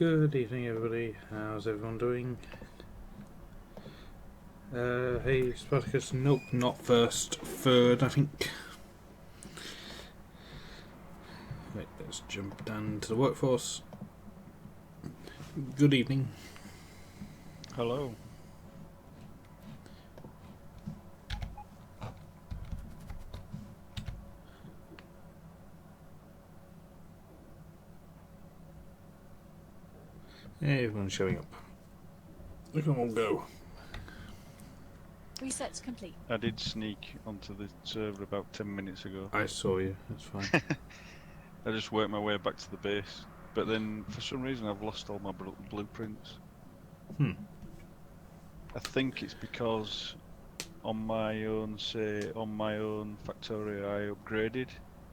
Good evening, everybody. How's everyone doing? Hey, Spartacus. Nope, not first. Third, I think. Right, let's jump down to the workforce. Good evening. Hello. Hey, everyone's showing up. Look at them all go. Resets complete. I did sneak onto the server about 10 minutes ago. I saw you. That's fine. I just worked my way back to the base, but then for some reason I've lost all my blueprints. I think it's because on my own Factorio I upgraded,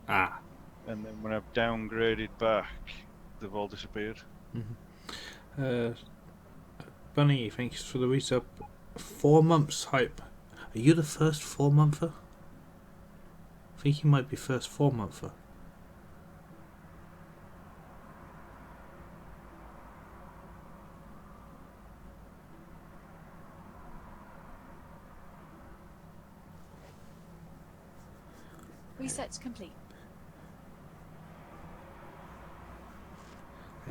Ah. and then when I've downgraded back, they've all disappeared. Bunny, thanks for the resub. 4 months hype. Are you the first 4-monther? I think you might be first 4-monther. Resets complete.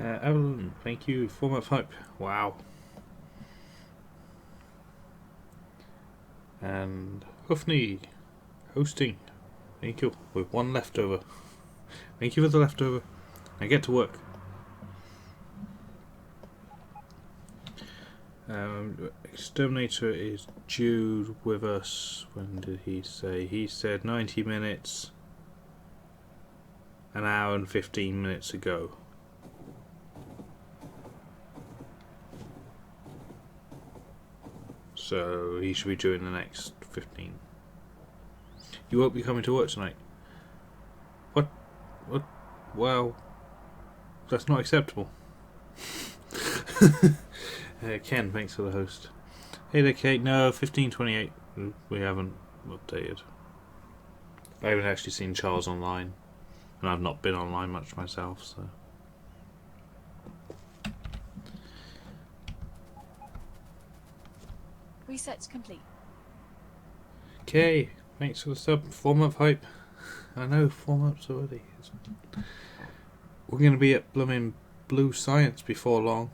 Evelyn, thank you. 4-month hype. Wow. And Hufney, hosting. Thank you. With one leftover. Thank you for the leftover. Now get to work. Xterminator is due with us. When did he say? He said 90 minutes. An hour and 15 minutes ago. So he should be due in the next 15. You won't be coming to work tonight. What? Well, that's not acceptable. Ken, thanks for the host. Hey there, Kate. No, 1528. We haven't updated. I haven't actually seen Charles online, and I've not been online much myself, so. Resets complete. Okay, thanks for the sub. 4-month hype. I know, 4 months already. We're going to be at blooming Blue Science before long.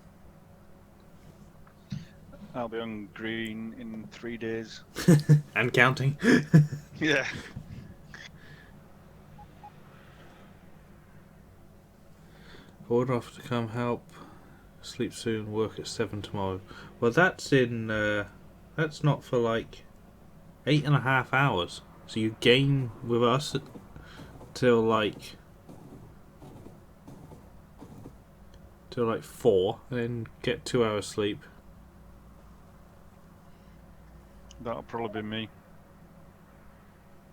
I'll be on green in 3 days. And counting. Yeah. Order off to come help. Sleep soon. Work at 7 tomorrow. Well, that's in. That's not for like 8.5 hours. So you game with us till like 4, and then get 2 hours sleep. That'll probably be me,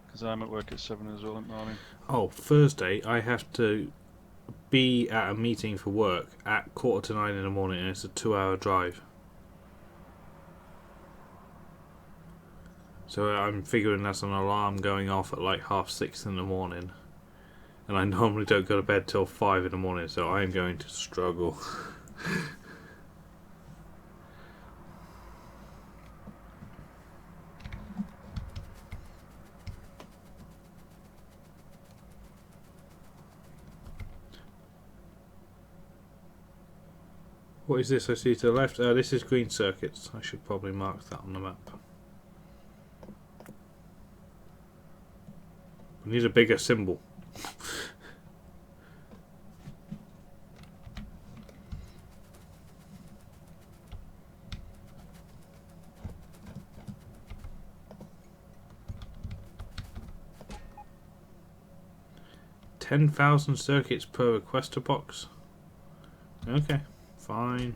because I'm at work at 7 as well in the morning. Oh, Thursday I have to be at a meeting for work at 8:45 in the morning, and it's a 2-hour drive. So I'm figuring that's an alarm going off at like 6:30 in the morning, and I normally don't go to bed till 5 in the morning, so I am going to struggle. What is this I see to the left? This is green circuits. I should probably mark that on the map. We need a bigger symbol. $10,000 circuits per requester box. Okay, fine.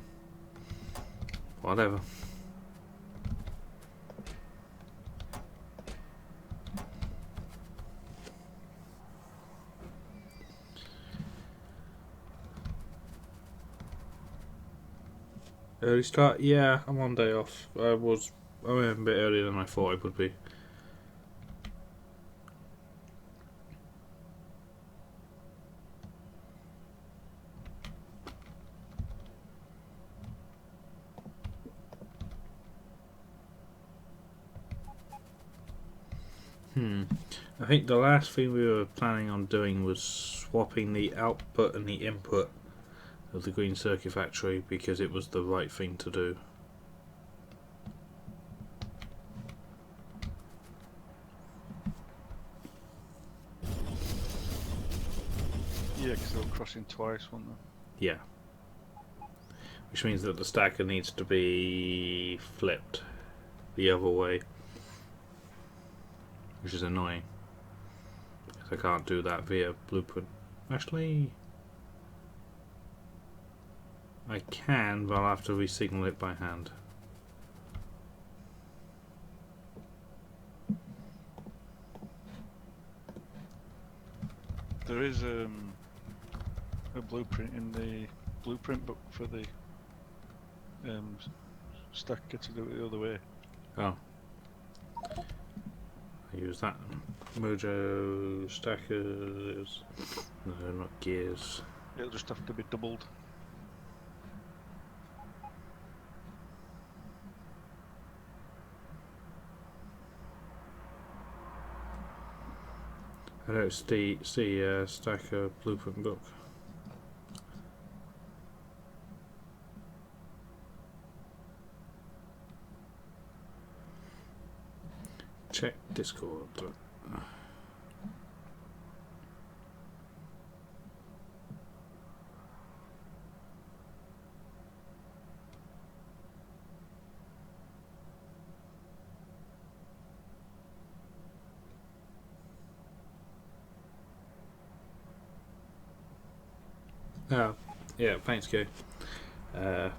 Whatever. Early start? Yeah, I'm on day off. I went a bit earlier than I thought it would be. I think the last thing we were planning on doing was swapping the output and the input of the green circuit factory because it was the right thing to do. Yeah, because they were crossing twice, weren't they? Yeah. Which means that the stacker needs to be flipped the other way. Which is annoying. Because I can't do that via blueprint. Actually, I can, but I'll have to re-signal it by hand. There is a blueprint in the blueprint book for the stacker to do it the other way. Oh. I use that. Mojo stackers. No, not gears. It'll just have to be doubled. I don't see stacker blueprint book. Check Discord. Oh, yeah, thanks, Kay. Yeah.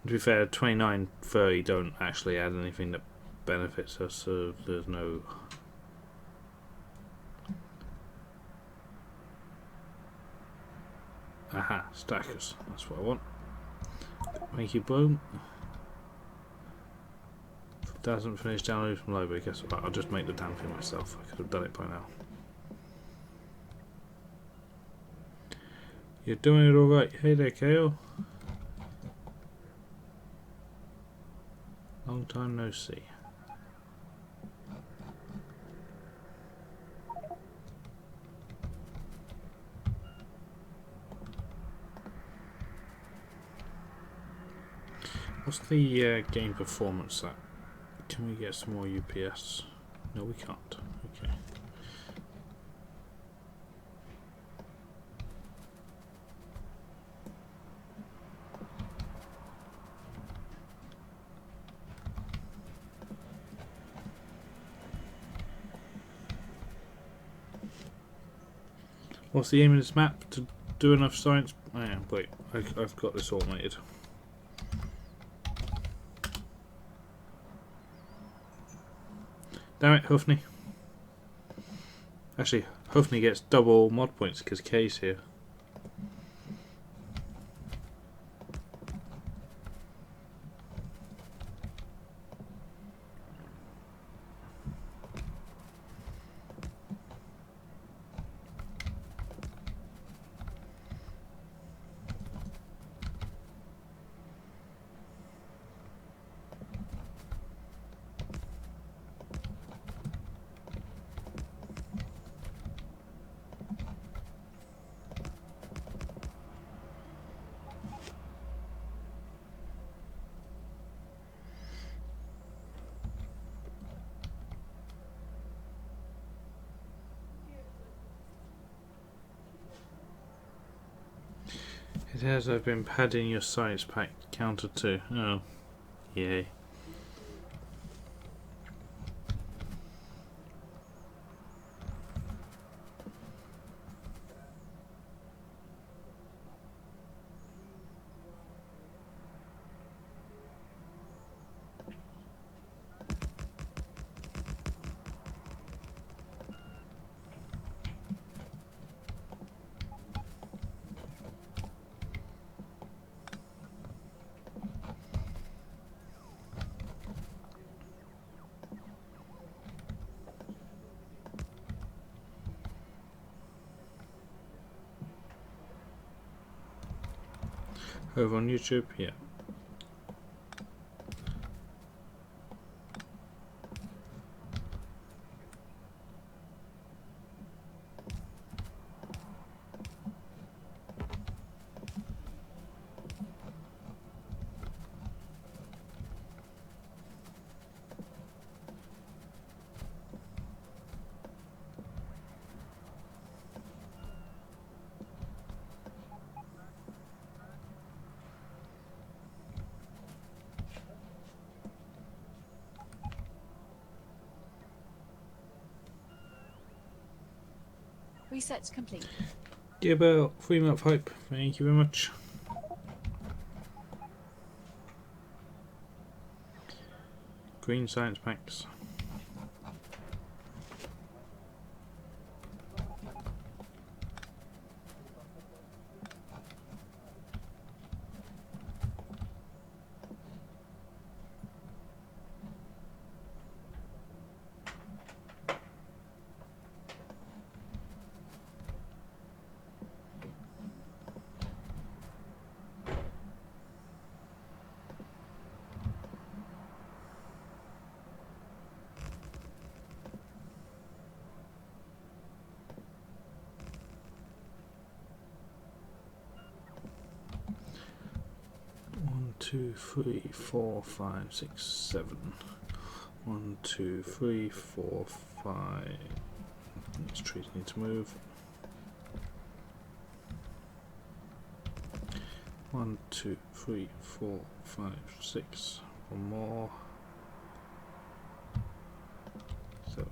To be fair, 2930 don't actually add anything that benefits us, so there's no. Aha, stackers. That's what I want. Thank you, Bloom. If it doesn't finish downloading from library, guess what? I'll just make the damn thing myself. I could have done it by now. You're doing it alright. Hey there, Kale. Long time no see. What's the game performance at? Can we get some more UPS? No, we can't. Okay. What's the aim of this map? To do enough science? Oh, yeah, wait, I've got this automated. Damn it, Huffney. Actually, Huffney gets double mod points because Kay's here. It has. I've been padding your science pack counter too. Oh, yay. Over on YouTube, yeah. Reset complete. Give about 3 month hype. Thank you very much. Green science packs. One, two, three, four, five, six, 7. 1, 2, 3, 4, 5. These trees need to move. 1, 2, 3, 4, 5, 6. One more. 7.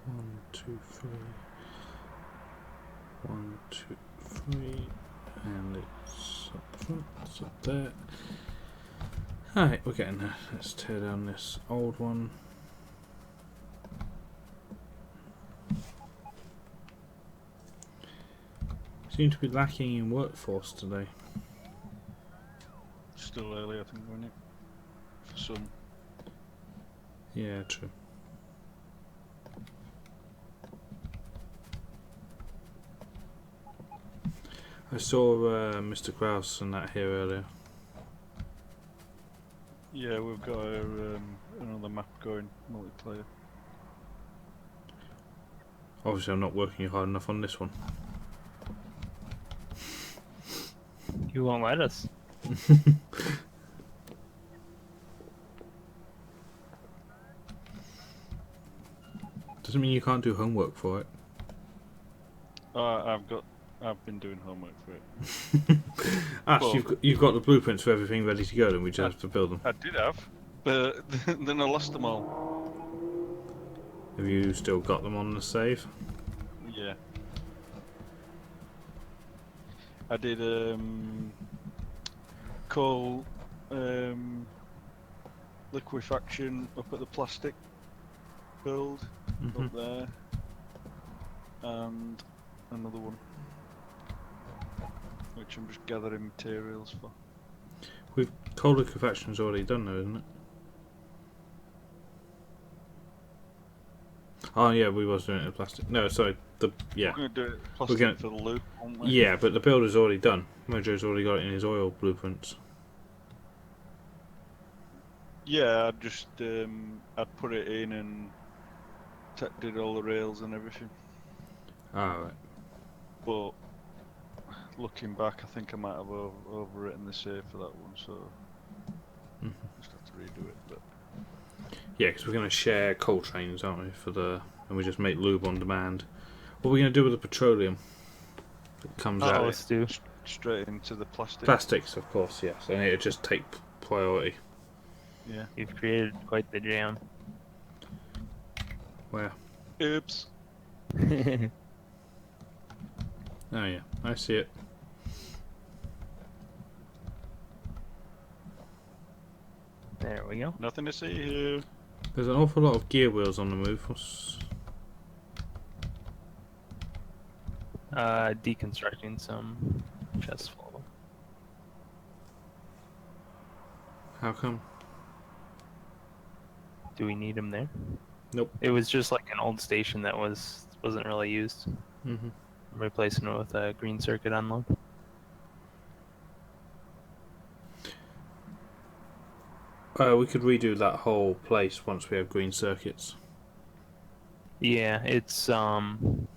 One, two, three. 1, 2, 3. And it's up front, it's up there. Alright, we're getting there. Let's tear down this old one. Seem to be lacking in workforce today. Still early, I think, isn't it? For some. Yeah, true. I saw Mr. Kraus and that here earlier. Yeah, we've got another map going, multiplayer. Obviously I'm not working hard enough on this one. You won't let us. Doesn't mean you can't do homework for it. I've been doing homework for it. Ash, Well, you've got the blueprints for everything ready to go, then we just have to build them. I did have, but then I lost them all. Have you still got them on the save? Yeah. I did coal liquefaction up at the plastic build up there, and another one which I'm just gathering materials for. Coal liquefaction's already done though, isn't it? Oh yeah, we was doing it in plastic. No, sorry, yeah. We're going to do it plastic for the loop, aren't we? Yeah, but the builder's already done. Mojo's already got it in his oil blueprints. Yeah, I'd put it in and did all the rails and everything. Alright. But looking back, I think I might have overwritten the save for that one, so just have to redo it. But Yeah, because we're going to share coal trains, aren't we? And we just make lube on demand. What are we going to do with the petroleum that comes out? Stu. straight into the plastic. Plastics, of course, yes. And it'll just take priority. Yeah. You've created quite the jam. Where? Oops. Oh yeah, I see it. There we go. Nothing to see here. There's an awful lot of gear wheels on the move. Deconstructing some chests full of them. How come? Do we need them there? Nope. It was just like an old station that wasn't really used. Mm-hmm. I'm replacing it with a green circuit unload. We could redo that whole place once we have green circuits. Yeah, it's the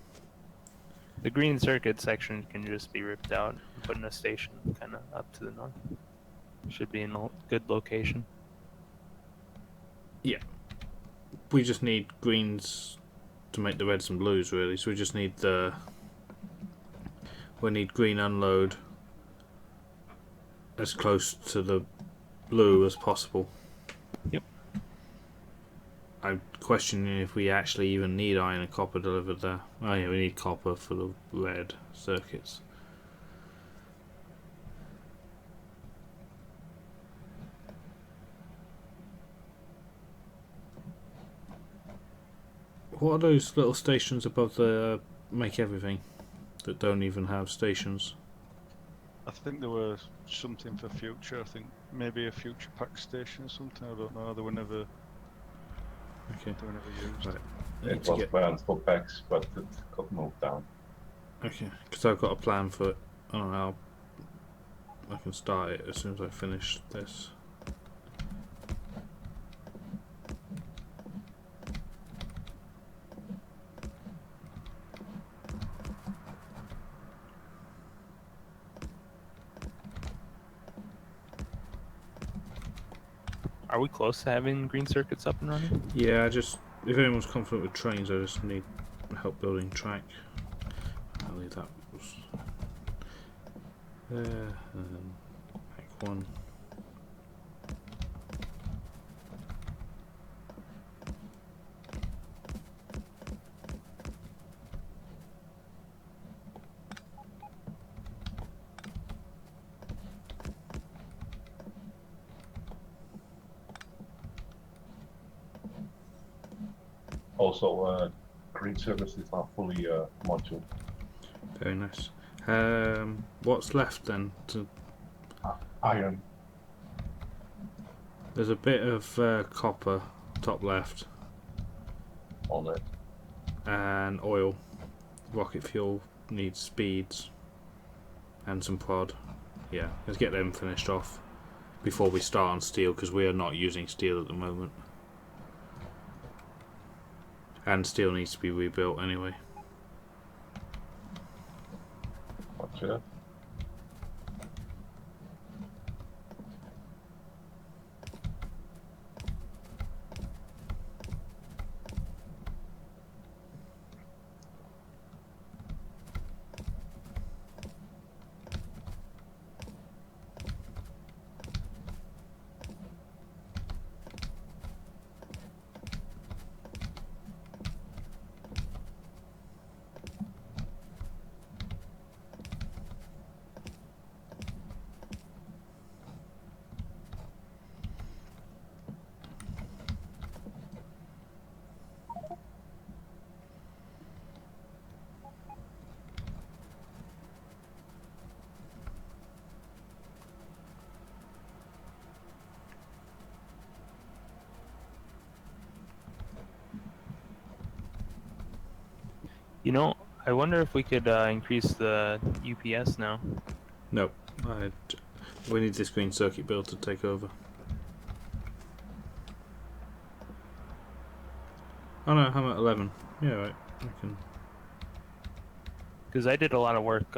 green circuit section can just be ripped out and put in a station kind of up to the north. Should be in a good location. Yeah. We just need greens to make the reds and blues, really. So we just need we need green unload as close to the blue as possible. Yep. I'm questioning if we actually even need iron and copper delivered there. Oh yeah, we need copper for the red circuits. What are those little stations above the make everything that don't even have stations? I think there was something for future. I think maybe a future pack station or something. I don't know. They were never used. Right. It was planned for packs, but it got moved down. Okay, because I've got a plan for it. I don't know. I can start it as soon as I finish this. Are we close to having green circuits up and running? Yeah, if anyone's confident with trains, I just need help building track. I'll leave that there, and then back one. Also, green services are fully module. Very nice. What's left then? Iron. There's a bit of copper top left On it. and oil. Rocket fuel needs speeds and some prod. Yeah, let's get them finished off before we start on steel, because we are not using steel at the moment. And steel needs to be rebuilt anyway. Gotcha. You know, I wonder if we could increase the UPS now. No, we need this green circuit build to take over. Oh no, I'm at 11. Yeah, right. I can. Because I did a lot of work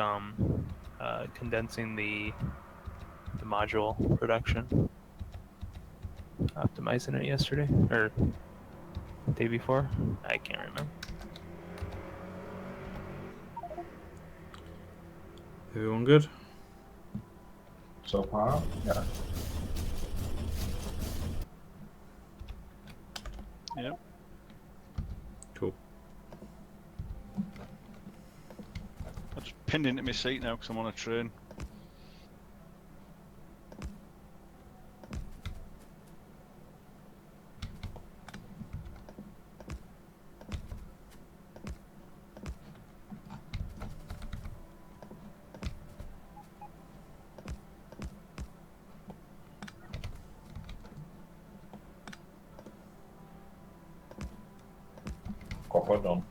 condensing the module production, optimizing it yesterday or the day before. I can't remember. Everyone good? So far, yeah. Yep. Cool. Just pinned into my seat now because I'm on a train. Copper done.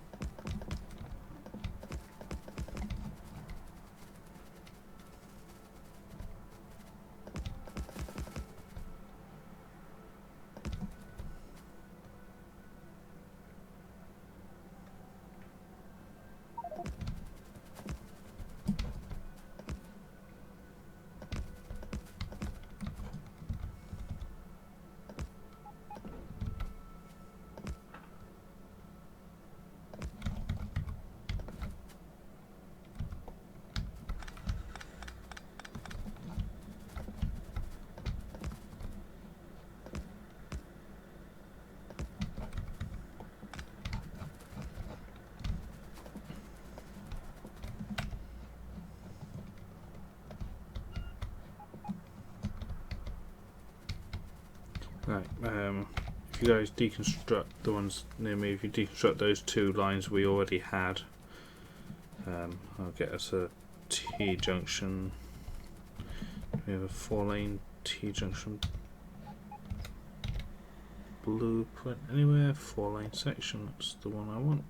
Right, if you guys deconstruct the ones near me, if you deconstruct those 2 lines we already had, I'll get us a T-junction. We have a 4-lane T-junction blueprint anywhere, 4-lane section, that's the one I want.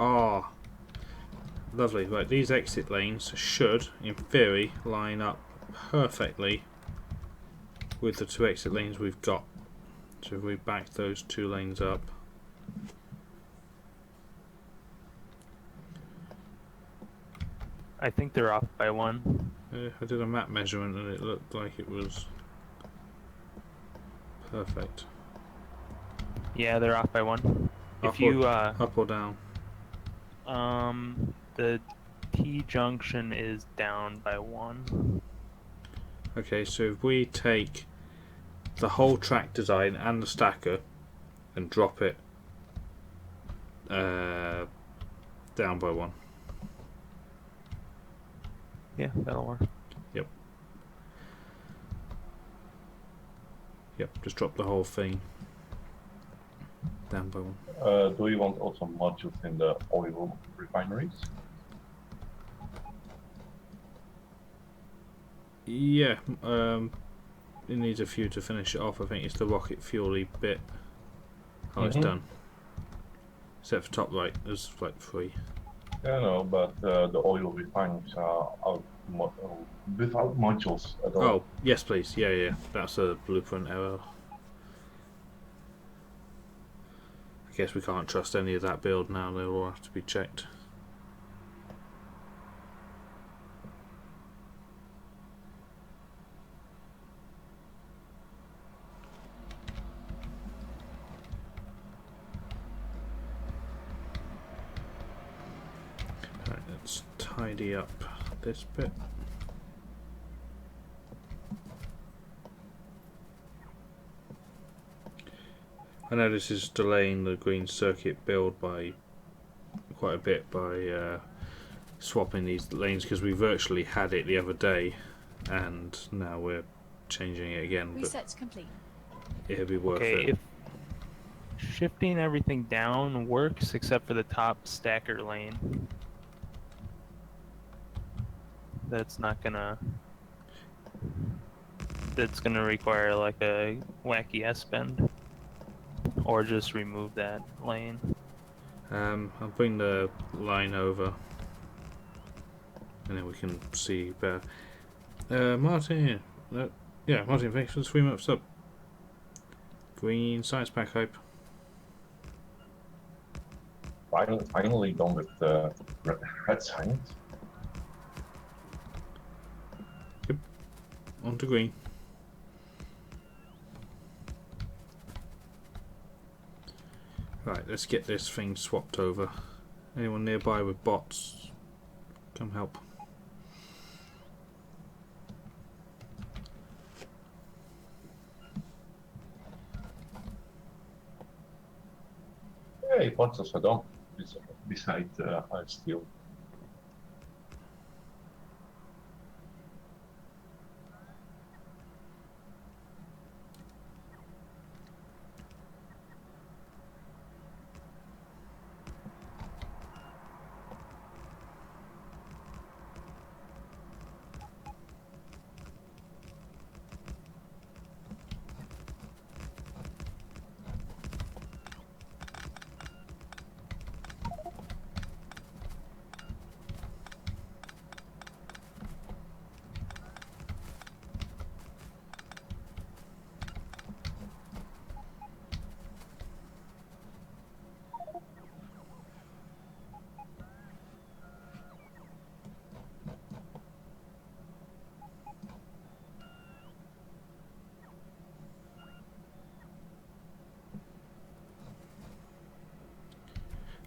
Ah, lovely. Right, these exit lanes should, in theory, line up perfectly with the 2 exit lanes we've got. So if we back those 2 lanes up. I think they're off by 1. I did a map measurement and it looked like it was perfect. Yeah, they're off by 1. Up If you up or down? the T junction is down by 1. Okay, so if we take the whole track design and the stacker and drop it down by 1. Yeah, that'll work. Yep, just drop the whole thing down by 1. Do you want also modules in the oil refineries? Yeah, it needs a few to finish it off. I think it's the rocket fuel-y bit. Oh, it's done. Except for top right, there's like 3. Yeah, no, but the oil refineries are without modules at all. Oh, yes please, yeah, that's a blueprint error. I guess we can't trust any of that build now, they'll all have to be checked. Right, let's tidy up this bit. I know this is delaying the green circuit build by quite a bit by swapping these lanes, because we virtually had it the other day and now we're changing it again, but Reset's complete. it'll be worth Okay, it. if shifting everything down works except for the top stacker lane, that's gonna require like a wacky S-bend, or just remove that lane. I'll bring the line over and then we can see better. Martin, yeah, Martin, thanks for the 3 months up. Green Science Pack hype. Finally done with red science. On to green. Right, let's get this thing swapped over. Anyone nearby with bots, come help. Hey, bots are done. Beside steel.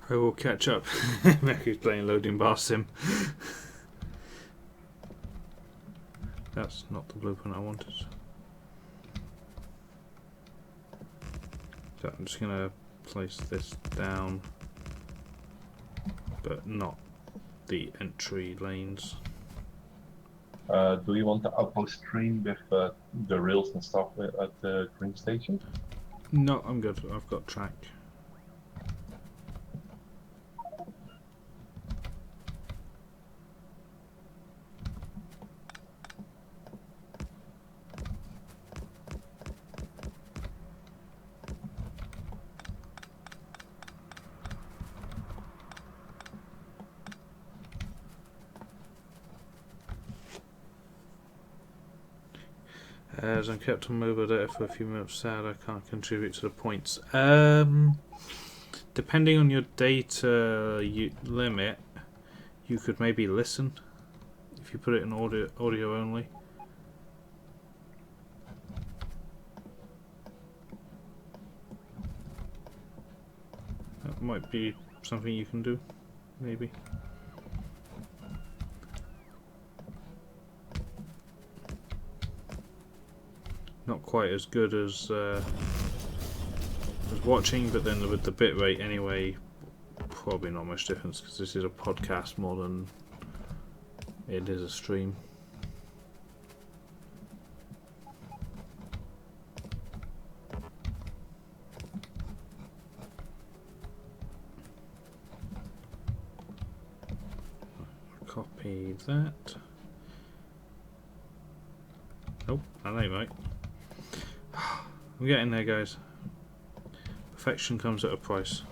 I will catch up. Mercury's playing loading bar sim. That's not the blueprint I wanted. So I'm just gonna place this down, but not the entry lanes. Do you want the outpost train with the rails and stuff at the train station? No, I'm good. I've got track. As I'm kept on mobile data for a few minutes, sad I can't contribute to the points. Depending on your data limit, you could maybe listen if you put it in audio only. That might be something you can do, maybe. Not quite as good as watching, but then with the bitrate anyway, probably not much difference because this is a podcast more than it is a stream. Copy that. Nope, that ain't right. I'm getting there, guys. Perfection comes at a price.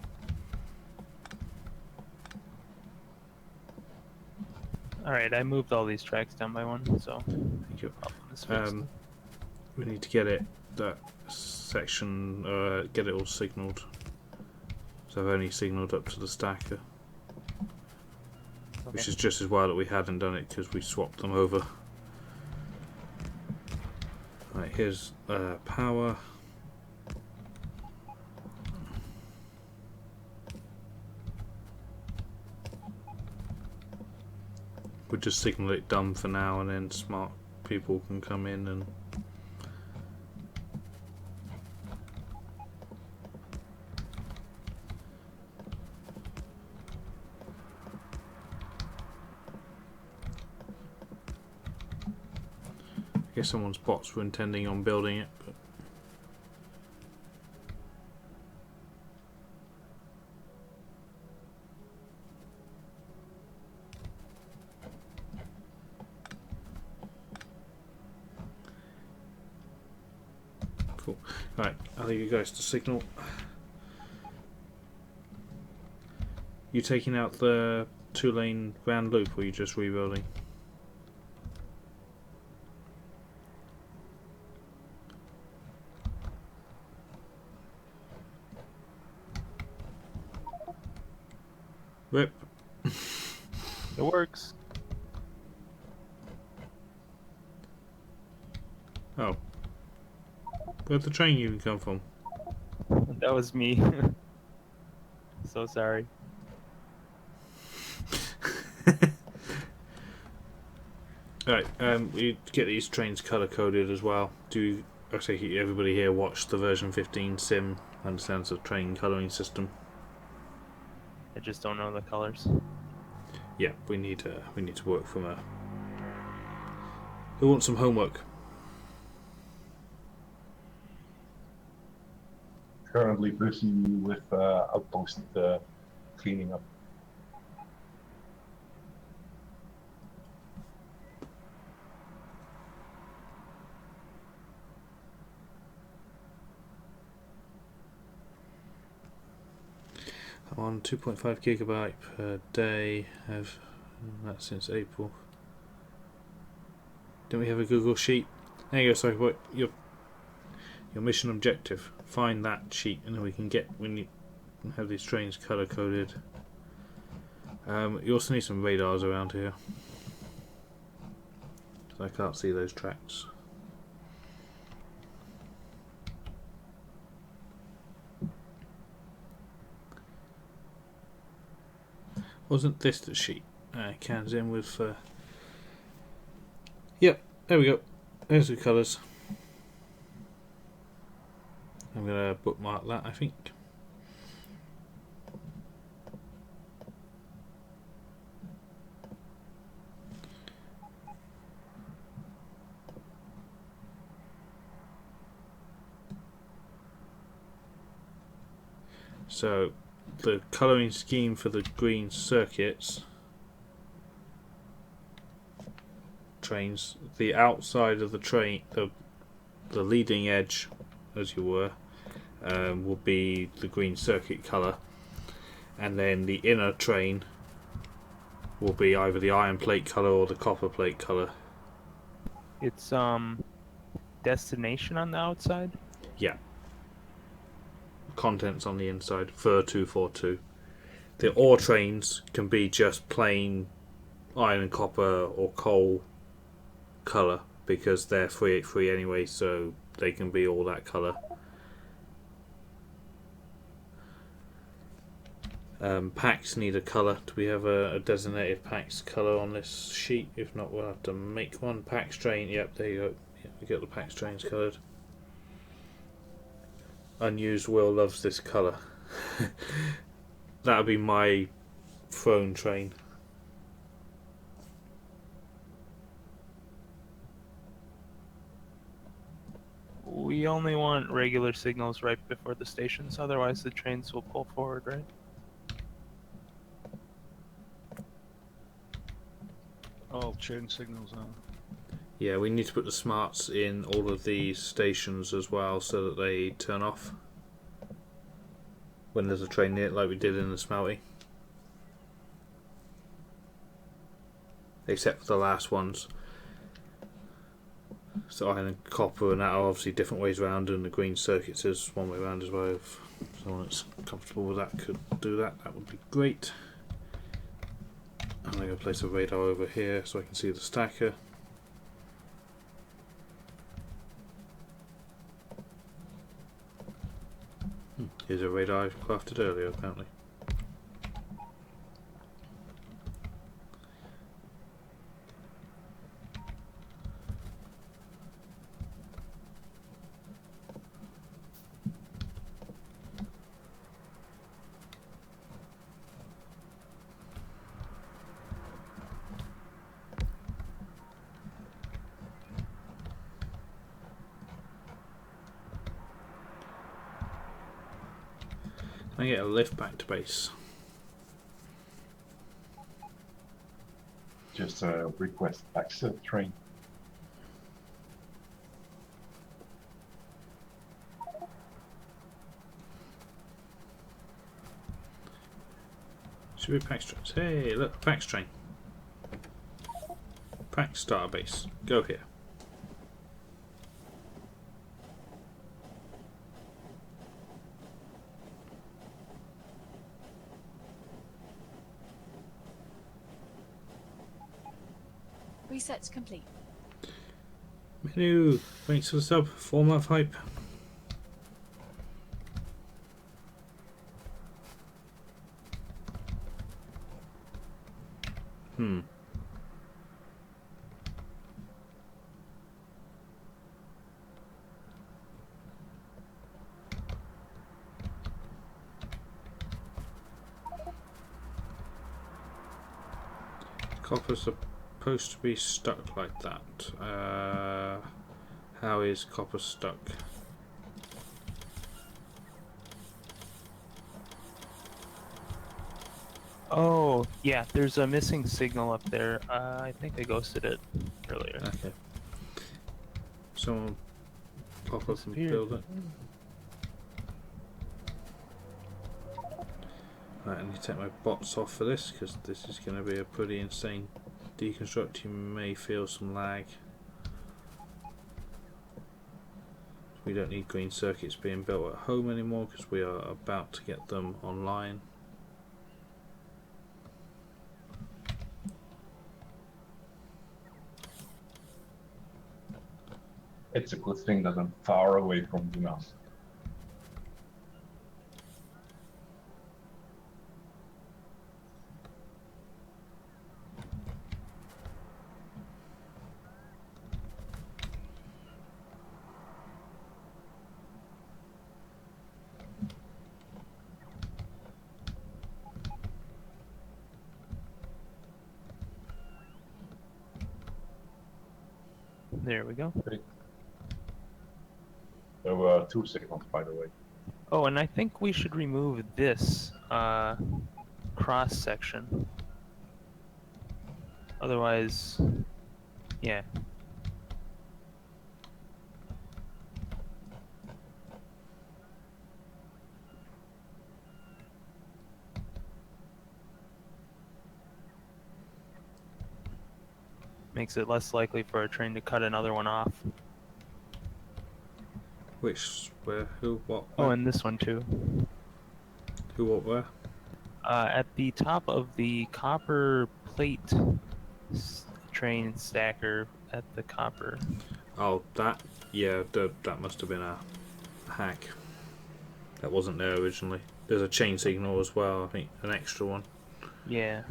Alright, I moved all these tracks down by one, so Thank you. We need to get that section, get it all signalled. So I've only signalled up to the stacker. Okay. Which is just as well that we hadn't done it because we swapped them over. Right, here's power. We'll just signal it done for now, and then smart people can come in and I guess someone's bots were intending on building it, but cool. Right, I'll leave you guys to signal. You taking out the 2-lane round loop, or are you just rebuilding? Rip. It works. Oh. Where'd the train even come from? That was me. So sorry. Right, we get these trains color coded as well. Do I take it everybody here watched the version 15 sim? Understands the train coloring system. I just don't know the colors. Yeah, we need to work from a. Who wants some homework? Currently busy with outpost cleaning up. I'm on 2.5 gigabyte per day. Have that since April. Don't we have a Google sheet? There you go. Sorry, what your mission objective? Find that sheet, and then we can have these trains color coded. You also need some radars around here. I can't see those tracks. Wasn't this the sheet? Cans in with. Yep, there we go. There's the colours. I'm gonna bookmark that, I think. So, the colouring scheme for the green circuits trains, the outside of the train, the leading edge, as you were, will be the green circuit colour, and then the inner train will be either the iron plate colour or the copper plate colour. It's destination on the outside. Yeah. Contents on the inside for 242. The ore trains can be just plain iron and copper or coal colour because they're 383 anyway, so they can be all that colour. Packs need a colour. Do we have a designated packs colour on this sheet? If not, we'll have to make one. Packs train, yep, there you go. Yep, we get the packs trains coloured. Unused Will loves this colour. That would be my throne train. We only want regular signals right before the stations, otherwise the trains will pull forward, right? All chain signals on. Yeah, we need to put the smarts in all of these stations as well so that they turn off when there's a train near it, like we did in the Smelty. Except for the last ones. So iron and copper and that are obviously different ways around, and the green circuits is one way around as well. If someone that's comfortable with that could do that, that would be great. I'm going to place a radar over here so I can see the stacker. Here's a radar I've crafted earlier, apparently. Can I get a lift back to base? Just request exit train. Should be Pax trains. Hey, look, Pax train. Pax starter base. Go here. Reset's complete. Menu, thanks for the sub. Format hype. Copper's supposed to be stuck like that. How is copper stuck? Oh, yeah, there's a missing signal up there. I think I ghosted it earlier. Okay. Someone pop up and Disappeared. build it. Right, I need to take my bots off for this because this is going to be a pretty insane deconstruct. You may feel some lag. We don't need green circuits being built at home anymore because we are about to get them online. It's a good thing that I'm far away from the mouse. There we go. There were 2 signals, by the way. Oh, and I think we should remove this cross section. Otherwise, yeah. Makes it less likely for a train to cut another one off. Which, where, who, what, Oh, where? and this one too. Who, what, where? At the top of the copper plate train stacker at the copper. Oh, that? Yeah, that must have been a hack. That wasn't there originally. There's a chain signal as well, I think, an extra one. Yeah.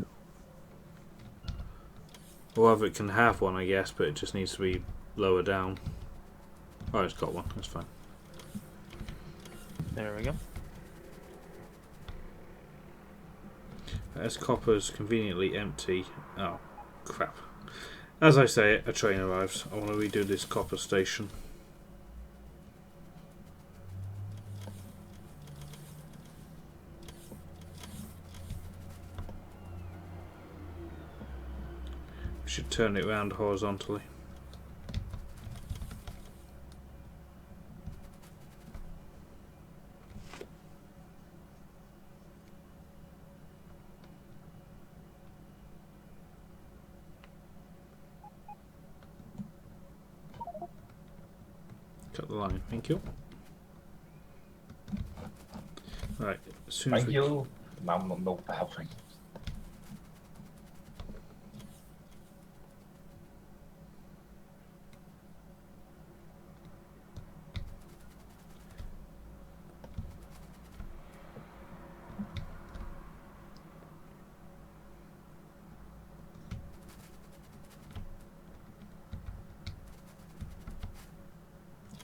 Well, it can have one, I guess, but it just needs to be lower down. Oh, it's got one, that's fine. There we go. As copper's conveniently empty. Oh, crap. As I say, a train arrives. I want to redo this copper station. We should turn it round horizontally. Cut the line, thank you. Right, as soon as Thank you. No problem.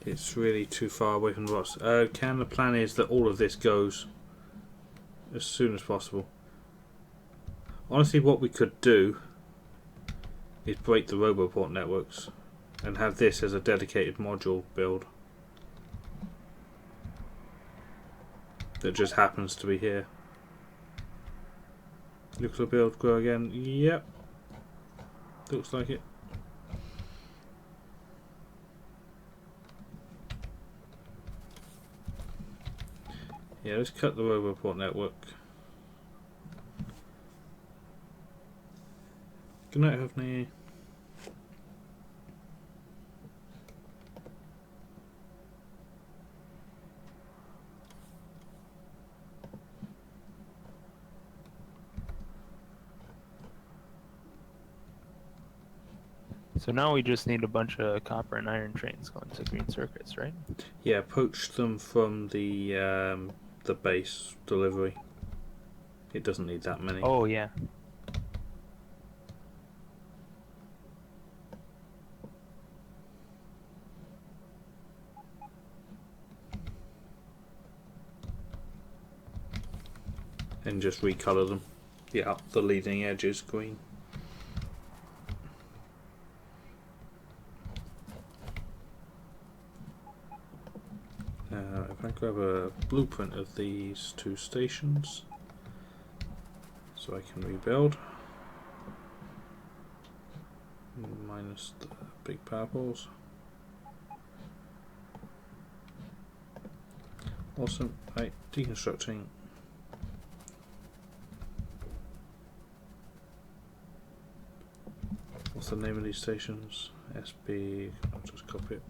It's really too far away from the boss. The plan is that all of this goes as soon as possible. Honestly, what we could do is break the Roboport networks and have this as a dedicated module build that just happens to be here. Nuclear build grow again. Yep. Looks like it. Yeah, let's cut the Roboport network. Good night, Hafni. So now we just need a bunch of copper and iron trains going to green circuits, right? Yeah, poach them from the base delivery. It doesn't need that many. Oh yeah. And just recolor them. Yeah, the leading edges green. If I grab a blueprint of these two stations, so I can rebuild, minus the big power poles. Awesome. Right, deconstructing. What's the name of these stations? SB. I'll just copy it.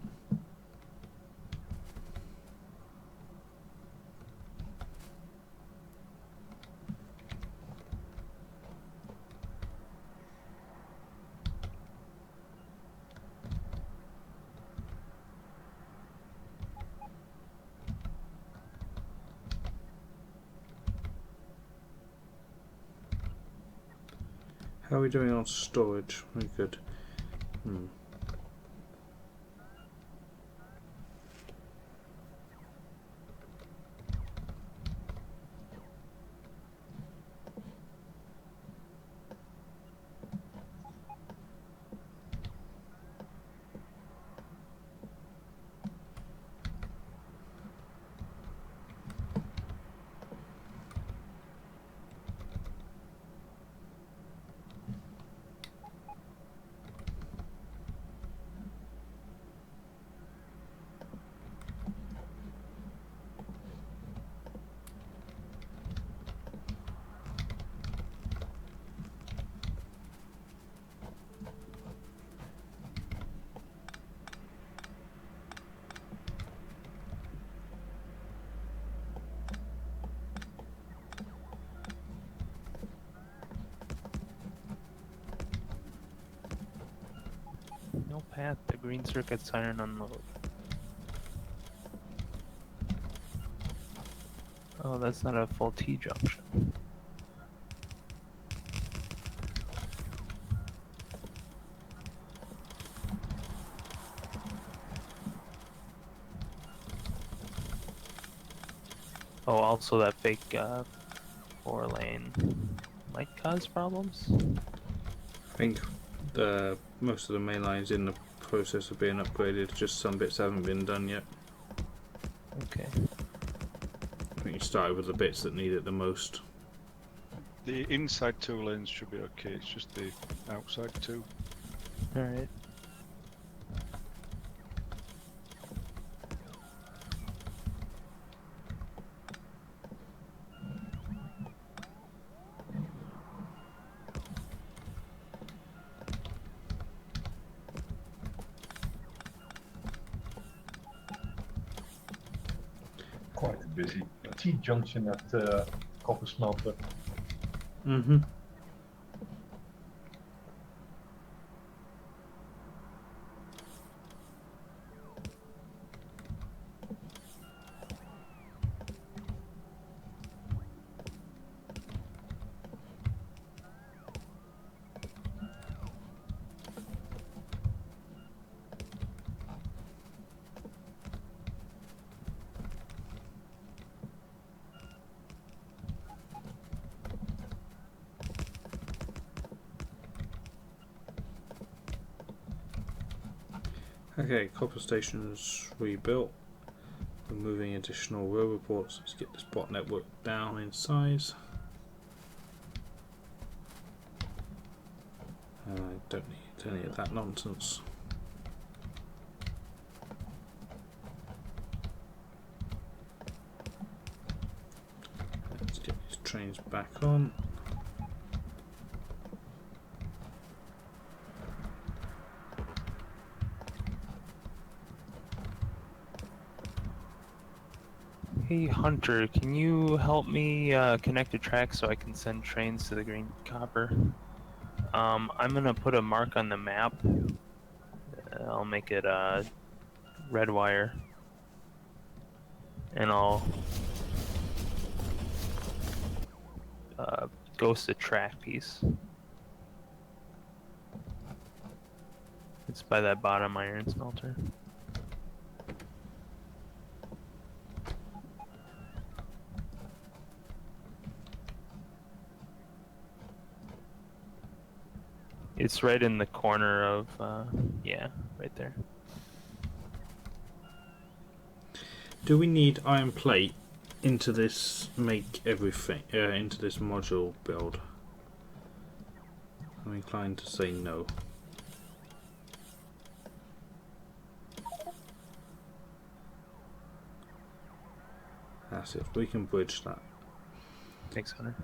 How are we doing on storage? Very good. No path to green circuits iron unload. Oh, that's not a full T junction. Oh, also that fake 4-lane might cause problems. I think most of the main lines in the process of being upgraded, just some bits haven't been done yet. Okay. I think you started with the bits that need it the most. The inside 2 lanes should be okay, it's just the outside 2. Alright. Quite a busy T-junction at Copper Smelter. Mm-hmm. Okay, copper stations rebuilt. Removing additional row reports. Let's get this bot network down in size. I don't need any of that nonsense. Let's get these trains back on. Hey Hunter, can you help me connect a track so I can send trains to the green copper? I'm gonna put a mark on the map I'll make it red wire, and I'll ghost a track piece. It's by that bottom iron smelter. It's right in the corner of, yeah, right there. Do we need iron plate into this make everything, into this module build? I'm inclined to say no. That's it, we can bridge that. Thanks, Hunter.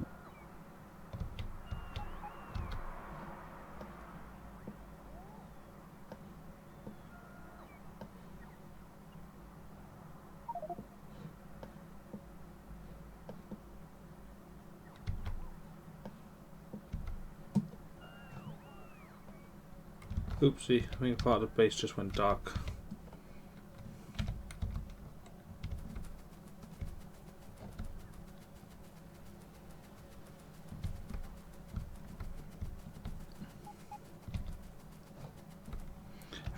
Oopsie, I think part of the base just went dark.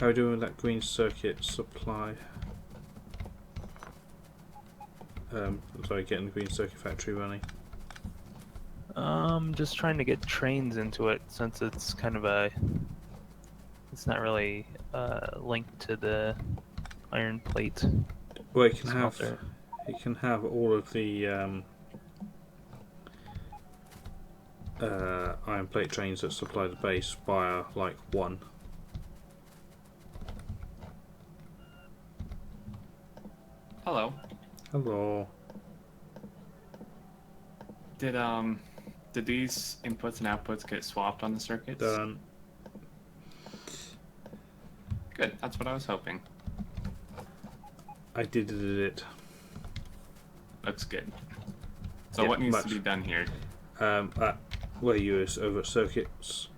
How are we doing with that green circuit supply? Sorry, getting the green circuit factory running. Just trying to get trains into it since it's kind of a. It's not really linked to the iron plate. Well, Smelter. you can have all of the iron plate trains that supply the base via like one. Hello. Hello. Did these inputs and outputs get swapped on the circuits? Done. Good. That's what I was hoping. I did it. Looks good. So Yeah, what needs much. to be done here? Where you is over at circuits.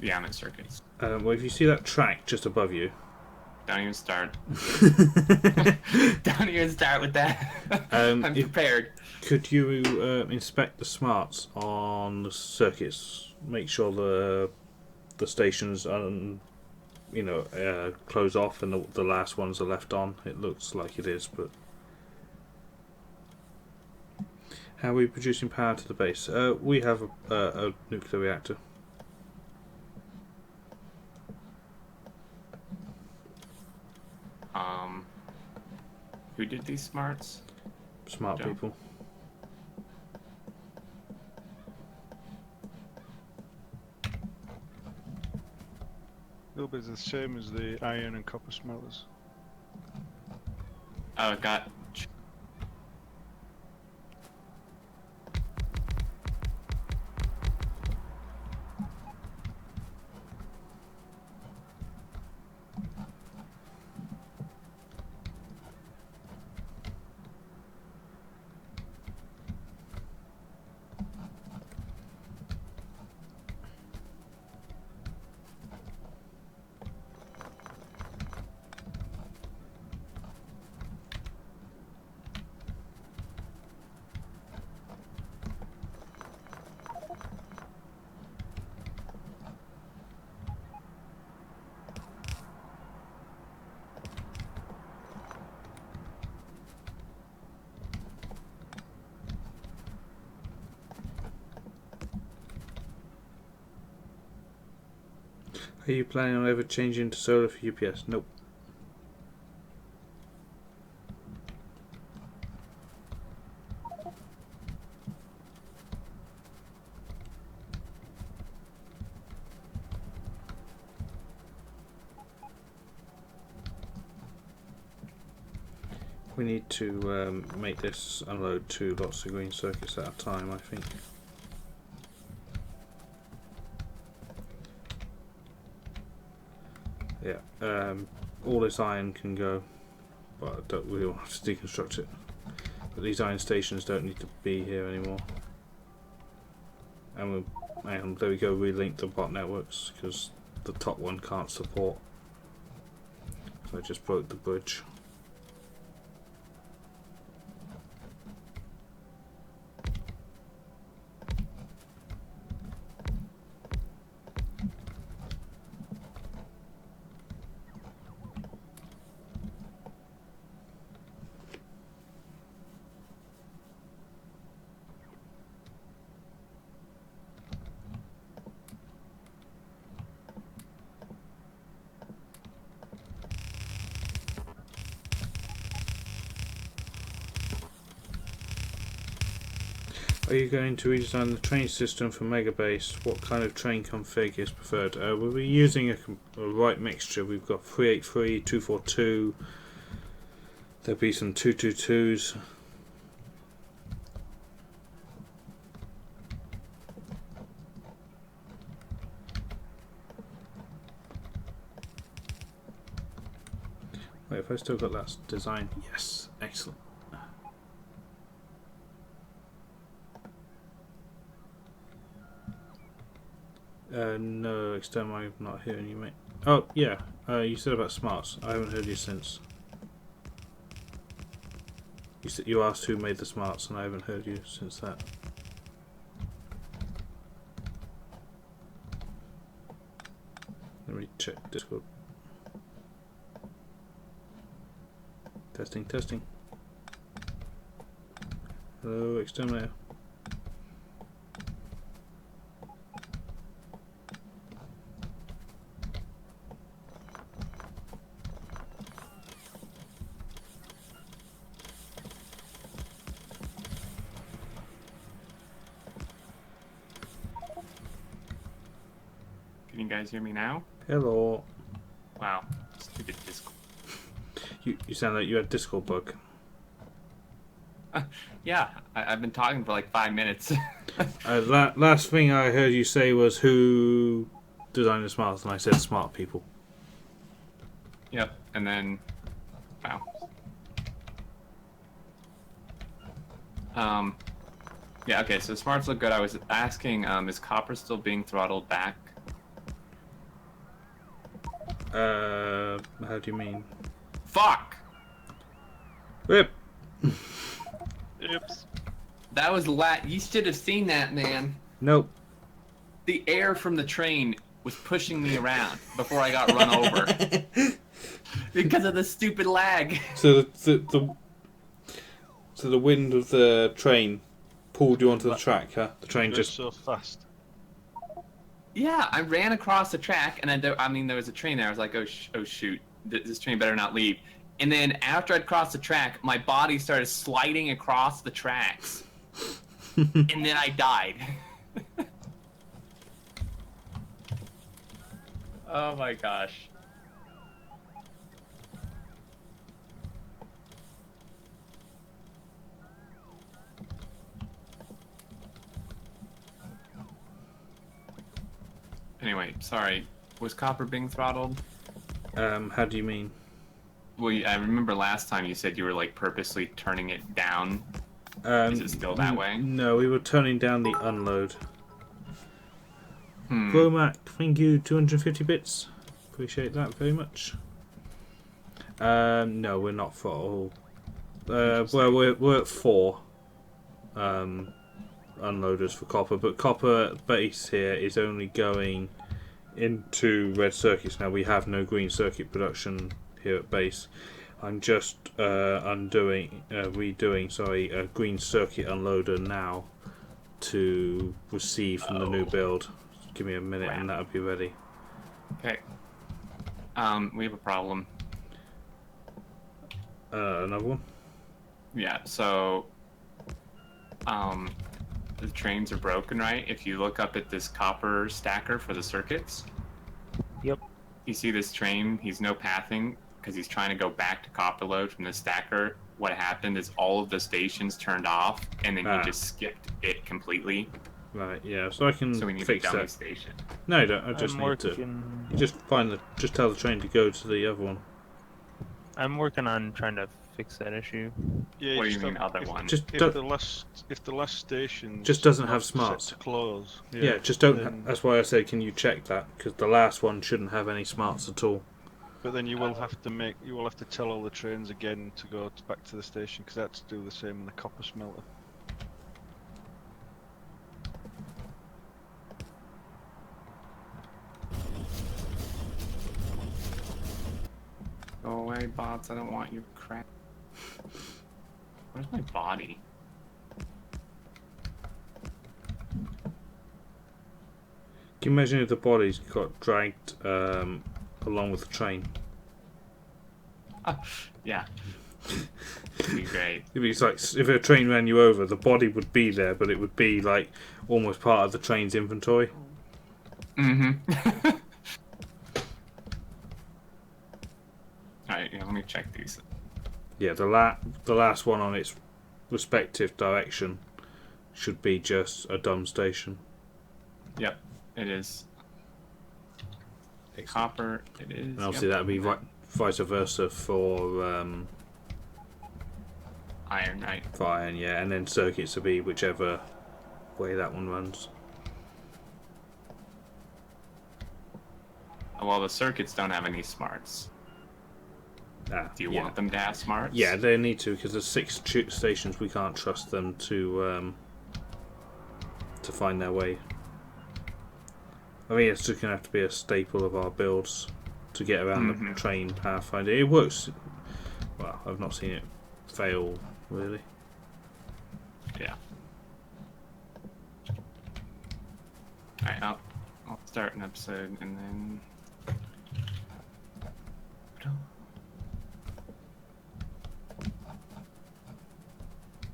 Yeah, I'm at circuits. Well, if you see that track just above you. Don't even start. Don't even start with that. I'm prepared. Could you inspect the smarts on the circuits? Make sure the stations are, close off and the last ones are left on. It looks like it is, but how are we producing power to the base? We have a nuclear reactor. Who did these smarts? Smart Joe. people. It'll be the same as the iron and copper smelters. Oh, got. Are you planning on ever changing to solar for UPS? Nope. We need to make this unload 2 lots of green circuits at a time, I think. Yeah, all this iron can go, but we don't have to deconstruct it. But these iron stations don't need to be here anymore. And there we go, relink the bot networks because the top one can't support I just broke the bridge. Are you going to redesign the train system for Megabase? What kind of train config is preferred? We'll be using a right mixture. We've got 383, 242. There'll be some 222s. Wait, have I still got that design? Yes, excellent. No, Xterminator, I'm not hearing you, mate. Oh, yeah, you said about smarts. I haven't heard you since. You asked who made the smarts, and I haven't heard you since that. Let me check Discord. Testing, testing. Hello, Exterminator. Can you guys hear me now? Hello. Wow, stupid Discord. You sound like you had Discord bug. Yeah, I've been talking for like 5 minutes. Last thing I heard you say was who designed the smarts, and I said smart people. Yep, and then, wow. Yeah, okay, so smarts look good. I was asking, is Copper still being throttled back? How do you mean? Fuck! Rip! Oops. That was you should have seen that, man. Nope. The air from the train was pushing me around before I got run over. Because of the stupid lag. So the wind of the train pulled you onto the track, huh? The train Goes just... so fast. Yeah, I ran across the track, and there was a train there. I was like, oh shoot, this train better not leave. And then after I'd crossed the track, my body started sliding across the tracks. And then I died. Oh my gosh. Anyway, sorry. Was Copper being throttled? How do you mean? Well, I remember last time you said you were like purposely turning it down. Is it still that way? No, we were turning down the unload. Hmm. Gromac, thank you, 250 bits. Appreciate that very much. No, we're not throttle. Well, we're at 4 unloaders for Copper, but Copper base here is only going into red circuits now. We have no green circuit production here at base. I'm just redoing a green circuit unloader now to receive from the new build. Give me a minute and that'll be ready. Okay. We have a problem. Another one? Yeah, so the trains are broken, right? If you look up at this copper stacker for the circuits. Yep. You see this train, he's no pathing because he's trying to go back to copper load from the stacker. What happened is all of the stations turned off and then he just skipped it completely. Right, yeah, so I can So we need fix a dummy that. station. No, you don't. I just I'm need to. working. You just tell the train to go to the other one. I'm working on trying to fix that issue. Yeah, What do just you mean have- other if- one? Just If don't, the last station just doesn't have smarts. to close. Yeah, just don't. then- That's why I said, can you check that? Because the last one shouldn't have any smarts at all. But then you will have to tell all the trains again to go back to the station because they had to do the same in the copper smelter. Go away, bots. I don't want your crap. Where's my body? Can you imagine if the bodies got dragged along with the train? Yeah. It'd be great. It's like if a train ran you over, the body would be there, but it would be like almost part of the train's inventory. Mm-hmm. Alright, yeah, let me check these. Yeah, the last one on its respective direction should be just a dumb station. Yep, it is. Excellent. Copper, it is. And obviously that would be vice versa for Iron, right? for iron, yeah, and then circuits would be whichever way that one runs. Well, the circuits don't have any smarts. Do you want them to have smarts? Yeah, they need to, because there's 6 stations. We can't trust them to find their way. I mean, it's just going to have to be a staple of our builds to get around the train pathfinder. It works. Well, I've not seen it fail, really. Yeah. Alright, I'll start an episode and then...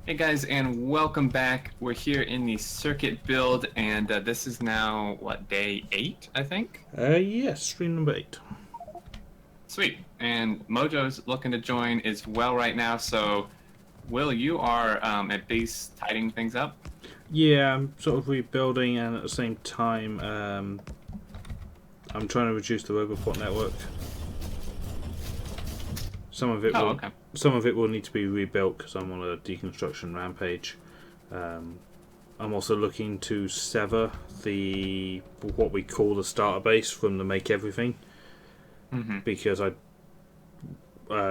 Hey guys, and welcome back. We're here in the circuit build, and this is now, what, day 8, I think? Yes, stream number 8. Sweet. And Mojo's looking to join as well right now, so Will, you are at base tidying things up? Yeah, I'm sort of rebuilding, and at the same time, I'm trying to reduce the Roboport network. Some of it okay. Some of it will need to be rebuilt because I'm on a deconstruction rampage. I'm also looking to sever what we call the starter base from the make everything, because I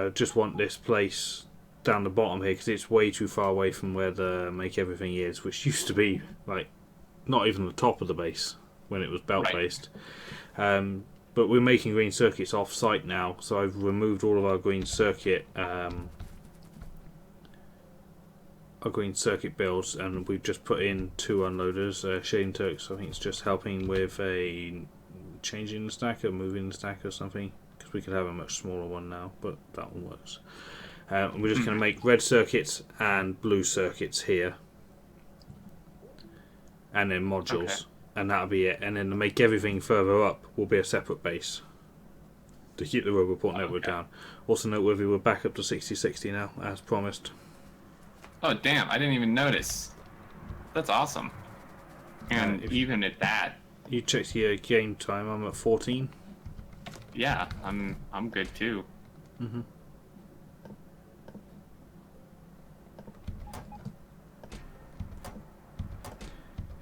just want this place down the bottom here because it's way too far away from where the make everything is, which used to be like not even the top of the base when it was belt based. But we're making green circuits off site now, so I've removed all of our green circuit builds, and we've just put in 2 unloaders, Shading Turks. I think it's just helping with a changing the stacker, moving the stacker or something, because we could have a much smaller one now, but that one works. We're just going to make red circuits and blue circuits here, and then modules, and that'll be it. And then to make everything further up will be a separate base to keep the Roboport network down. Also noteworthy, we're back up to 6060 now, as promised. Oh, damn, I didn't even notice. That's awesome. And even at that... You checked your game time, I'm at 14. Yeah, I'm good too.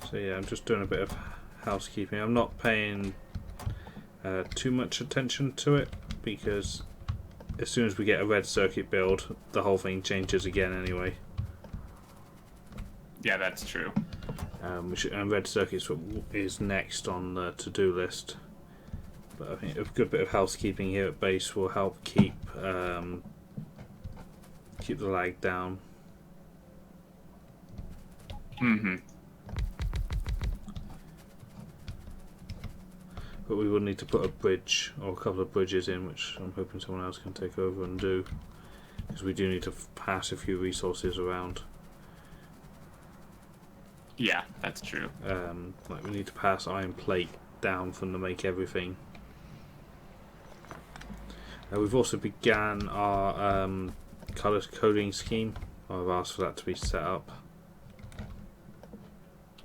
So yeah, I'm just doing a bit of housekeeping. I'm not paying too much attention to it, because as soon as we get a red circuit build, the whole thing changes again anyway. Yeah, that's true. And red circuits is next on the to-do list. But I think a good bit of housekeeping here at base will help keep the lag down. But we will need to put a bridge or a couple of bridges in, which I'm hoping someone else can take over and do, because we do need to pass a few resources around. Yeah, that's true. Like we need to pass iron plate down from the make everything. We've also began our colour coding scheme. I've asked for that to be set up.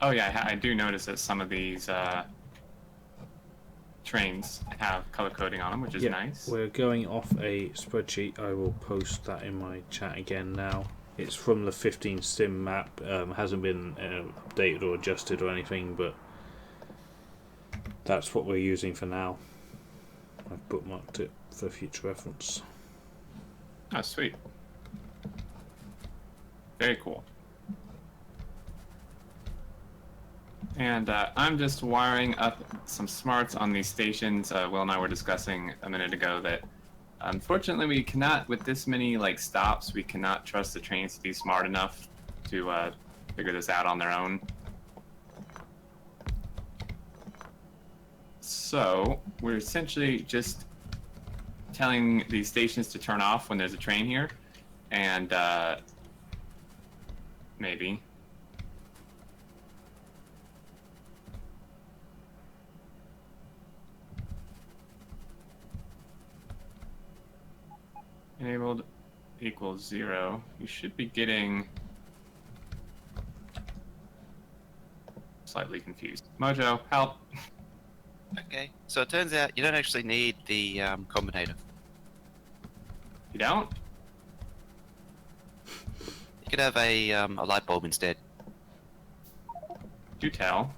Oh yeah, I do notice that some of these trains have color coding on them, which is nice. We're going off a spreadsheet. I will post that in my chat again now. It's from the 15 sim map. Hasn't been updated or adjusted or anything, but that's what we're using for now. I've bookmarked it for future reference. Oh, sweet. Very cool. And I'm just wiring up some smarts on these stations. Will and I were discussing a minute ago that unfortunately we cannot, with this many like stops, we cannot trust the trains to be smart enough to figure this out on their own. So we're essentially just telling these stations to turn off when there's a train here, and maybe. Enabled equals 0. You should be getting slightly confused. Mojo, help. Okay, so it turns out you don't actually need the combinator. You don't? You could have a light bulb instead. Do tell.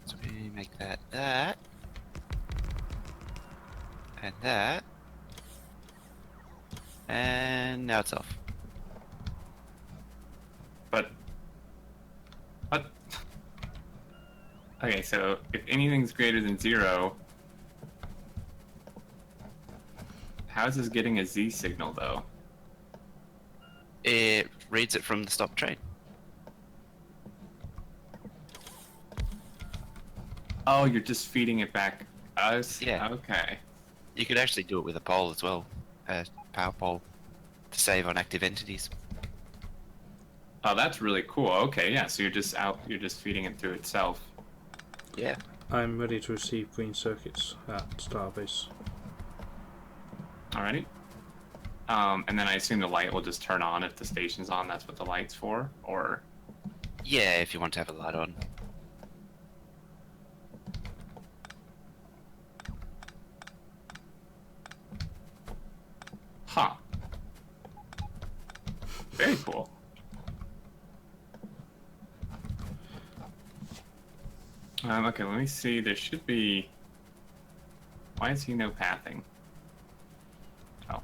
So we make that, and that, and now it's off. But what? Okay, so if anything's greater than 0, how is this getting a Z signal though? It reads it from the stop train. Oh, you're just feeding it back us? Yeah. Okay. You could actually do it with a pole as well, a power pole, to save on active entities. Oh, that's really cool. Okay, yeah, so you're just feeding it through itself. Yeah. I'm ready to receive green circuits at Starbase. Alrighty. And then I assume the light will just turn on if the station's on. That's what the light's for, or? Yeah, if you want to have a light on. Huh. Very cool. Okay, let me see. There should be. Why is he no pathing? Oh.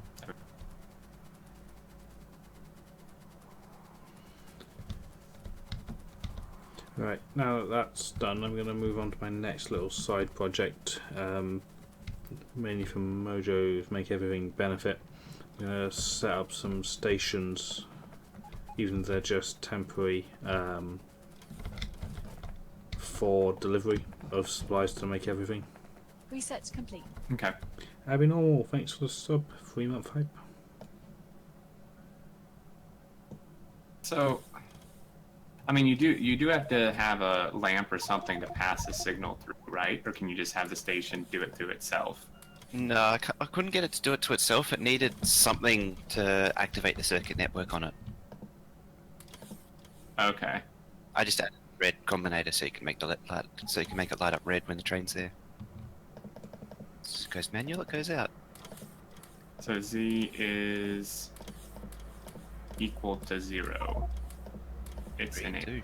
Right, now that that's done, I'm going to move on to my next little side project, mainly for Mojo's Make Everything benefit. I'm going to set up some stations, even if they're just temporary, for delivery of supplies to Make Everything. Research complete. Okay. Abby Normal, thanks for the sub, 3-month hype. So, I mean, you do have to have a lamp or something to pass the signal through, right? Or can you just have the station do it through itself? No, I couldn't get it to do it to itself. It needed something to activate the circuit network on it. Okay. I just added a red combinator so you can make the light, so you can make it light up red when the train's there. It goes manual, it goes out. So Z is equal to 0. It's Green innate. too.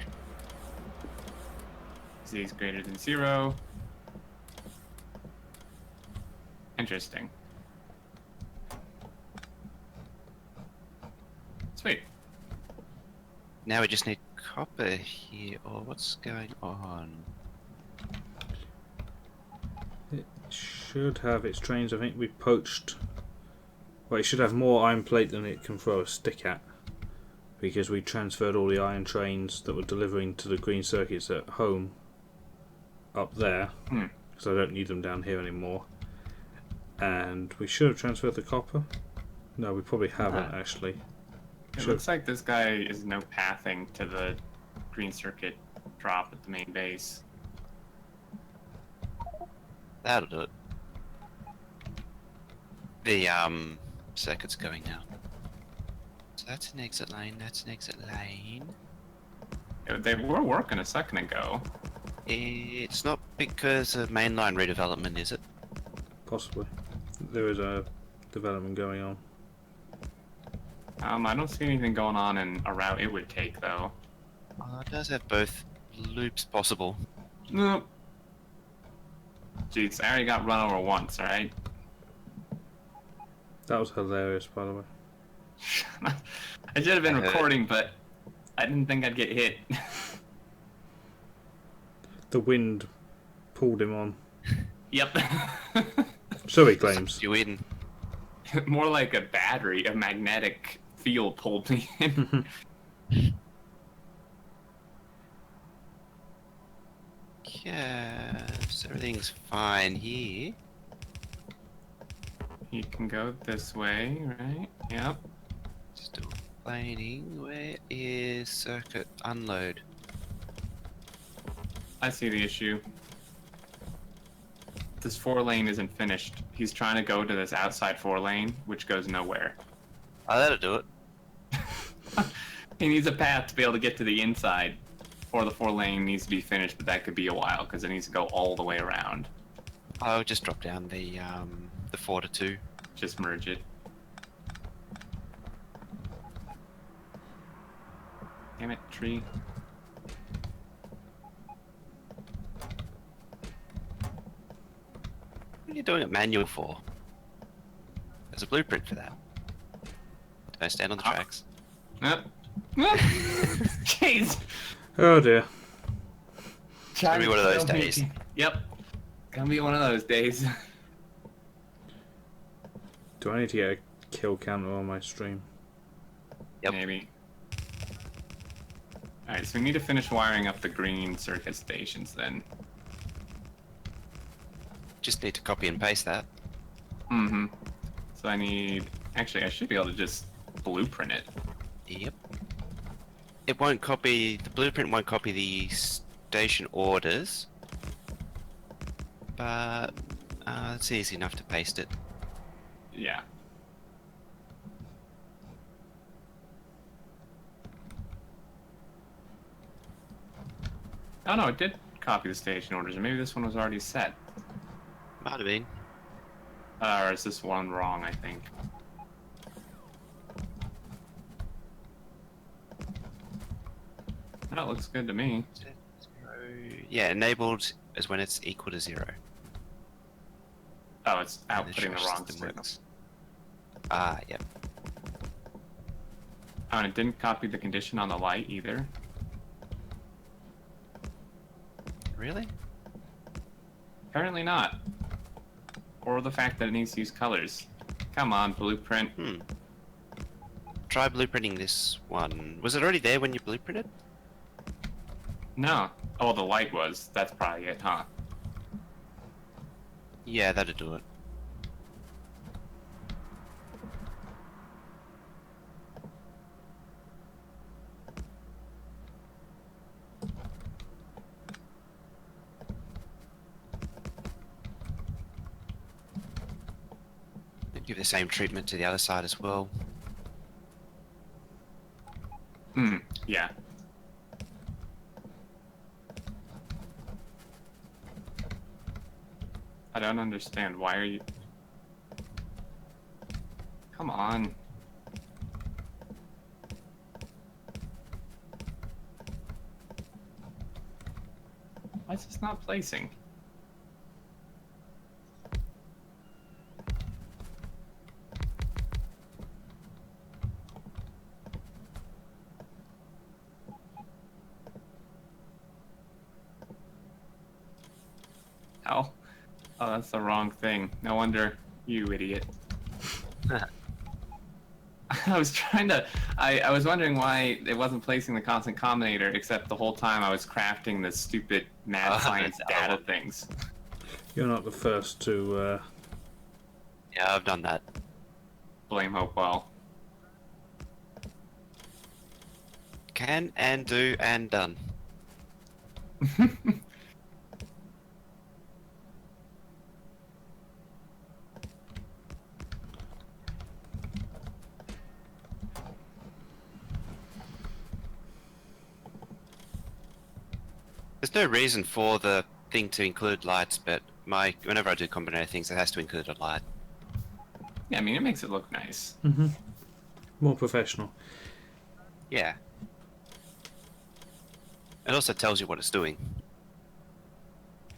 Z is greater than 0. Interesting. Sweet. Now we just need copper here, or what's going on? It should have its trains, I think we poached. Well, it should have more iron plate than it can throw a stick at, because we transferred all the iron trains that were delivering to the green circuits at home up there, because I don't need them down here anymore. And we should have transferred the copper. No, we probably haven't actually. It looks like this guy is no pathing to the green circuit drop at the main base. That'll do it. The circuit's going now. So that's an exit lane, that's an exit lane. They were working a second ago. It's not because of mainline redevelopment, is it? Possibly. There is a development going on. I don't see anything going on in a route it would take, though. It does have both loops possible. No. Jeez, I already got run over once, alright? That was hilarious, by the way. I should have been I heard. recording, but I didn't think I'd get hit. The wind pulled him on. Yep. So he claims. You win. More like a battery, a magnetic field pulled me in. Yes, everything's fine here. You can go this way, right? Yep. Still planing. Where is circuit unload? I see the issue. This 4-lane isn't finished. He's trying to go to this outside 4-lane, which goes nowhere. Oh, that'll do it. He needs a path to be able to get to the inside, or the 4-lane needs to be finished, but that could be a while because it needs to go all the way around. I'll just drop down the 4 to 2. Just merge it. Damn it, tree. What are you doing it manual for? There's a blueprint for that. Don't stand on the tracks. Yep. Jeez. Oh dear. It's gonna be one of those days. Yep. Gonna be one of those days. Do I need to get a kill counter on my stream? Yep. Maybe. Alright, so we need to finish wiring up the green circuit stations then. Just need to copy and paste that. Mm-hmm. So I need... Actually, I should be able to just blueprint it. Yep. It won't copy... The blueprint won't copy the station orders. But... it's easy enough to paste it. Yeah. Oh no, it did copy the station orders, or maybe this one was already set. Might have been. Or is this one wrong, I think? That looks good to me. Yeah, enabled is when it's equal to 0. Oh, it's And the outputting the trash wrong system signal. works. Ah, yep. Oh, and it didn't copy the condition on the light either. Really? Apparently not. Or the fact that it needs to use colors. Come on, blueprint. Try blueprinting this one. Was it already there when you blueprinted? No. Oh, the light was. That's probably it, huh? Yeah, that'd do it. Give the same treatment to the other side as well. Yeah. I don't understand. Why are you... Come on. Why is this not placing? Oh. Oh, that's the wrong thing. No wonder, you idiot. I was trying to... I was wondering why it wasn't placing the constant combinator, except the whole time I was crafting the stupid mad science data things. You're not the first to... Yeah, I've done that. Blame Hopewell. Can and do and done. There's no reason for the thing to include lights, but whenever I do combinator things, it has to include a light. Yeah, I mean, it makes it look nice. Mm-hmm. More professional. Yeah. It also tells you what it's doing.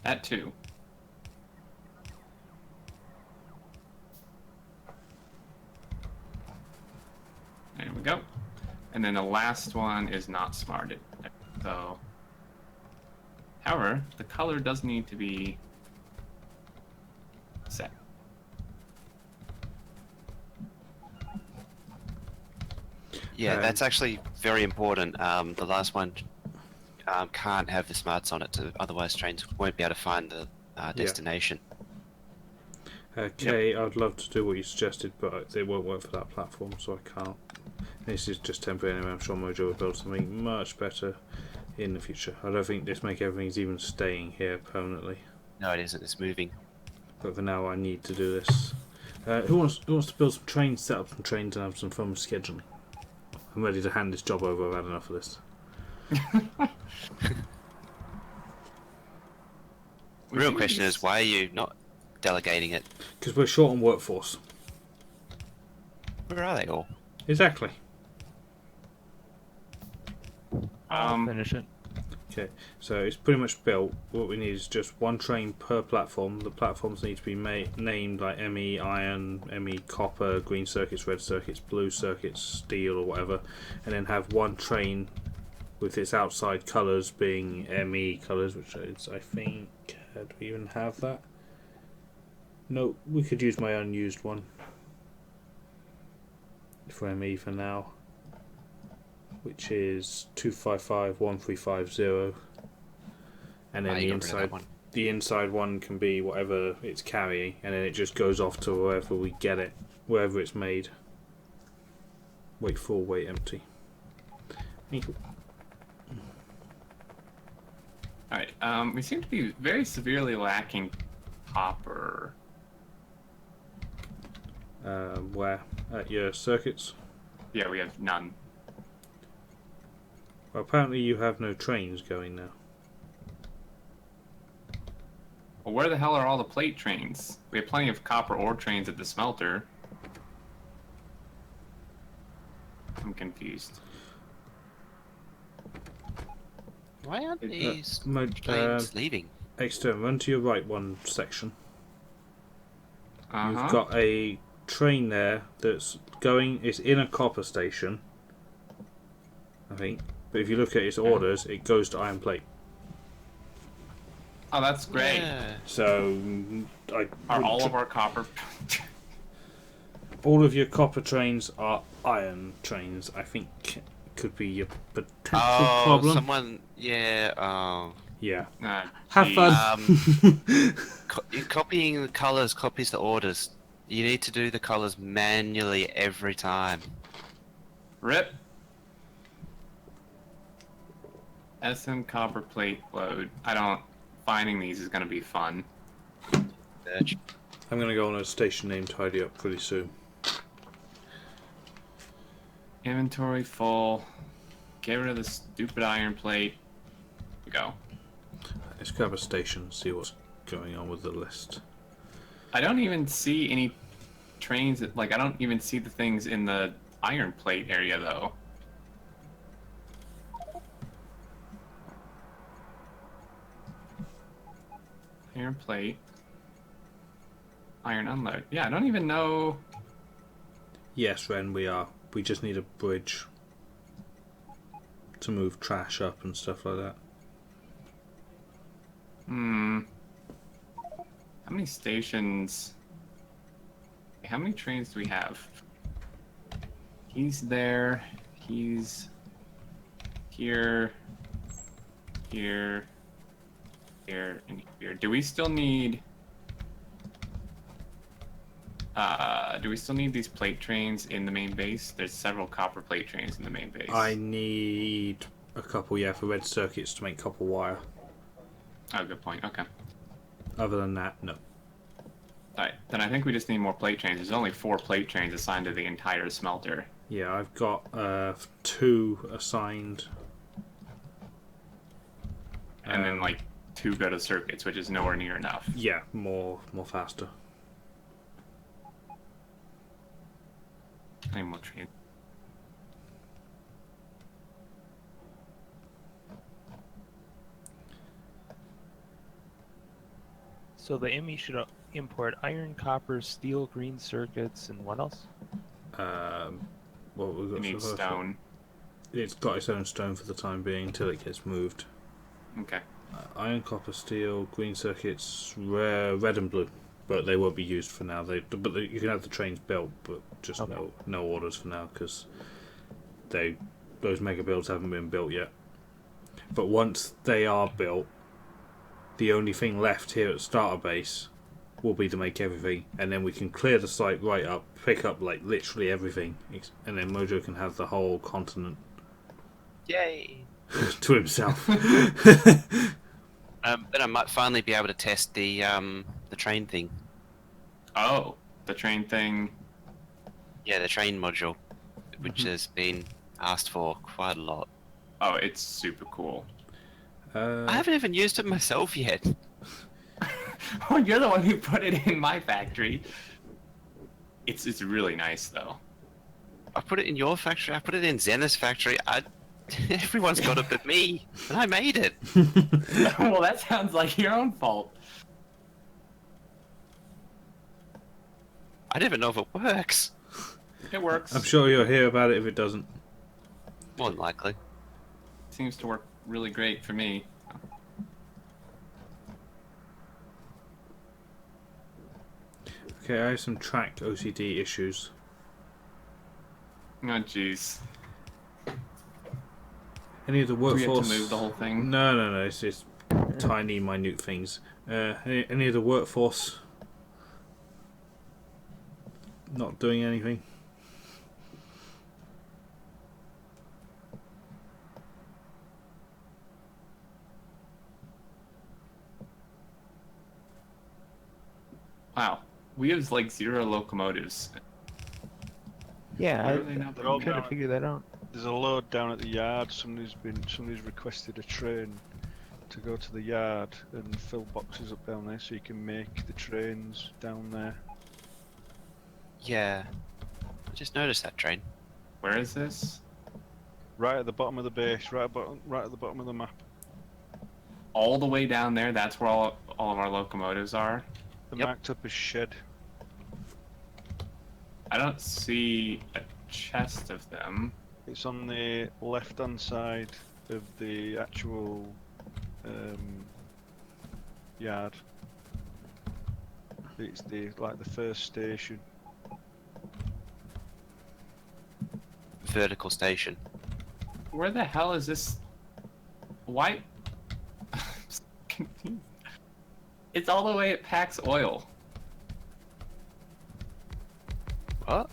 That too. And then the last one is not smarted. So, however, the color does need to be set. Yeah, that's actually very important. The last one can't have the smarts on it, otherwise trains won't be able to find the destination. Okay, I'd love to do what you suggested, but it won't work for that platform, so I can't. This is just temporary anyway. I'm sure Mojo will build something much better in the future. I don't think this make everything's even staying here permanently. No, it isn't. It's moving. But for now, I need to do this. Who wants to build some trains, set up some trains, and have some fun with scheduling? I'm ready to hand this job over. I've had enough of this. The real question is, why are you not delegating it? Because we're short on workforce. Where are they all? Exactly. I'll finish it. Okay, so it's pretty much built. What we need is just one train per platform. The platforms need to be named like ME iron, ME copper, green circuits, red circuits, blue circuits, steel or whatever, and then have one train with its outside colours being ME colours, which is, I think, do we even have that? No, we could use my unused one for ME for now, which is 2551350, and then the inside one can be whatever it's carrying, and then it just goes off to wherever we get it, wherever it's made. Weight full, weight empty. Alright, we seem to be very severely lacking copper. Where? At your circuits? Yeah, we have none. Well, apparently you have no trains going now. Well, where the hell are all the plate trains? We have plenty of copper ore trains at the smelter. I'm confused. Why aren't these Mo- trains leaving? Xterminator, run to your right one section. Uh-huh. You've got a train there that's going. It's in a copper station, I think. But if you look at its orders, it goes to iron plate. Oh, that's great. Yeah. So, Are all of our copper... all of your copper trains are iron trains. I think could be your potential problem. Someone, yeah. Yeah. Have fun. Copying the colours copies the orders. You need to do the colours manually every time. Rip. SM copper plate load. Finding these is gonna be fun. Search. I'm gonna go on a station name tidy up pretty soon. Inventory full. Get rid of the stupid iron plate. Go. Let's grab a station, see what's going on with the list. I don't even see any trains that, I don't even see the things in the iron plate area though. Iron plate. Iron unload. Yeah, I don't even know. Yes, Ren, we are. We just need a bridge to move trash up and stuff like that. How many stations? How many trains do we have? He's there. He's here. Here. Here and here. Do we still need these plate trains in the main base? There's several copper plate trains in the main base. I need a couple, yeah, for red circuits to make copper wire. Oh, good point. Okay. Other than that, no. Alright, then I think we just need more plate trains. There's only 4 plate trains assigned to the entire smelter. Yeah, I've got 2 assigned. And then 2 go to circuits, which is nowhere near enough. Yeah, more faster. I need more trains. So the ME should import iron, copper, steel, green circuits, and what else? What we got? We need for the first one? stone. it's got its own stone for the time being until it gets moved. Okay. Iron, copper, steel, green circuits, rare, red and blue, but they won't be used for now. You can have the trains built, but just Okay. no orders for now because those mega builds haven't been built yet. But once they are built, the only thing left here at Starter Base will be to make everything, and then we can clear the site right up, pick up like literally everything, and then Mojo can have the whole continent Yay! to himself. Then I might finally be able to test the train thing. Oh, the train thing. Yeah, the train module, which has been asked for quite a lot. Oh, it's super cool. I haven't even used it myself yet. Oh, you're the one who put it in my factory. It's really nice though. I put it in your factory. I put it in Zenith's factory. Everyone's got it but me, and I made it. Well, that sounds like your own fault. I don't even know if it works. It works. I'm sure you'll hear about it if it doesn't. More than likely. Seems to work really great for me. Okay, I have some track OCD issues. Oh, jeez. Any of the Do we have workforce? to move the whole thing? No. It's just tiny, minute things. Any of the workforce not doing anything? Wow. We have like 0 locomotives. Yeah, Why are they not They're all I'm trying down. to figure that out. There's a load down at the yard. Somebody's requested a train to go to the yard and fill boxes up down there, so you can make the trains down there. Yeah. I just noticed that train. Where is this? Right at the bottom of the base, right at the bottom of the map. All the way down there, that's where all of our locomotives are. They're Yep. marked up as shed. I don't see a chest of them. It's on the left-hand side of the actual yard. It's the first station. Vertical station. Where the hell is this? Why? I'm so confused. It's all the way at Pax Oil. What?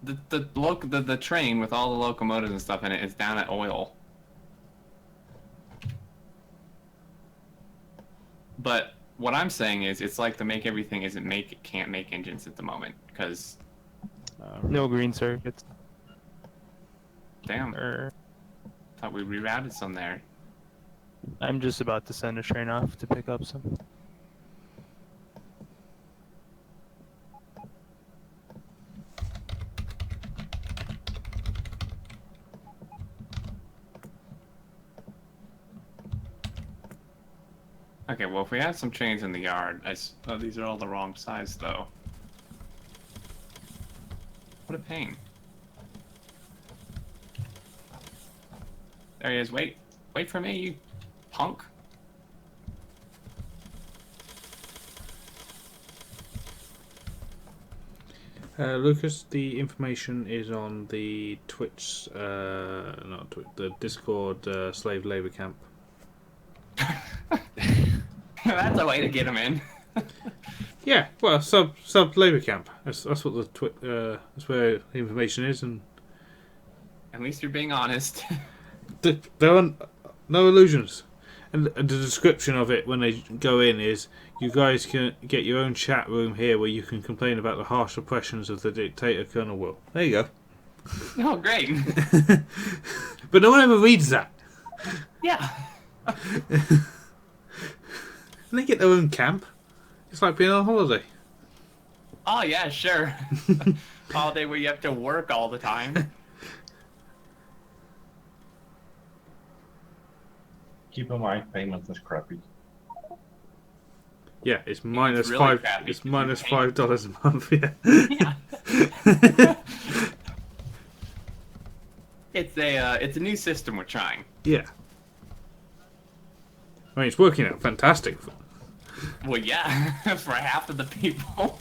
The train with all the locomotives and stuff in it is down at Oil. But what I'm saying is, it's like the make everything can't make engines at the moment because No green circuits. damn, Or thought we rerouted some there. I'm just about to send a train off to pick up some. Okay, well if we have some trains in the yard, oh, these are all the wrong size though. What a pain. There he is. Wait for me, you punk. Lucas, the information is on the Twitch, not Twitch, the Discord slave labour camp. That's a way to get him in. Yeah, well, sub labour camp. That's what that's where the information is, and At least you're being honest. there are no illusions. And the description of it when they go in is, you guys can get your own chat room here where you can complain about the harsh oppressions of the dictator Colonel Will. There you go. Oh, great. But no one ever reads that. Yeah. And they get their own camp. It's like being on holiday. Oh, yeah, sure. Holiday where you have to work all the time. Keep in mind, payments is crappy. Yeah, it's minus really five. crappy It's because minus you're paying- $5 a month. Yeah. Yeah. it's a new system we're trying. Yeah. I mean, it's working out fantastic. Well, yeah, for half of the people.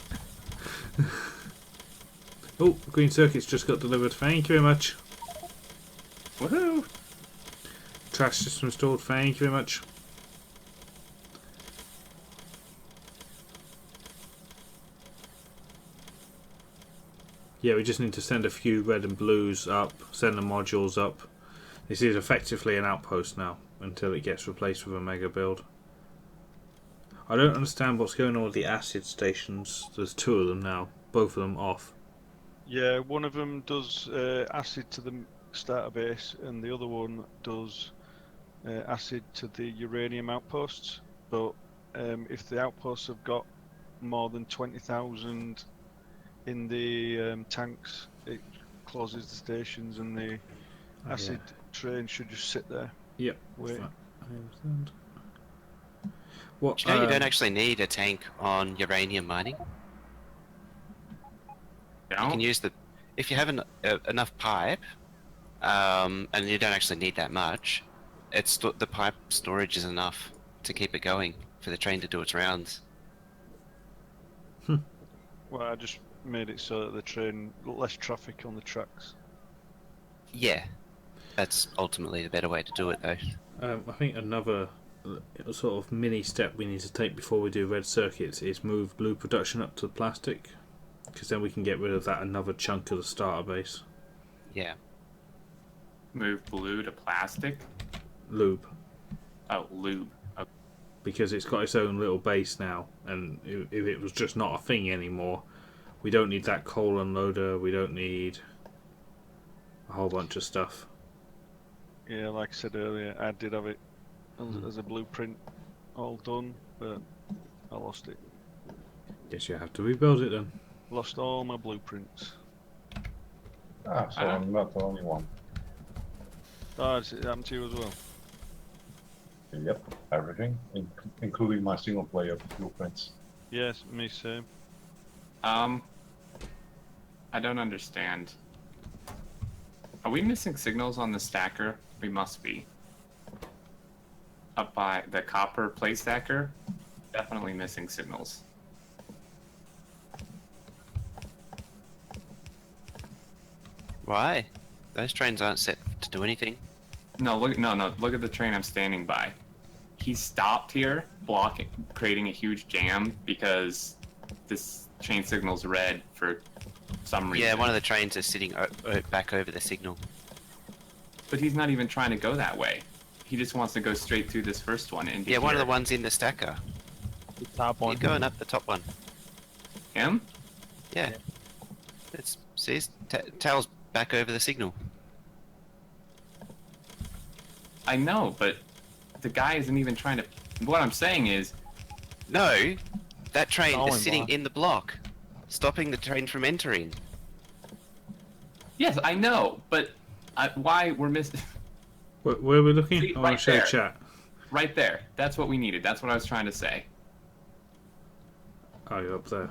Oh, green circuits just got delivered. Thank you very much. Woohoo! Trash system installed. Thank you very much. Yeah, we just need to send a few red and blues up, send the modules up. This is effectively an outpost now, until it gets replaced with a mega build. I don't understand what's going on with the acid stations. There's 2 of them now, both of them off. Yeah, one of them does acid to the starter base, and the other one does acid to the uranium outposts. But if the outposts have got more than 20,000 in the tanks, it closes the stations, and the acid train should just sit there. Yep. Wait. I understand. What? You know, you don't actually need a tank on uranium mining. You can use if you have enough pipe, and you don't actually need that much. The pipe storage is enough to keep it going for the train to do its rounds. Well, I just made it so that the train less traffic on the tracks. Yeah, that's ultimately the better way to do it, though. I think another sort of mini step we need to take before we do red circuits is move blue production up to plastic, because then we can get rid of that another chunk of the starter base. Yeah. Move blue to plastic. Lube. Oh, lube. Okay. Because it's got its own little base now, and if it was just not a thing anymore, we don't need that coal unloader, we don't need a whole bunch of stuff. Yeah, like I said earlier, I did have it as a blueprint all done, but I lost it. Guess you have to rebuild it then. Lost all my blueprints. Ah, so I'm not the only one. Oh, it happened to you as well? Yep, everything, including my single player blueprints. Yes, me same. I don't understand. Are we missing signals on the stacker? We must be. Up by the copper plate stacker? Definitely missing signals. Why? Those trains aren't set to do anything. No, look at the train I'm standing by. He stopped here, creating a huge jam because this train signal's red for some reason. Yeah, one of the trains is sitting back over the signal. But he's not even trying to go that way. He just wants to go straight through this first one. Yeah, one of the ones in the stacker. The top one. You're going up the top one. Him? Yeah. See, tail's back over the signal. I know, but the guy isn't even trying to... What I'm saying is... No, that train Oh, is sitting in the block, stopping the train from entering. Yes, I know, but why we're missing... Where are we looking? See, I want right to show there. chat. Right there. That's what we needed. That's what I was trying to say. Oh, you're up there.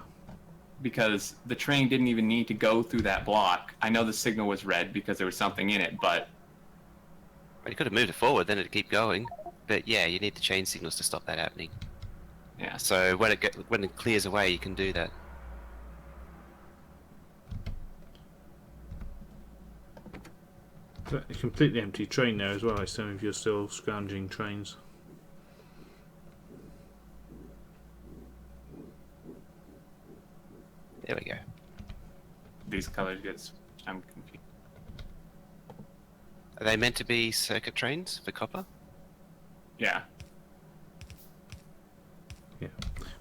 Because the train didn't even need to go through that block. I know the signal was red because there was something in it, but... Well, you could have moved it forward, then it'd keep going. But yeah, you need the chain signals to stop that happening. Yeah. So when it clears away, you can do that. A completely empty train there as well. I assume if you're still scrounging trains. There we go. These colors get... I'm confused. Are they meant to be circuit trains for copper? Yeah.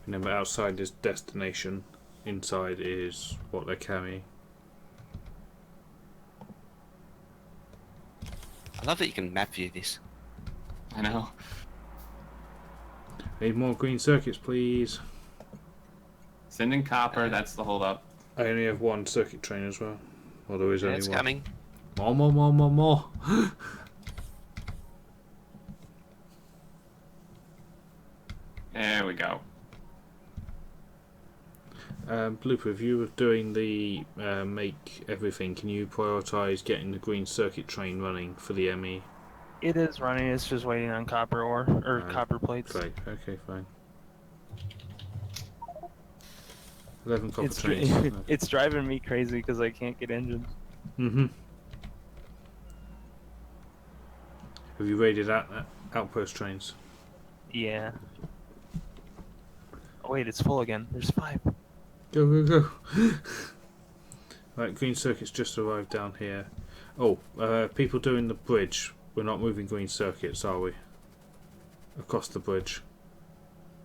Remember, outside is destination. Inside is what they're carrying. I love that you can map view this. I know. Need more green circuits, please. Sending copper, that's the holdup. I only have one circuit train as well. Well, there is Yeah, only it's one. coming. More. There we go. Blooper, if you were doing the make everything, can you prioritise getting the green circuit train running for the ME? It is running. It's just waiting on copper ore or copper plates. Fine. Okay, fine. 11 copper trains. It's driving me crazy because I can't get engines. Mm-hmm. Have you raided outpost trains? Yeah. Oh wait, it's full again. There's 5. Go, go, go! Right, green circuits just arrived down here. Oh, people doing the bridge. We're not moving green circuits, are we? Across the bridge.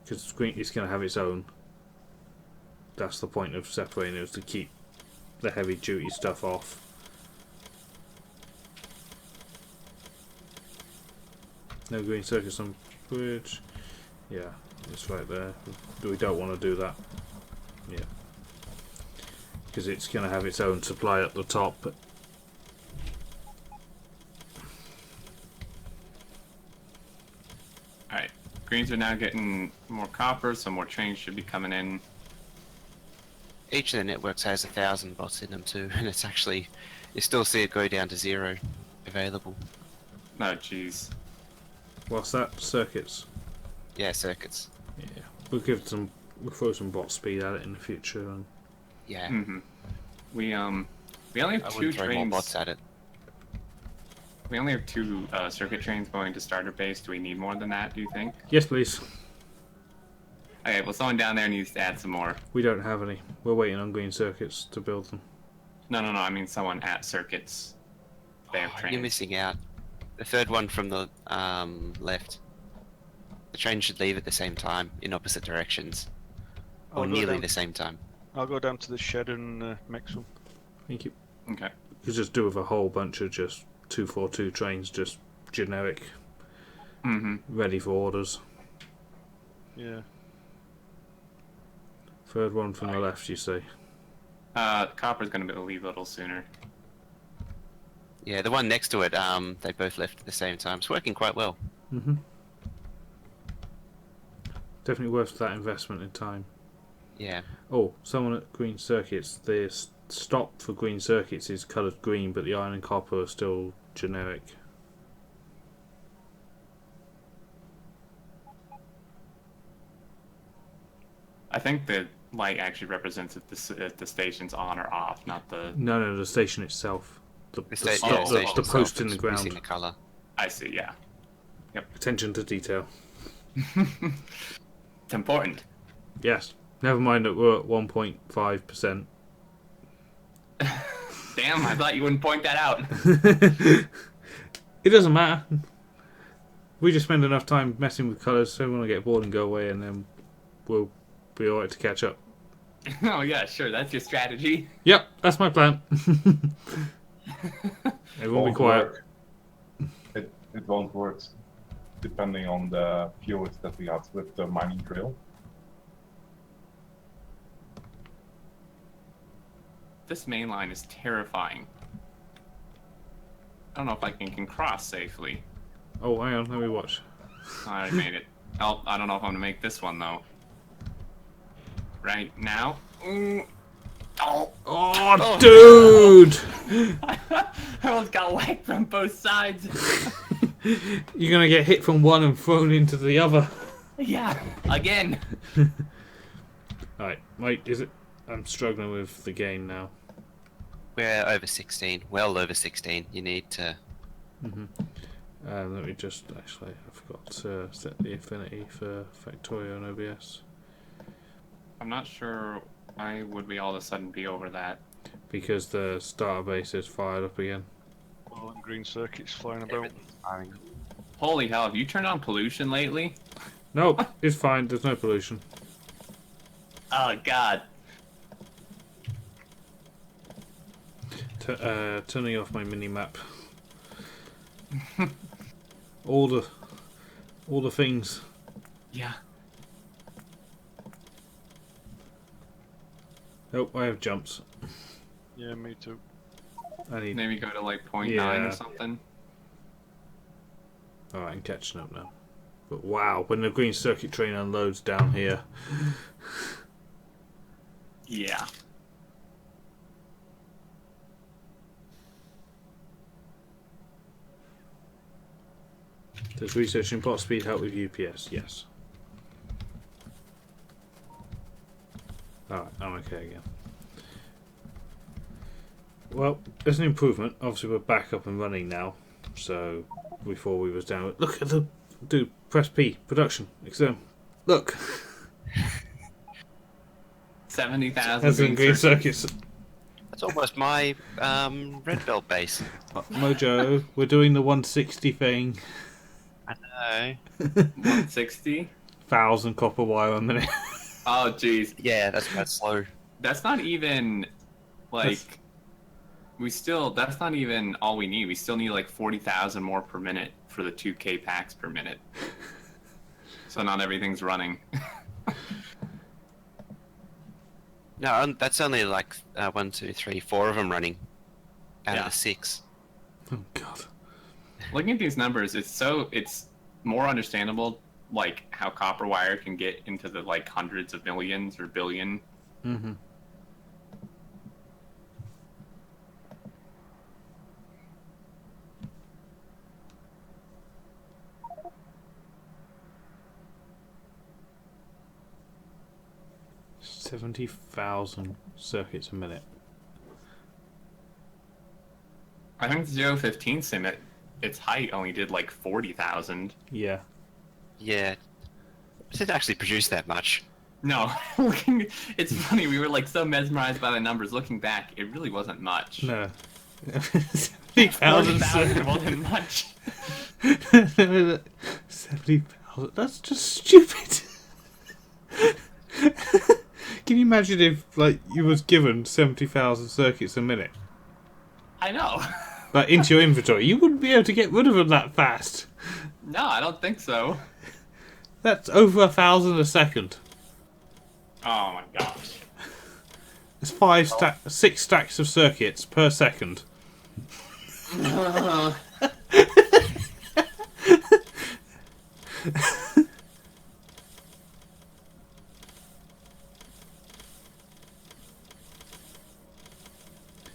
Because it's going to have its own. That's the point of separating it, is to keep the heavy duty stuff off. No green circuits on bridge. Yeah, it's right there. We don't want to do that. Yeah. Because it's going to have its own supply at the top. Alright, greens are now getting more copper, so more trains should be coming in. Each of the networks has 1,000 bots in them too, and it's actually, you still see it go down to 0 available. Oh, jeez. What's that? Circuits. Yeah, circuits. Yeah, we'll throw some bot speed at it in the future. And Yeah. Mm-hmm. We only have I 2 wouldn't throw more trains. bots at it. We only have 2 circuit trains going to starter base. Do we need more than that, do you think? yes, please. Okay, well, someone down there needs to add some more. We don't have any. We're waiting on green circuits to build them. No, I mean someone at circuits. They have Oh, trains. you're missing out. The third one from the left. The train should leave at the same time, in opposite directions. I'll Or go nearly down- the same time. I'll go down to the shed and mix them. Thank you. Okay. You just do with a whole bunch of just 242 trains, just generic, Mm-hmm. ready for orders. Yeah. Third one from the left, you say? Copper's gonna leave a little sooner. Yeah, the one next to it, they both left at the same time. It's working quite well. Mm-hmm. Definitely worth that investment in time. Yeah. Oh, someone at green circuits. The stop for green circuits is coloured green, but the iron and copper are still generic. I think the light actually represents if the station's on or off, not the... No, the station itself. The station the itself post in is the missing ground. the colour. I see, yeah. Attention to detail. It's important. Yes. Never mind that we're at 1.5%. Damn, I thought you wouldn't point that out. It doesn't matter. We just spend enough time messing with colours, so we want to get bored and go away, and then we'll be alright to catch up. Oh yeah, sure, that's your strategy. Yep, that's my plan. Everyone be quiet. Work. It won't work, depending on the fuels that we have with the mining drill. This main line is terrifying. I don't know if I can cross safely. Oh, hang on, let me watch. I already made it. Oh, I don't know if I'm gonna make this one though. Right now. Oh, Oh, dude! I almost got whacked from both sides. You're gonna get hit from one and thrown into the other. Yeah, again. Alright, wait, is it? I'm struggling with the game now. We're over 16. Well over 16. You need to... Let me just, actually, I forgot to set the affinity for Factorio and OBS. I'm not sure why would we all of a sudden be over that. Because the starter base is fired up again. Well, and green circuits flying about. Everything's firing. Holy hell, have you turned on pollution lately? Nope, it's fine, there's no pollution. Oh god. Turning off my mini-map. all the things. Yeah. Oh, I have jumps. Yeah, me too. I need... Maybe go to like 0.9 Yeah. or something. Alright, I'm catching up now. But wow, when the green circuit train unloads down here... Yeah. Does researching bot speed help with UPS? Yes. Alright, I'm okay again. Well, there's an improvement. Obviously, we're back up and running now. So, before we was down. Look at the. Dude, press P. Production. Exam. Look! 70,000 Has some green circuits. That's almost my red belt base. Mojo, we're doing the 160 thing. I know. 160? 1,000 copper wire a minute. Oh, jeez. Yeah, that's quite slow. That's not even, like... That's not even all we need. We still need like 40,000 more per minute for the 2K packs per minute. So not everything's running. No, that's only like 1, 2, 3, 4 of them running out of the 6. Oh, God. Looking at these numbers, it's more understandable, like, how copper wire can get into the, like, hundreds of millions or billion. Mm-hmm. $70,000 circuits a minute. I think the 015 sim at its height only did like 40,000. Yeah. Yeah. It didn't actually produce that much. No, it's funny. We were like so mesmerized by the numbers. Looking back, it really wasn't much. No. 70,000 40,000 wasn't much. 70,000. That's just stupid. Can you imagine if, like, you was given 70,000 circuits a minute? I know. Like, into your inventory? You wouldn't be able to get rid of them that fast. No, I don't think so. That's over 1,000 a second. Oh my gosh. It's 6 stacks of circuits per second.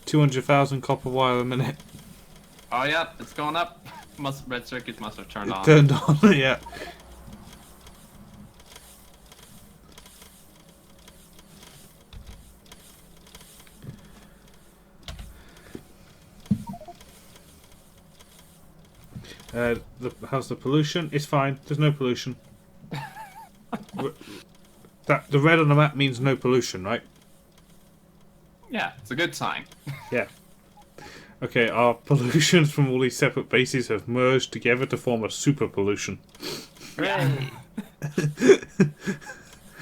200,000 copper wire a minute. Oh yeah, it's going up. Red circuits must have turned on. Turned on, yeah. How's the pollution? It's fine. There's no pollution. The red on the map means no pollution, right? Yeah, it's a good sign. Yeah. Okay, our pollutions from all these separate bases have merged together to form a super pollution. Hooray!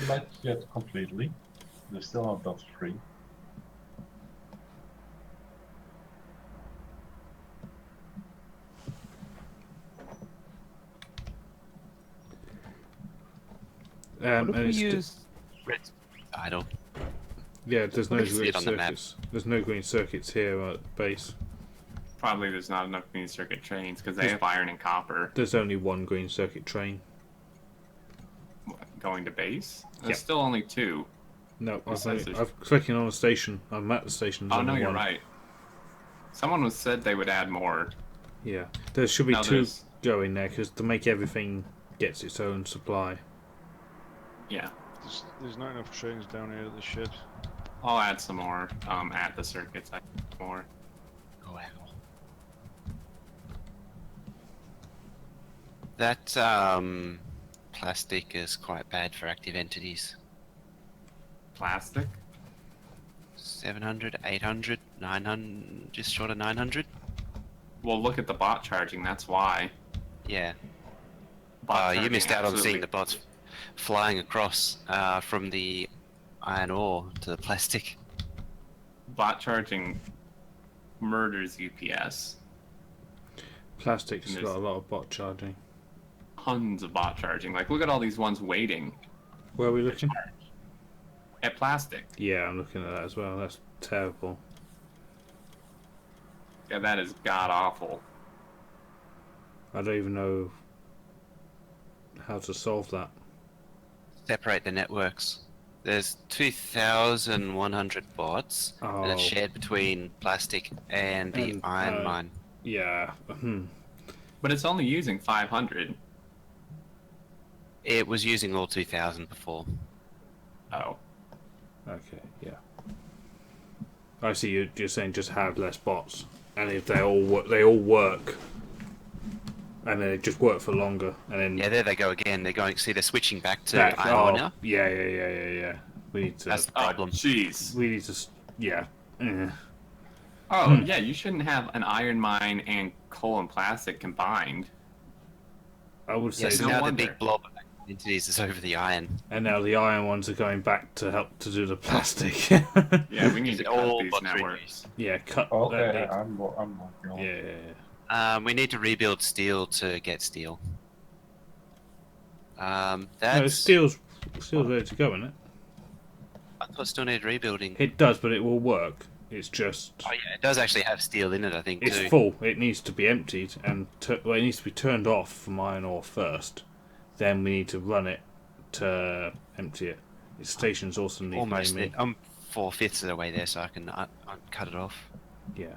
Not yet completely. They still have dot 3. What And if we it's use Red idle. yeah, there's no What if you see green it on the map? circuits. There's no green circuits here at base. Probably there's not enough green circuit trains because they have iron and copper There's only one green circuit train. going to base. There's Yeah. still only 2. No, It says there's- I'm clicking on a station. I'm at the station. there's Oh no, only you're one. right. Someone was said they would add more. Yeah, there should be No, 2 there's- going there because to make everything gets its own supply. Yeah, There's not enough trains down here at the shed. I'll add some more at the circuits. More. Oh, wow. That plastic is quite bad for active entities. Plastic. 700, 800, 900, just short of 900. Well, look at the bot charging. That's why. Yeah. Bot You charging missed out on absolutely- seeing the bots flying across from the iron ore to the plastic. Bot charging murders UPS. Plastic's And got there's- a lot of bot charging. Tons of bot charging. Like, look at all these ones waiting Where are we looking? at plastic. Yeah, I'm looking at that as well. That's terrible. Yeah, that is god awful. I don't even know how to solve that. Separate the networks. There's 2,100 bots, and it's Oh. shared between plastic and the And, iron mine. Yeah. But it's only using 500. It was using all 2,000 before. Oh. Okay, yeah. I see you're saying just have less bots. And if they all work. And then they just work for longer. And then Yeah, there they go again. They're switching back to iron ore now. Yeah. We need to. That's the Oh, problem. jeez. We need to. Yeah. Oh, yeah, you shouldn't have an iron mine and coal and plastic combined. I would say. Yeah, so no now wonder. the big blob of entities is over the iron. And now the iron ones are going back to help to do the plastic. Yeah, we need to cut All these bots networks. reduced. Yeah, cut. Okay, I'm working on it. Yeah. We need to rebuild steel to get steel. No, That's... steel's ready to go, isn't it? I thought it still needed rebuilding. It does, but it will work. It's just. Oh yeah, it does actually have steel in it, I think, It's too. full. It needs to be emptied and it needs to be turned off from iron ore first. Then we need to run it to empty it. Its stations also need Almost there. naming. I'm 4/5 of the way there, so I can cut it off. Yeah.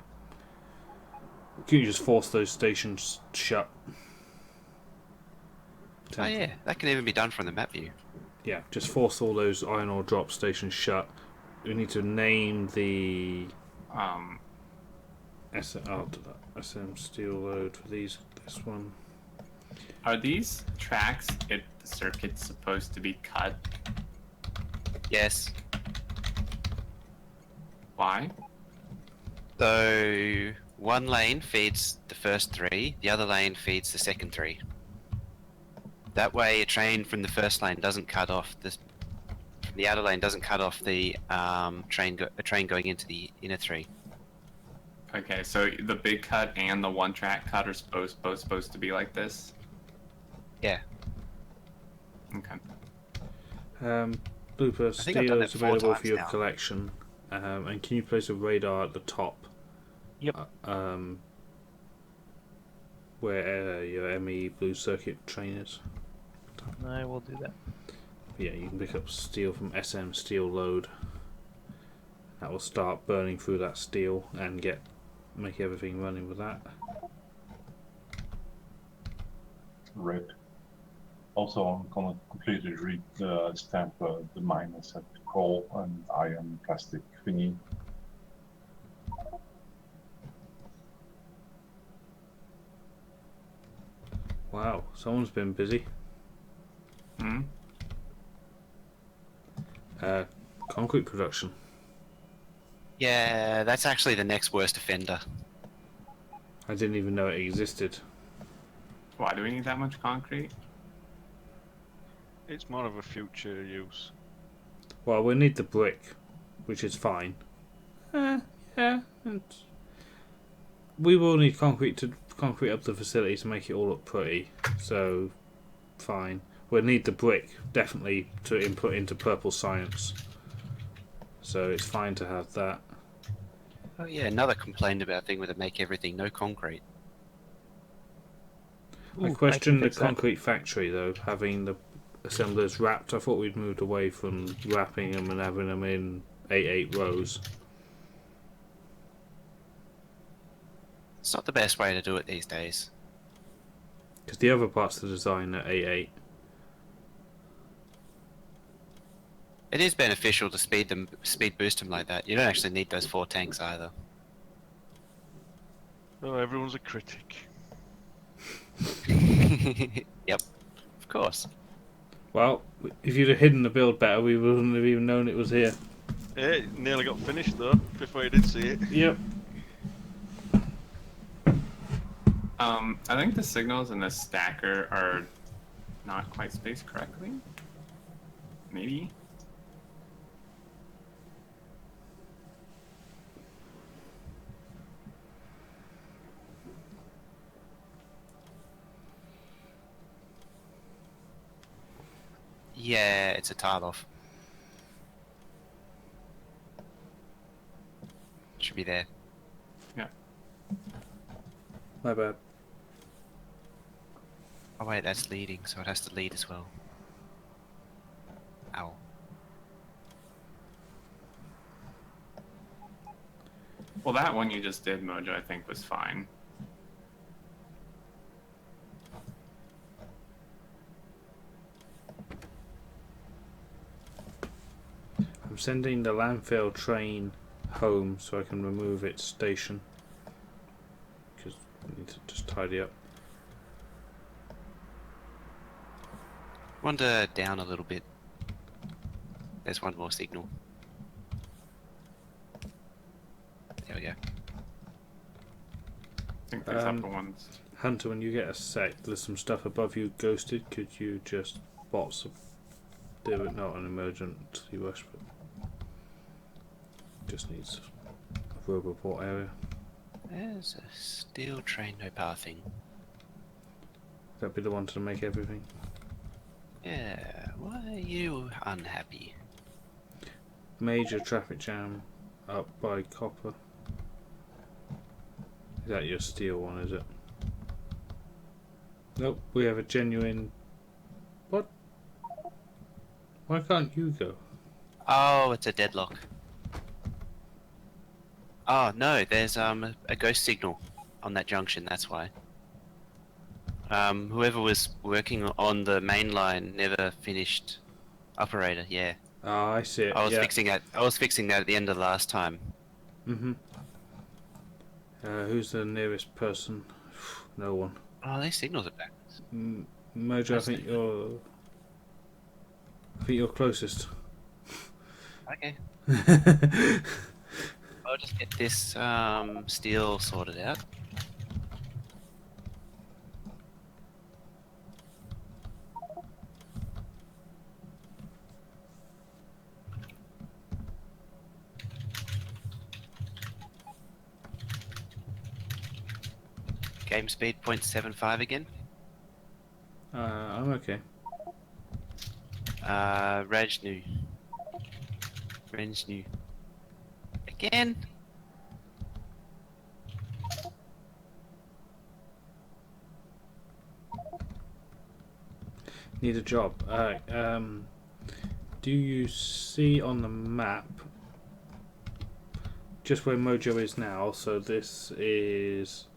Can you just force those stations shut? Oh yeah, that can even be done from the map view. Yeah, just force all those iron ore drop stations shut. We need to name the SM steel load for this one. Are these tracks if the circuit's supposed to be cut? Yes. Why? So one lane feeds the first 3, the other lane feeds the second 3. That way, a train from the first lane doesn't cut off the outer lane doesn't cut off the train going into the inner 3. Okay, so the big cut and the one track cut are both supposed to be like this? Yeah. Okay. Blooper I think I've done steel that is 4 available for times your now. collection. And can you place a radar at the top? Yep. Where your ME blue circuit train is. I will do that. Yeah, you can pick up steel from SM steel load. That will start burning through that steel and make everything running with that. Red. Also, I'm gonna completely stamp the miners at coal and iron plastic thingy. Wow, someone's been busy. Hmm? Concrete production. Yeah, that's actually the next worst offender. I didn't even know it existed. Why do we need that much concrete? It's more of a future use. Well, we need the brick, which is fine. Yeah. We will need concrete up the facility to make it all look pretty. So, fine. We'll need the brick definitely to input into purple science. So it's fine to have that. Oh yeah, another complaint about thing where they make everything no concrete. I Ooh, question can the fix that. concrete factory though, having the assemblers wrapped. I thought we'd moved away from wrapping them and having them in 8 rows. It's not the best way to do it these days. Because the other parts of the design are 8. It is beneficial to speed boost them like that. You don't actually need those 4 tanks either. Oh, everyone's a critic. Yep, of course. Well, if you'd have hidden the build better, we wouldn't have even known it was here. It nearly got finished though, before you did see it. Yep. I think the signals in the stacker are not quite spaced correctly. Maybe? Yeah, it's a tile off. Should be there. Yeah. My bad. Oh wait, that's leading, so it has to lead as well. Ow. Well, that one you just did, Mojo, I think was fine. I'm sending the landfill train home so I can remove its station. Because we need to just tidy up. Wander down a little bit. There's one more signal. There we go. I think there's upper ones. Hunter, when you get a sec, there's some stuff above you ghosted. Could you just do it? Not an emergency rush, but just needs a road report area. There's a steel train, no pathing. That'd be the one to make everything. Yeah, why are you unhappy? Major traffic jam up by Copper. Is that your steel one, is it? Nope, we have a genuine... What? Why can't you go? Oh, it's a deadlock. Oh, no, there's a ghost signal on that junction, that's why. Whoever was working on the main line never finished operator, yeah. Ah, I see it. I was yeah. fixing that. I was fixing that at the end of the last time. Mm-hmm. Who's the nearest person? No one. Oh, these signals are back. Mojo, I think you're closest. Okay. I'll just get this steel sorted out. Game speed 0.75 again. I'm okay. Rajnu. Again? Need a job. Do you see on the map just where Mojo is now? So this is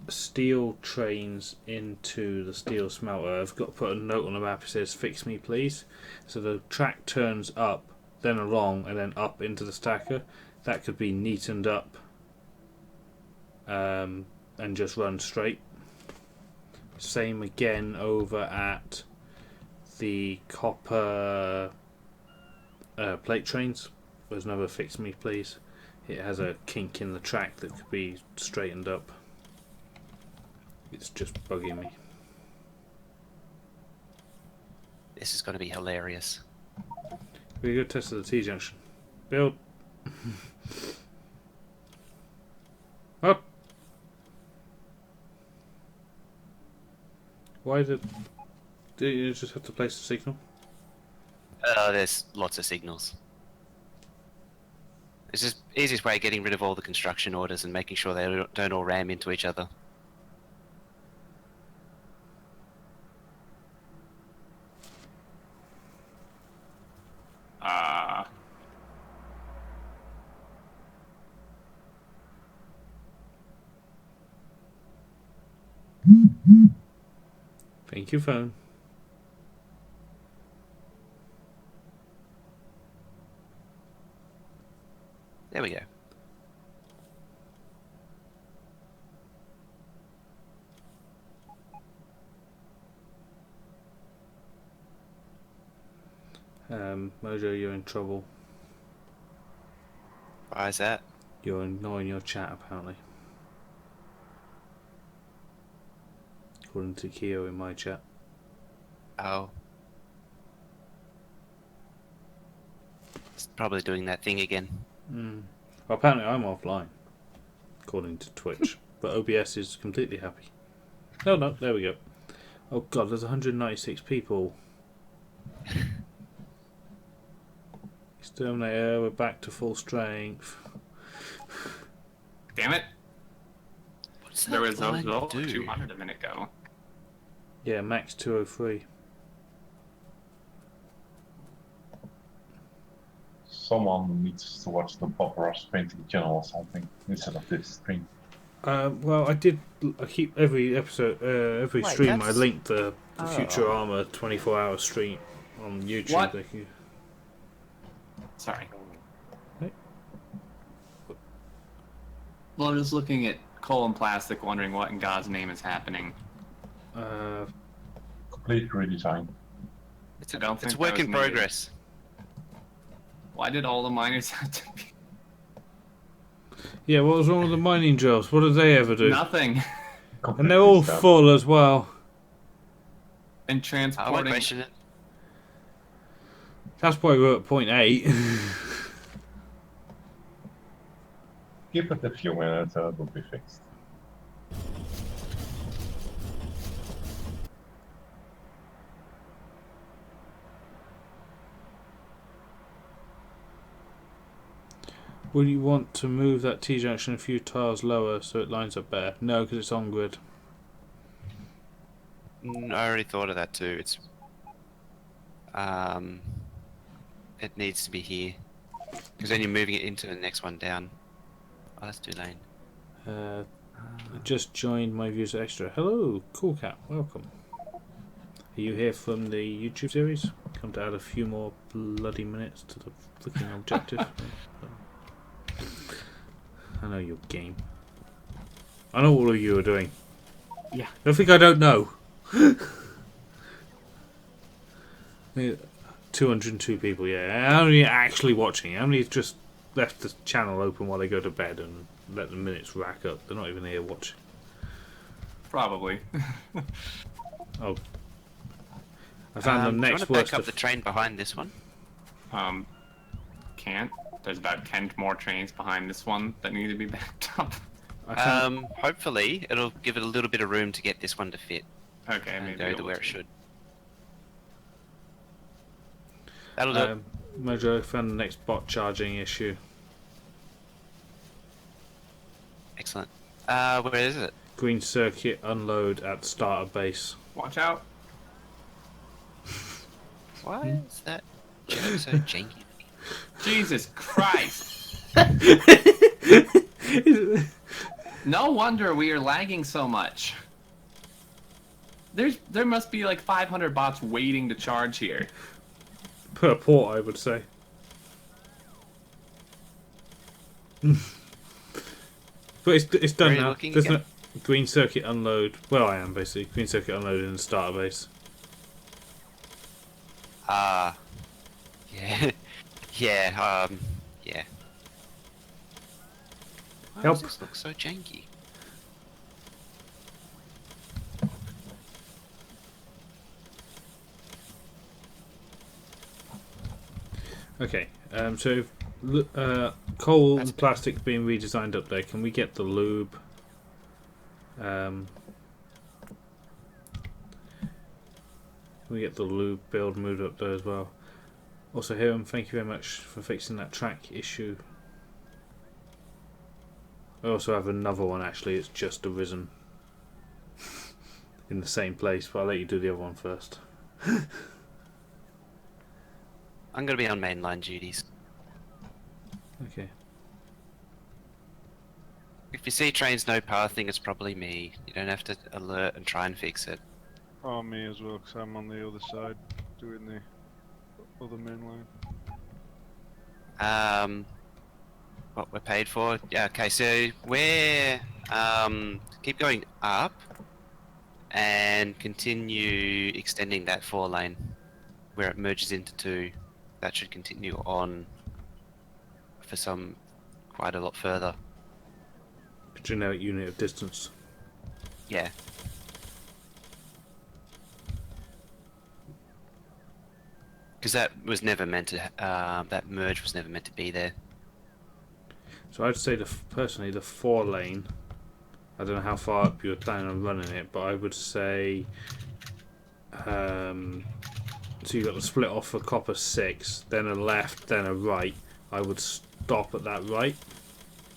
steel trains into the steel smelter. I've got to put a note on the map. It says "Fix me, please." So the track turns up, then along, and then up into the stacker. That could be neatened up and just run straight. Same again over at the copper plate trains. There's another "Fix me, please." It has a kink in the track that could be straightened up. It's just bugging me. This is going to be hilarious. We go test of the T-junction. Build. Up. Why do you just have to place a signal? There's lots of signals. It's just easiest way of getting rid of all the construction orders and making sure they don't all ram into each other. Thank you, phone. There we go. Mojo, you're in trouble. Why is that? You're ignoring your chat, apparently. According to Keo in my chat. Oh. It's probably doing that thing again. Well, apparently I'm offline, according to Twitch. But OBS is completely happy. No, there we go. Oh god, there's 196 people. Xterminator, we're back to full strength. Damn it! What's There was that over line do? 200 a minute ago. Yeah, max 203. someone needs to watch the Bob Ross painting channel or something instead of this stream. Well, I keep every episode, every Wait, stream. I that's- link the Oh. Futurama 24-hour stream on YouTube. What? They can- Sorry. Hey. Well, I'm just looking at coal and plastic, wondering what in God's name is happening. Complete redesign. It's I don't it's think a work that in was needed. progress. Why did all the miners have to be... Yeah, what was wrong with the mining jobs? What did they ever do? Nothing. And they're all Completely full as well. And I won't transporting... question it. That's why we're at point 8. Give it a few minutes and it will be fixed. Will you want to move that T-junction a few tiles lower so it lines up better? No, because it's on grid. I already thought of that too. It's it needs to be here because then you're moving it into the next one down. Oh, that's 2 lane. I just joined my views extra. Hello, Cool Cat. Welcome. Are you here from the YouTube series? Come to add a few more bloody minutes to the freaking objective. I know your game. I know all of you are doing. Yeah. Don't think I don't know. 202 people, yeah. How many are actually watching? How many have just left the channel open while they go to bed and let the minutes rack up? They're not even here watching. Probably. Oh. I found the Do you next want to back worst up of... the train behind this one? Can't. There's about 10 more trains behind this one that need to be backed up. I found, Hopefully it'll give it a little bit of room to get this one to fit Okay, and maybe go it'll to where it change. should. That'll do. it. Mojo, I found the next bot charging issue. Excellent. Where is it? Green circuit unload at starter base. Watch out. Why is that joke so janky? Jesus Christ. No wonder we are lagging so much. There must be like 500 bots waiting to charge here. Per port, I would say. But it's done Where are you now. looking There's again? no green circuit unload. Well, I am basically green circuit unload in the starter base. Yeah. Yeah, yeah. Why Help. does this look so janky? Okay, so coal That's and plastic being redesigned up there. Can we get the lube? Can we get the lube build moved up there as well? Also, Hiram, thank you very much for fixing that track issue. I also have another one actually, it's just arisen in the same place, but I'll let you do the other one first. I'm gonna be on mainline duties. Okay. If you see trains no pathing, it's probably me. You don't have to alert and try and fix it. Oh, me as well, because I'm on the other side doing the other main line. What we're paid for? Yeah, okay, so we're keep going up and continue extending that 4 lane where it merges into 2. That should continue on for quite a lot further. Generic unit of distance. Yeah. Because that was never meant to. That merge was never meant to be there. So I'd say personally the 4 lane. I don't know how far up you're planning on running it, but I would say. So you got the split off for copper 6, then a left, then a right. I would stop at that right,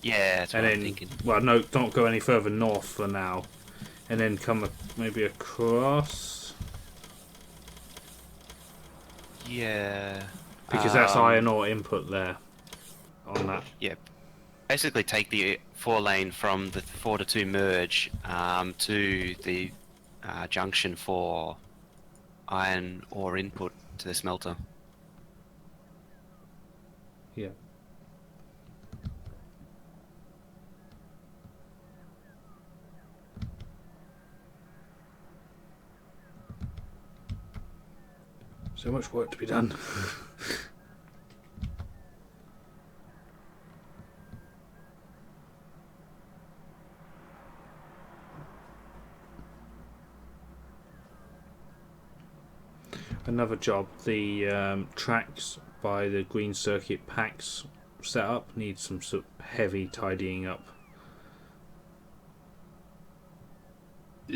Yeah, that's what and I'm then thinking. well, no, don't go any further north for now, and then come maybe across. Yeah. Because that's iron ore input there on that. Yeah. Basically, take the 4-lane from the 4 to 2 merge to the junction for iron ore input to the smelter. Yeah. So much work to be done. Another job, the tracks by the green circuit packs setup needs some sort of heavy tidying up.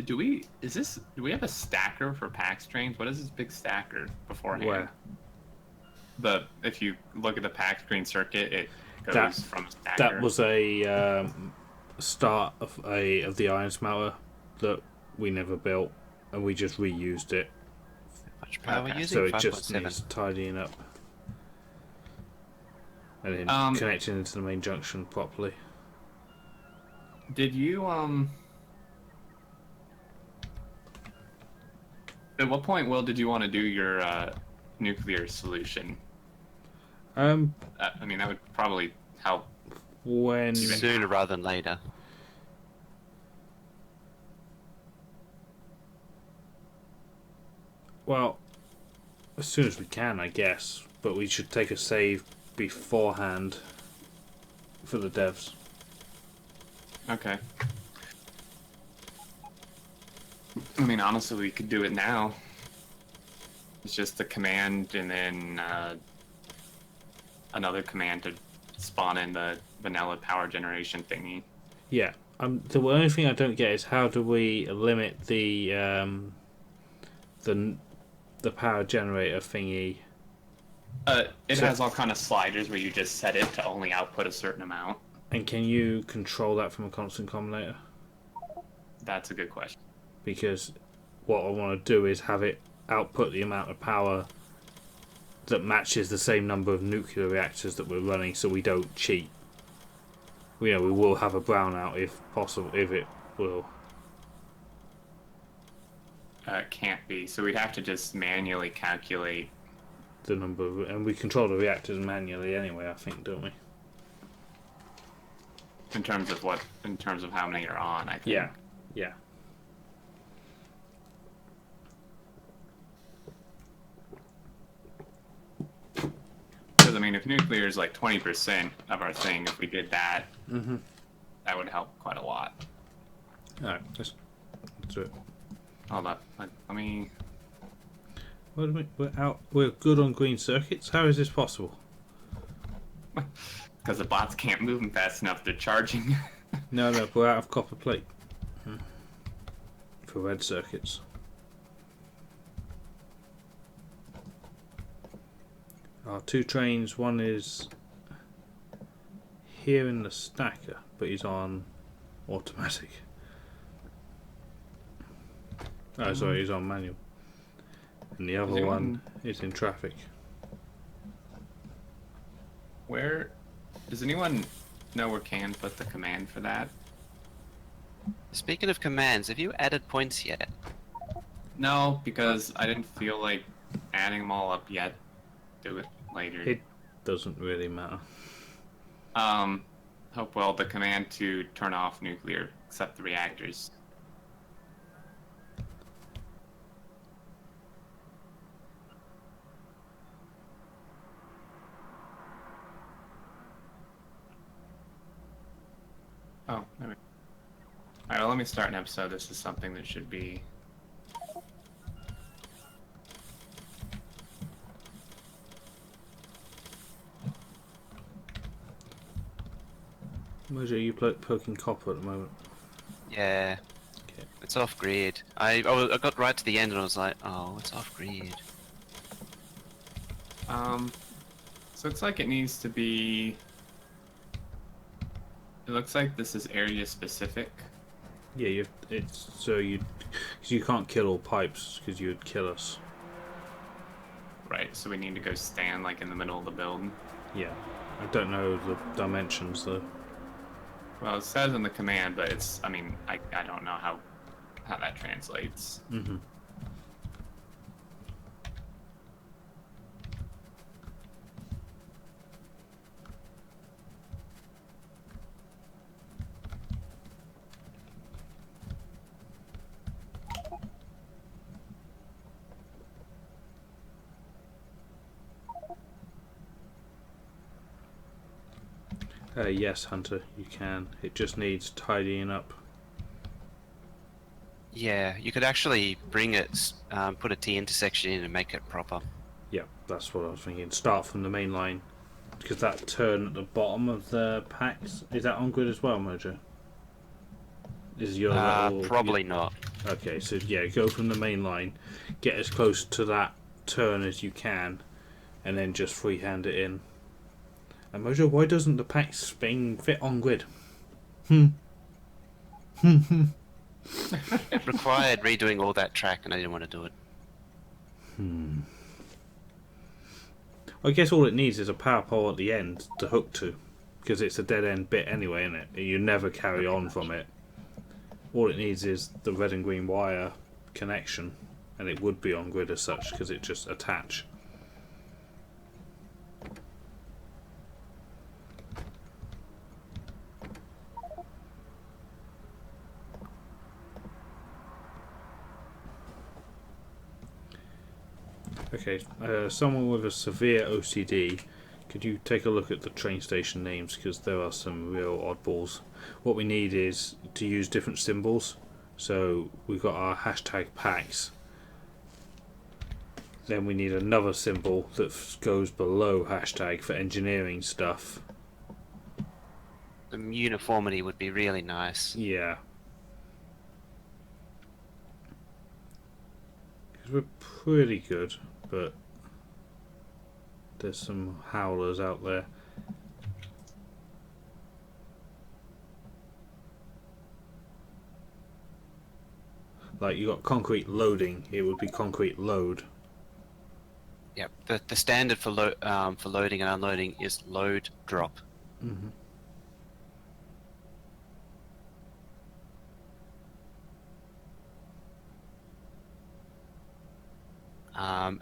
Do we have a stacker for PAX trains? What is this big stacker beforehand? Where? If you look at the PAX green circuit, it goes That- from a stacker. That was a start of the iron smelter that we never built, and we just reused it. Much power Okay. using So it just 5.7. needs tidying up, and then connecting into the main junction properly. Did you At what point, Will, did you want to do your nuclear solution? I mean, that would probably help. When Sooner rather than later. Well, as soon as we can, I guess. But we should take a save beforehand for the devs. Okay. I mean, honestly, we could do it now. It's just the command and then another command to spawn in the vanilla power generation thingy. Yeah. The only thing I don't get is how do we limit the power generator thingy? It has all kind of sliders where you just set it to only output a certain amount. And can you control that from a constant combinator? That's a good question. Because what I want to do is have it output the amount of power that matches the same number of nuclear reactors that we're running, so we don't cheat. We will have a brownout if possible, if it will. It can't be. So we'd have to just manually calculate The number of, and we control the reactors manually anyway, I think, don't we? in terms of what, in terms of how many are on, I think. Yeah. Because, I mean, if nuclear is like 20% of our thing, if we did that, that would help quite a lot. Alright, let's do it. Hold up. Let me... What do we, we're good on green circuits? How is this possible? Because the bots can't move them fast enough. They're charging. No, we're out of copper plate. For red circuits. Our 2 trains, one is here in the stacker, but he's on automatic. Oh, sorry, he's on manual. And the other one is in traffic. Where... Does anyone know where Can put the command for that? Speaking of commands, have you added points yet? No, because I didn't feel like adding them all up yet. Do it later. It doesn't really matter. Hopewell, the command to turn off nuclear, except the reactors. Oh, there we go. Alright, well, let me start an episode. This is something that should be... Mojo, you poking copper at the moment. Yeah. Okay. It's off grid. I got right to the end and I was like, oh, it's off grid. So it's like it needs to be... It looks like this is area specific. Yeah, because you can't kill all pipes because you'd kill us. Right, so we need to go stand like in the middle of the build. Yeah. I don't know the dimensions though. Well, it says in the command, but it's, I mean, I don't know how that translates. Mm-hmm. Yes, Hunter, you can. It just needs tidying up. Yeah, you could actually bring it, put a T intersection in and make it proper. Yeah, that's what I was thinking. Start from the main line. Because that turn at the bottom of the packs, is that on grid as well, Mojo? Is your little... Probably not. Okay, so yeah, go from the main line, get as close to that turn as you can, and then just freehand it in. And Mojo, why doesn't the pack spin fit on grid? It required redoing all that track, and I didn't want to do it. I guess all it needs is a power pole at the end to hook to, because it's a dead end bit anyway, isn't it? You never carry on from it. All it needs is the red and green wire connection, and it would be on grid as such, because it just attach. Okay, someone with a severe OCD, could you take a look at the train station names, because there are some real oddballs. What we need is to use different symbols. So we've got our hashtag packs. Then we need another symbol that goes below hashtag for engineering stuff. The uniformity would be really nice. Yeah. Because we're pretty good, but there's some howlers out there. Like you got concrete loading, it would be concrete load. Yep. The standard for loading and unloading is load drop. Mm-hmm.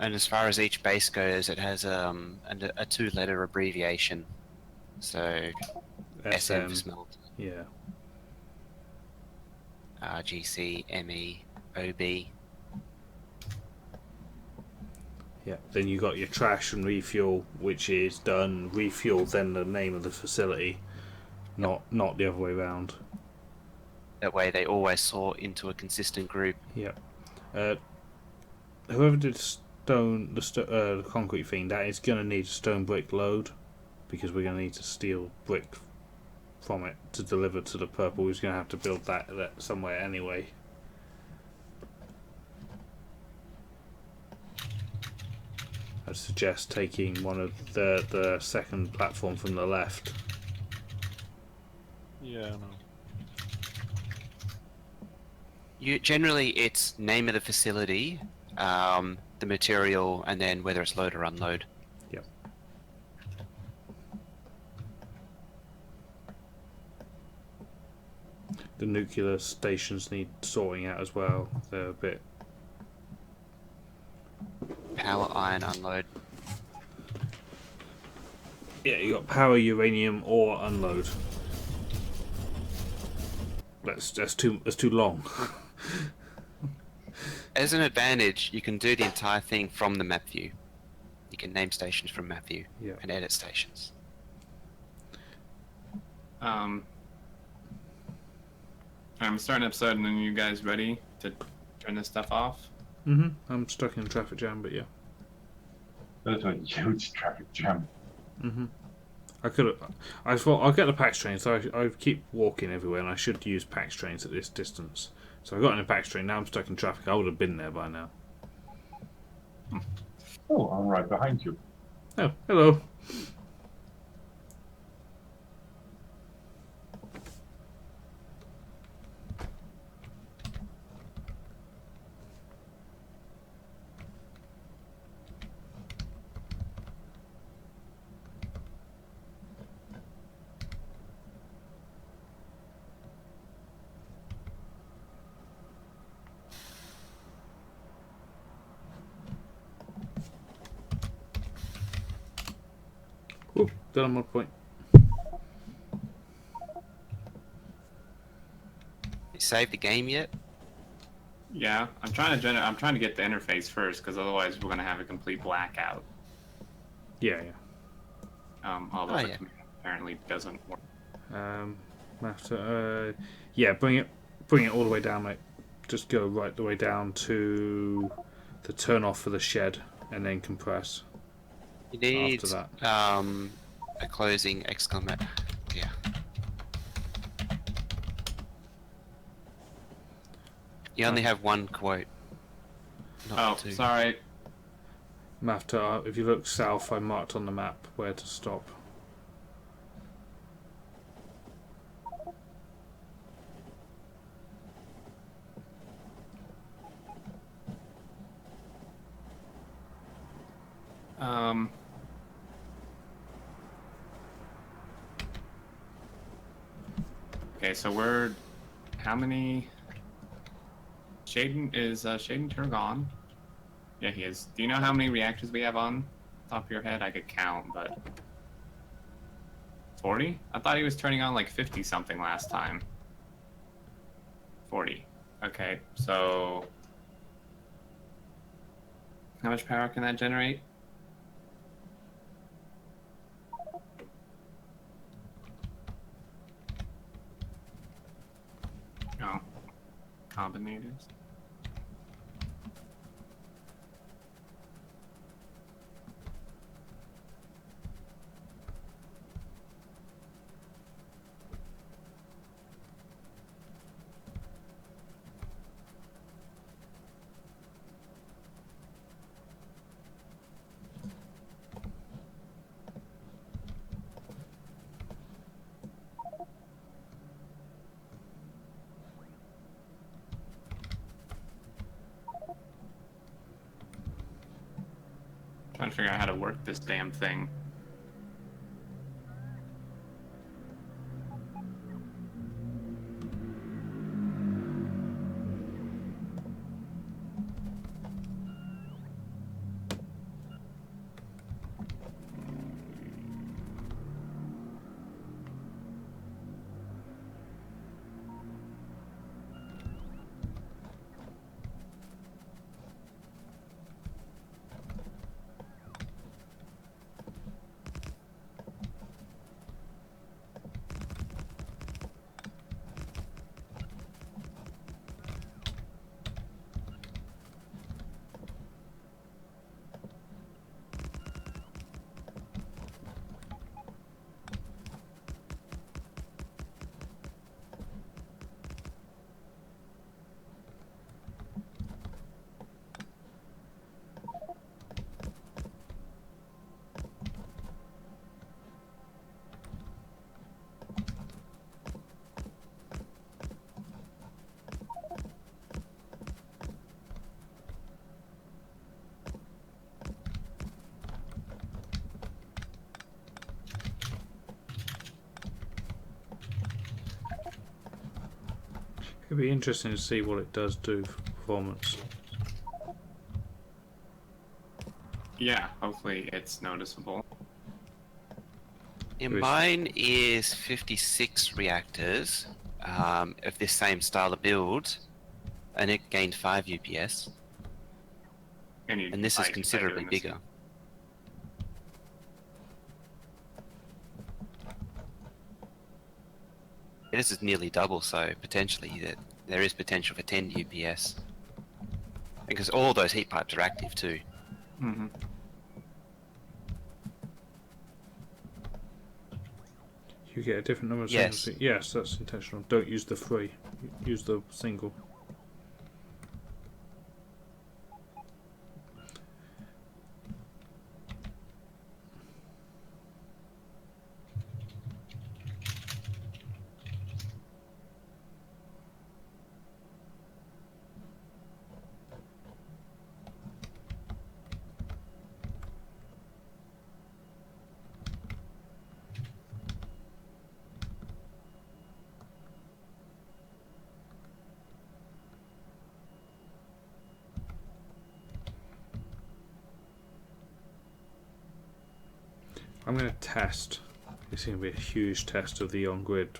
And as far as each base goes, it has a two-letter abbreviation. So SM for smelt, Yeah. GC, ME, OB. Yeah. Then you got your trash and refuel, which is done refuel then the name of the facility, not the other way around. That way, they always sort into a consistent group. Yeah. Whoever did the concrete thing, that is going to need a stone brick load, because we're going to need to steal brick from it to deliver to the purple. He's going to have to build that somewhere anyway. I'd suggest taking one of the second platform from the left. Yeah, I know. Generally, it's name of the facility, the material, and then whether it's load or unload. Yep. The nuclear stations need sorting out as well. They're a bit... Power, iron, unload. Yeah, you got power, uranium, or unload. That's too long. As an advantage, you can do the entire thing from the map view. You can name stations from map view and edit stations. I'm starting an episode, and then you guys ready to turn this stuff off? I'm stuck in a traffic jam, but yeah. There's a huge traffic jam. I thought I'll get the PAX train, so I keep walking everywhere, and I should use PAX trains at this distance. So I got in a PAX train. Now I'm stuck in traffic. I would have been there by now. Oh, I'm right behind you. Oh, hello. Done on mod point. You saved the game yet? Yeah, I'm trying to get the interface first, because otherwise we're gonna have a complete blackout. Yeah, Although Oh, the yeah. command apparently doesn't work. yeah. Bring it all the way down, mate. Just go right the way down to the turn off for the shed, and then compress. You need After that. a closing exclamation. Yeah. You only have one quote. Not Oh, two. sorry. Mafta, if you look south, I marked on the map where to stop. Okay, so we're how many? Shaden turned on? Yeah, he is. Do you know how many reactors we have on top of your head? I could count, but 40? I thought he was turning on like 50 something last time. 40. Okay, so how much power can that generate? Oh, combinators. Trying to figure out how to work this damn thing. It'd be interesting to see what it does do for performance. Yeah, hopefully it's noticeable. Yeah, Which- mine is 56 reactors of this same style of build, and it gained 5 UPS. And this is by considerably doing this. bigger. This is nearly double, so potentially there is potential for 10 UPS. Because all those heat pipes are active too. Mm-hmm. You get a different number of Yes. singles. Yes, that's intentional. Don't use the free. Use the single. I'm going to test. It's going to be a huge test of the on-grid.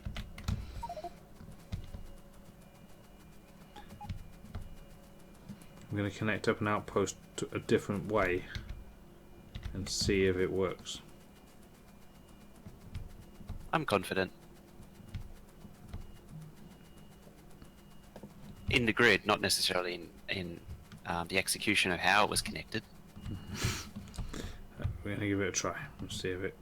I'm going to connect up an outpost to a different way and see if it works. I'm confident. In the grid, not necessarily in the execution of how it was connected. We're going to give it a try and see if it...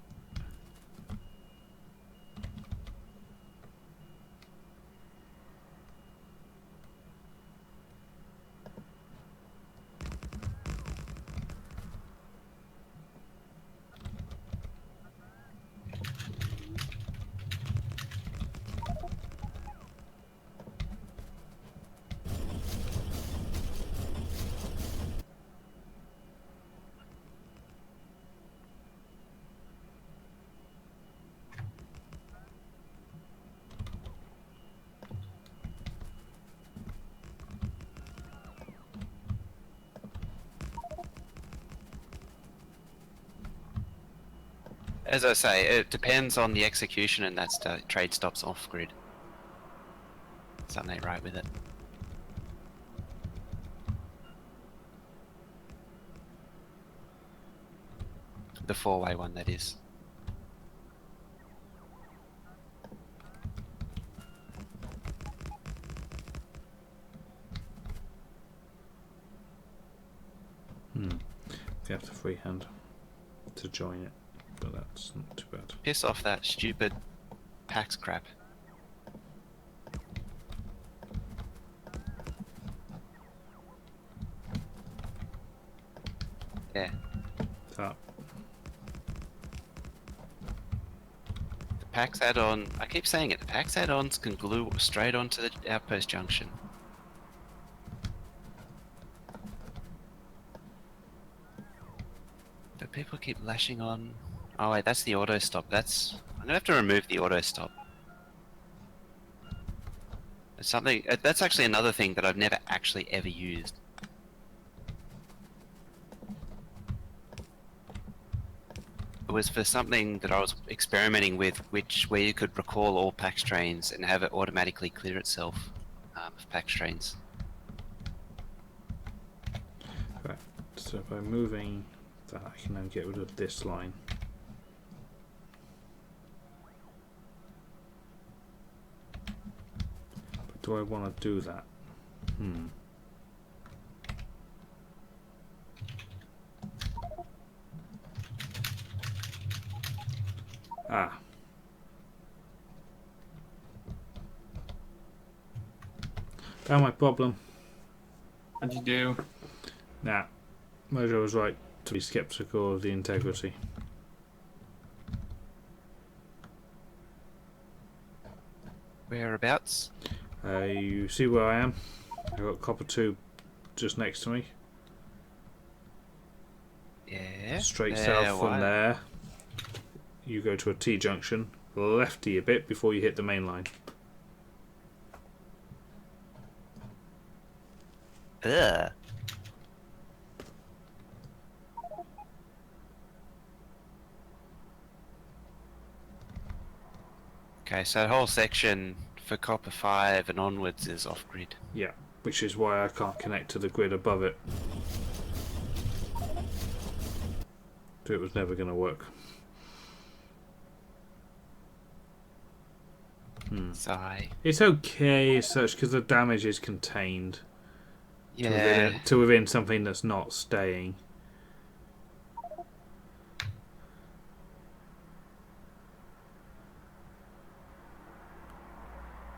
As I say, it depends on the execution, and that's the trade stops off grid. Something ain't right with it. The four-way one, that is. You have to freehand to join it, but that's not too bad. Piss off that stupid PAX crap. Yeah. That. The PAX add-on, I keep saying it, the PAX add-ons can glue straight onto the outpost junction. But people keep lashing on. Oh wait, that's the auto stop. I'm gonna have to remove the auto stop. It's something. That's actually another thing that I've never actually ever used. It was for something that I was experimenting with, where you could recall all PAX trains and have it automatically clear itself of PAX trains. Right. So by moving that, I can now get rid of this line. But do I want to do that? Ah. Found my problem. What'd you do? Nah. Mojo was right to be skeptical of the integrity. Whereabouts? You see where I am? I've got copper tube just next to me. Yeah. Straight there, south from why? there. You go to a T-junction, lefty a bit before you hit the main line. Ugh. Okay, so that whole section for copper 5 and onwards is off grid. Yeah, which is why I can't connect to the grid above it. So it was never going to work. Sigh. It's okay as such because the damage is contained Yeah. to within something that's not staying.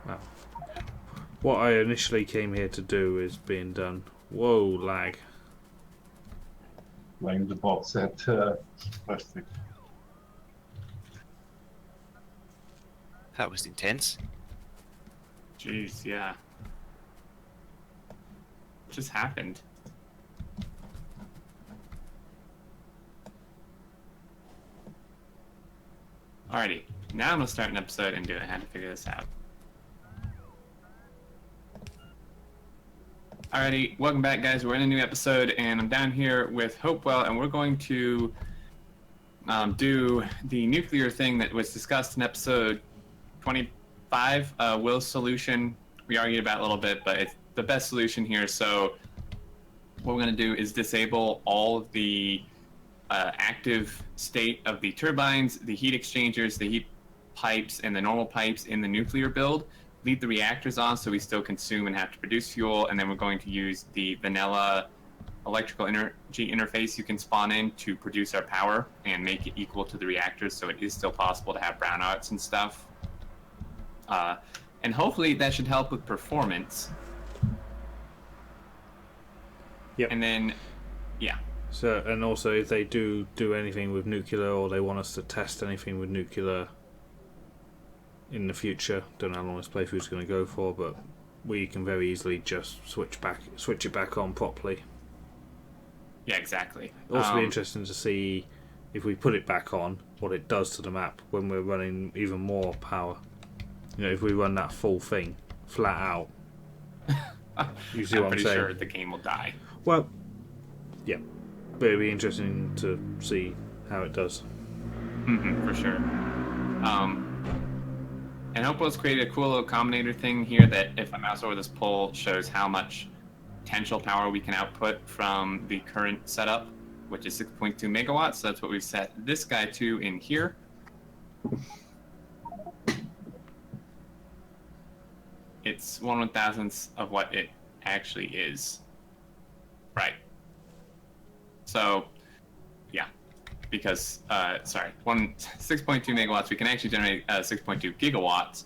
Well, what I initially came here to do is being done. Whoa, lag. Blame the bots at plastic. That was intense. Jeez, yeah. What just happened? Alrighty, now I'm gonna start an episode and do it. I had to figure this out. Alrighty, welcome back, guys. We're in a new episode, and I'm down here with Hopewell, and we're going to do the nuclear thing that was discussed in episode 25. Will's solution, we argued about a little bit, but it's the best solution here. So what we're going to do is disable all of the active state of the turbines, the heat exchangers, the heat pipes, and the normal pipes in the nuclear build. Leave the reactors on so we still consume and have to produce fuel, and then we're going to use the vanilla electrical energy interface you can spawn in to produce our power and make it equal to the reactors, so it is still possible to have brownouts and stuff. And hopefully that should help with performance. Yep. And then, yeah. So, and also if they do anything with nuclear, or they want us to test anything with nuclear in the future, don't know how long this playthrough is going to go for, but we can very easily just switch it back on properly. Yeah, exactly. It'll also be interesting to see if we put it back on, what it does to the map when we're running even more power. You know, if we run that full thing flat out. You see I'm what I'm pretty saying? sure the game will die. Well, yeah, but it'll be interesting to see how it does. For sure. And Hopewell's created a cool little combinator thing here that, if I mouse over this pole, shows how much potential power we can output from the current setup, which is 6.2 megawatts. So that's what we've set this guy to in here. It's 1/1000th of what it actually is. Right. So, yeah. Because, 6.2 megawatts, we can actually generate 6.2 gigawatts.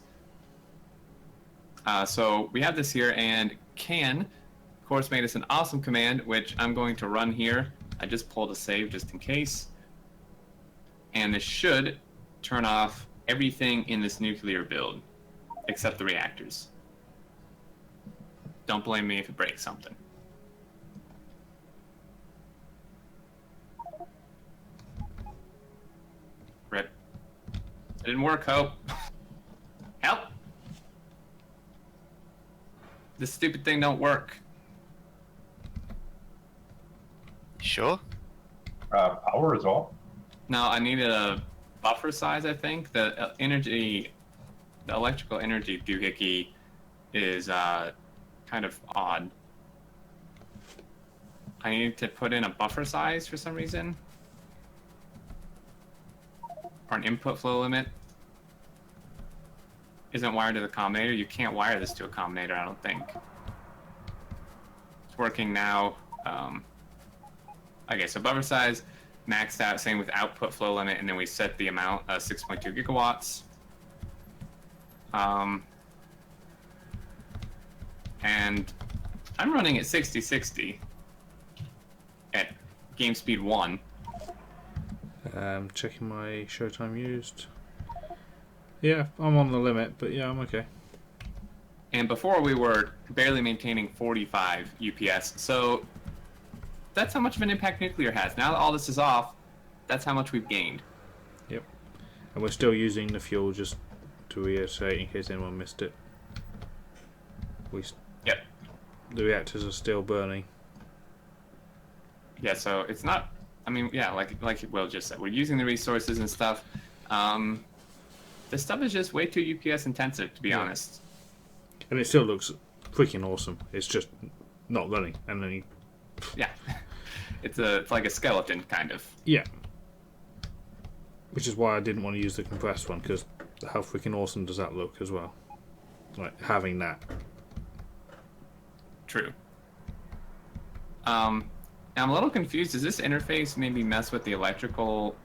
So we have this here, and can, of course, made us an awesome command, which I'm going to run here. I just pulled a save just in case. And this should turn off everything in this nuclear build, except the reactors. Don't blame me if it breaks something. Rip. It didn't work, Hope. Help! This stupid thing don't work. Sure. Power is off. No, I needed a buffer size, I think. The electrical energy doohickey is kind of odd. I need to put in a buffer size for some reason. Or an input flow limit. Isn't wired to the combinator. You can't wire this to a combinator, I don't think. It's working now. Okay, so buffer size maxed out, same with output flow limit, and then we set the amount 6.2 gigawatts. And I'm running at 60-60 at game speed 1. Checking my showtime used. Yeah, I'm on the limit, but yeah, I'm okay. And before we were barely maintaining 45 UPS, so that's how much of an impact nuclear has. Now that all this is off, that's how much we've gained. Yep. And we're still using the fuel, just to reiterate in case anyone missed it. Yep. The reactors are still burning. Yeah, so it's not... I mean, yeah, like Will just said, we're using the resources and stuff. This stuff is just way too UPS intensive, to be honest. And it still looks freaking awesome. It's just not running. And then Yeah. It's like a skeleton, kind of. yeah. Which is why I didn't want to use the compressed one, because how freaking awesome does that look as well? Like, having that. True. Now I'm a little confused. Does this interface maybe mess with the electrical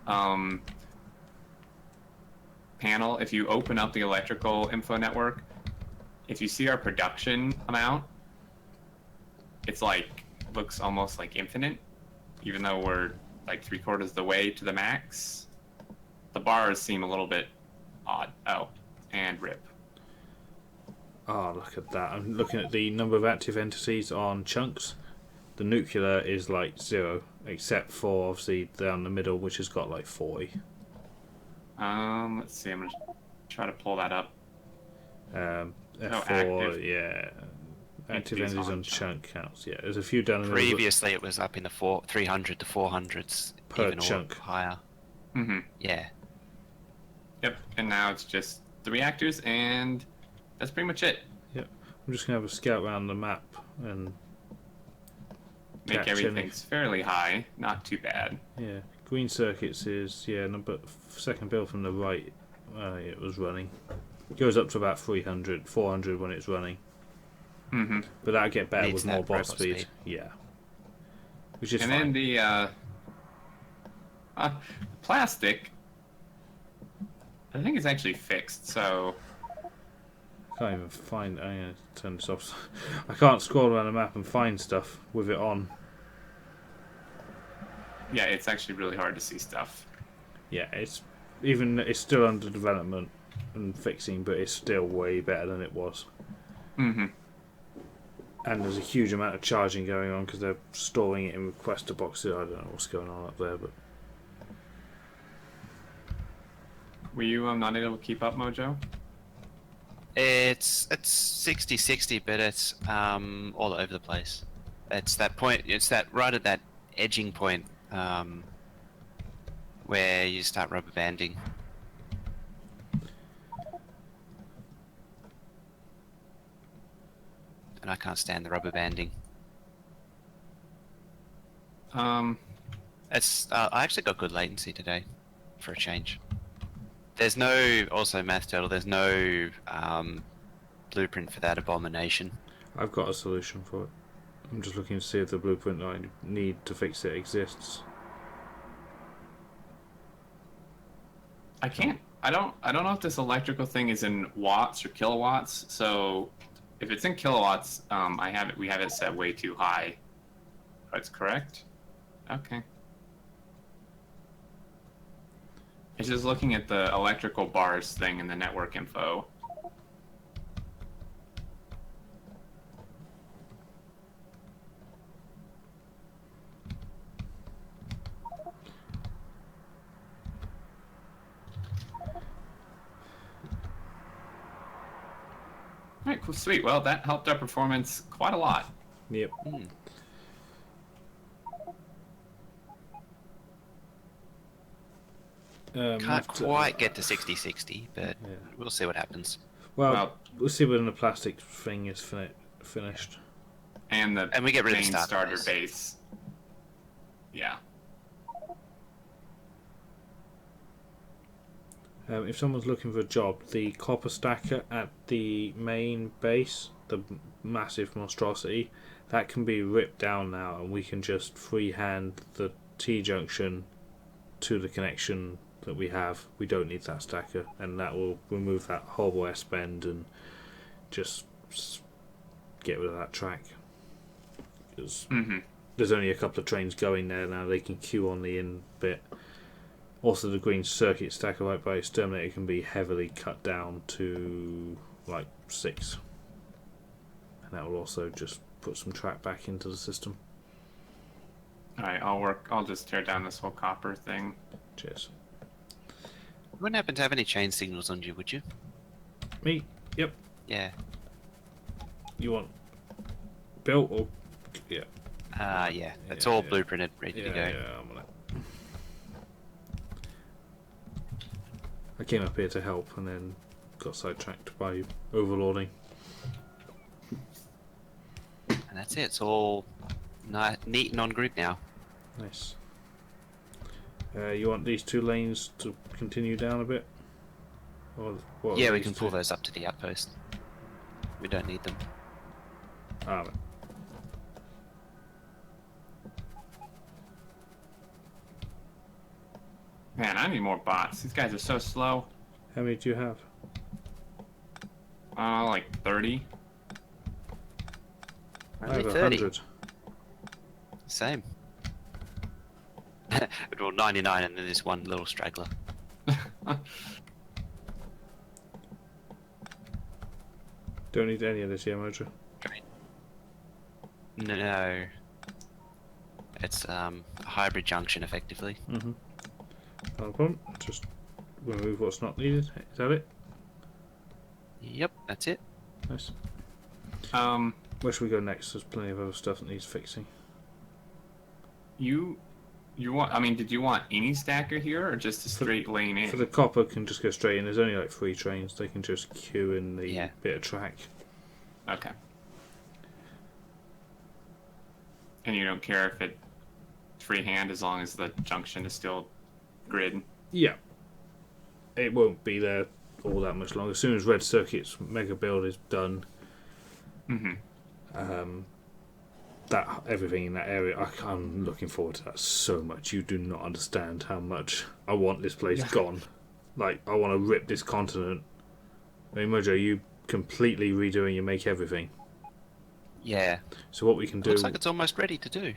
panel? If you open up the electrical info network, if you see our production amount, it's like, looks almost like infinite, even though we're like 3/4 of the way to the max. The bars seem a little bit odd. Oh, and rip. Oh, look at that. I'm looking at the number of active entities on chunks. The nuclear is like 0, except for obviously down the middle, which has got like 40. Let's see. I'm gonna try to pull that up. F4, active. yeah. Active Entities entities on on chunk counts. Yeah, there's a few down the middle. Previously, it was up in the 300 to 400s, Per even chunk. or higher. Mm-hmm. Yeah. Yep. And now it's just the reactors, and that's pretty much it. I'm just gonna have a scout around the map and Make catch everything's fairly high, not too bad. yeah. Green circuits is number second bill from the right. It was running. It goes up to about 300, 400 when it's running. Mm-hmm. But that'll get better Needs with more that bot robot speed. speed. Yeah. Which is And fine. then the plastic, I think it's actually fixed, so I can't even find. I'm gonna turn this off. I can't scroll around the map and find stuff with it on. yeah, it's actually really hard to see stuff. Yeah, it's still under development and fixing, but it's still way better than it was. Mm-hmm. And there's a huge amount of charging going on because they're storing it in requester boxes. I don't know what's going on up there, but Were you not able to keep up, Mojo? It's 60-60, but it's all over the place. It's that point. It's that right at that edging point where you start rubber banding. And I can't stand the rubber banding. It's I actually got good latency today, for a change. There's no also Math Turtle. There's no blueprint for that abomination. I've got a solution for it. I'm just looking to see if the blueprint I need to fix it exists. I can't. I don't know if this electrical thing is in watts or kilowatts. So if it's in kilowatts, we have it set way too high. That's correct. Okay. It's just looking at the electrical bars thing in the network info. Alright, cool, sweet. Well, that helped our performance quite a lot. Yep. Hmm. Can't quite get to 60-60, but Yeah. we'll see what happens. Well, we'll see when the plastic thing is finished. And the And we get rid of main the starter starter base. Yeah. If someone's looking for a job, the copper stacker at the main base, the massive monstrosity, that can be ripped down now, and we can just freehand the T-junction to the connection that we have. We don't need that stacker, and that will remove that horrible S-bend and just get rid of that track. Because there's only a couple of trains going there now, they can queue on the in bit. Also, the green circuit stacker right by Xterminator can be heavily cut down to like 6, and that will also just put some track back into the system. Alright, I'll just tear down this whole copper thing. Cheers. You wouldn't happen to have any chain signals on you, would you? Me? Yep. Yeah. You want built or yeah? Yeah. It's Yeah, all yeah. blueprinted, ready to go. Yeah, I'm on it. I came up here to help and then got sidetracked by overloading. And that's it. It's all neat and on grid now. Nice. You want these 2 lanes to continue down a bit? Or what? Yeah, are we these can pull 2? those up to the outpost. We don't need them. Ah, right. Man, I need more bots. These guys are so slow. How many do you have? Like 30. I Only have 30. 100. Same. Well, 99 and then there's one little straggler. Don't need any of this here, Mojo. No. It's a hybrid junction, effectively. Mm-hmm. No problem. Just remove what's not needed. Is that it? Yep, that's it. Nice. Um, Where should we go next? There's plenty of other stuff that needs fixing. you You want? I mean, did you want any stacker here, or just a straight lane in? For the copper, can just go straight in. There's only like 3 trains. They can just queue in the Yeah. bit of track. Okay. And you don't care if it's freehand as long as the junction is still grid. Yeah. It won't be there all that much longer. As soon as Red Circuit's mega build is done, that everything in that area, I'm looking forward to that so much. You do not understand how much I want this place gone. Like, I want to rip this continent. I mean, Mojo, you completely redoing your make everything. Yeah. So what we can do... Looks like it's almost ready to do.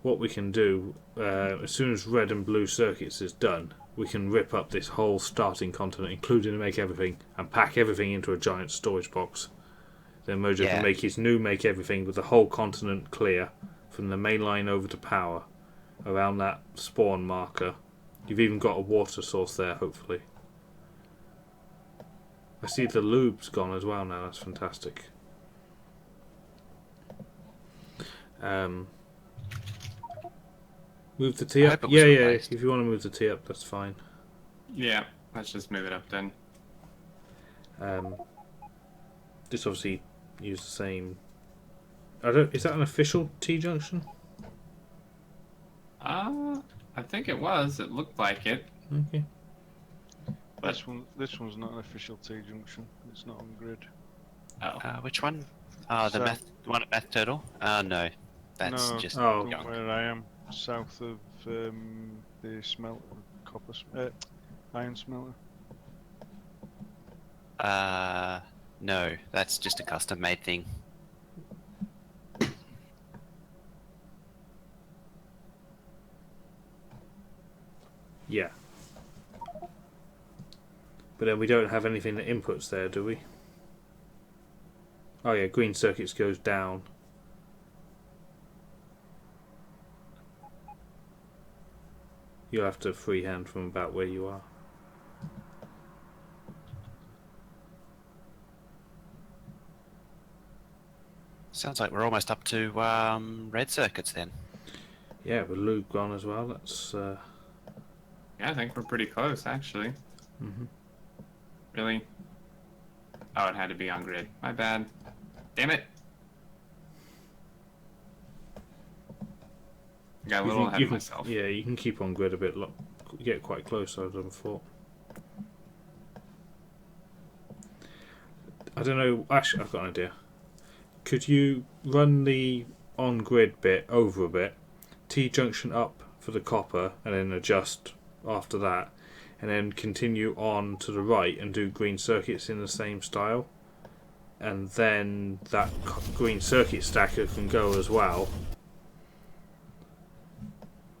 What we can do, as soon as red and blue circuits is done, we can rip up this whole starting continent, including the make everything, and pack everything into a giant storage box. Then Mojo can make his new make everything with the whole continent clear, from the main line over to power, around that spawn marker. You've even got a water source there, hopefully. I see the lube's gone as well now, that's fantastic. Move the T up? Yeah, if you want to move the T up, that's fine. Yeah, let's just move it up then. This obviously use the same... Is that an official T-junction? I think it was. It looked like it. Okay. This one's not an official T junction. It's not on grid. Oh. Which one? The one at Math Turtle? No. That's No, just don't where I am, south of the smelter, iron smelter. No, that's just a custom made thing. Yeah. But then we don't have anything that inputs there, do we? Oh yeah, green circuits goes down. You'll have to freehand from about where you are. Sounds like we're almost up to red circuits then. Yeah, with Luke gone as well. That's. Yeah, I think we're pretty close, actually. Mhm. Really? Oh, it had to be on grid. My bad. Damn it. I got a little ahead of myself. Yeah, you can keep on grid a bit. Get quite close, I'd have thought. I don't know. Actually, I've got an idea. Could you run the on-grid bit over a bit, T-junction up for the copper, and then adjust after that, and then continue on to the right and do green circuits in the same style, and then that green circuit stacker can go as well,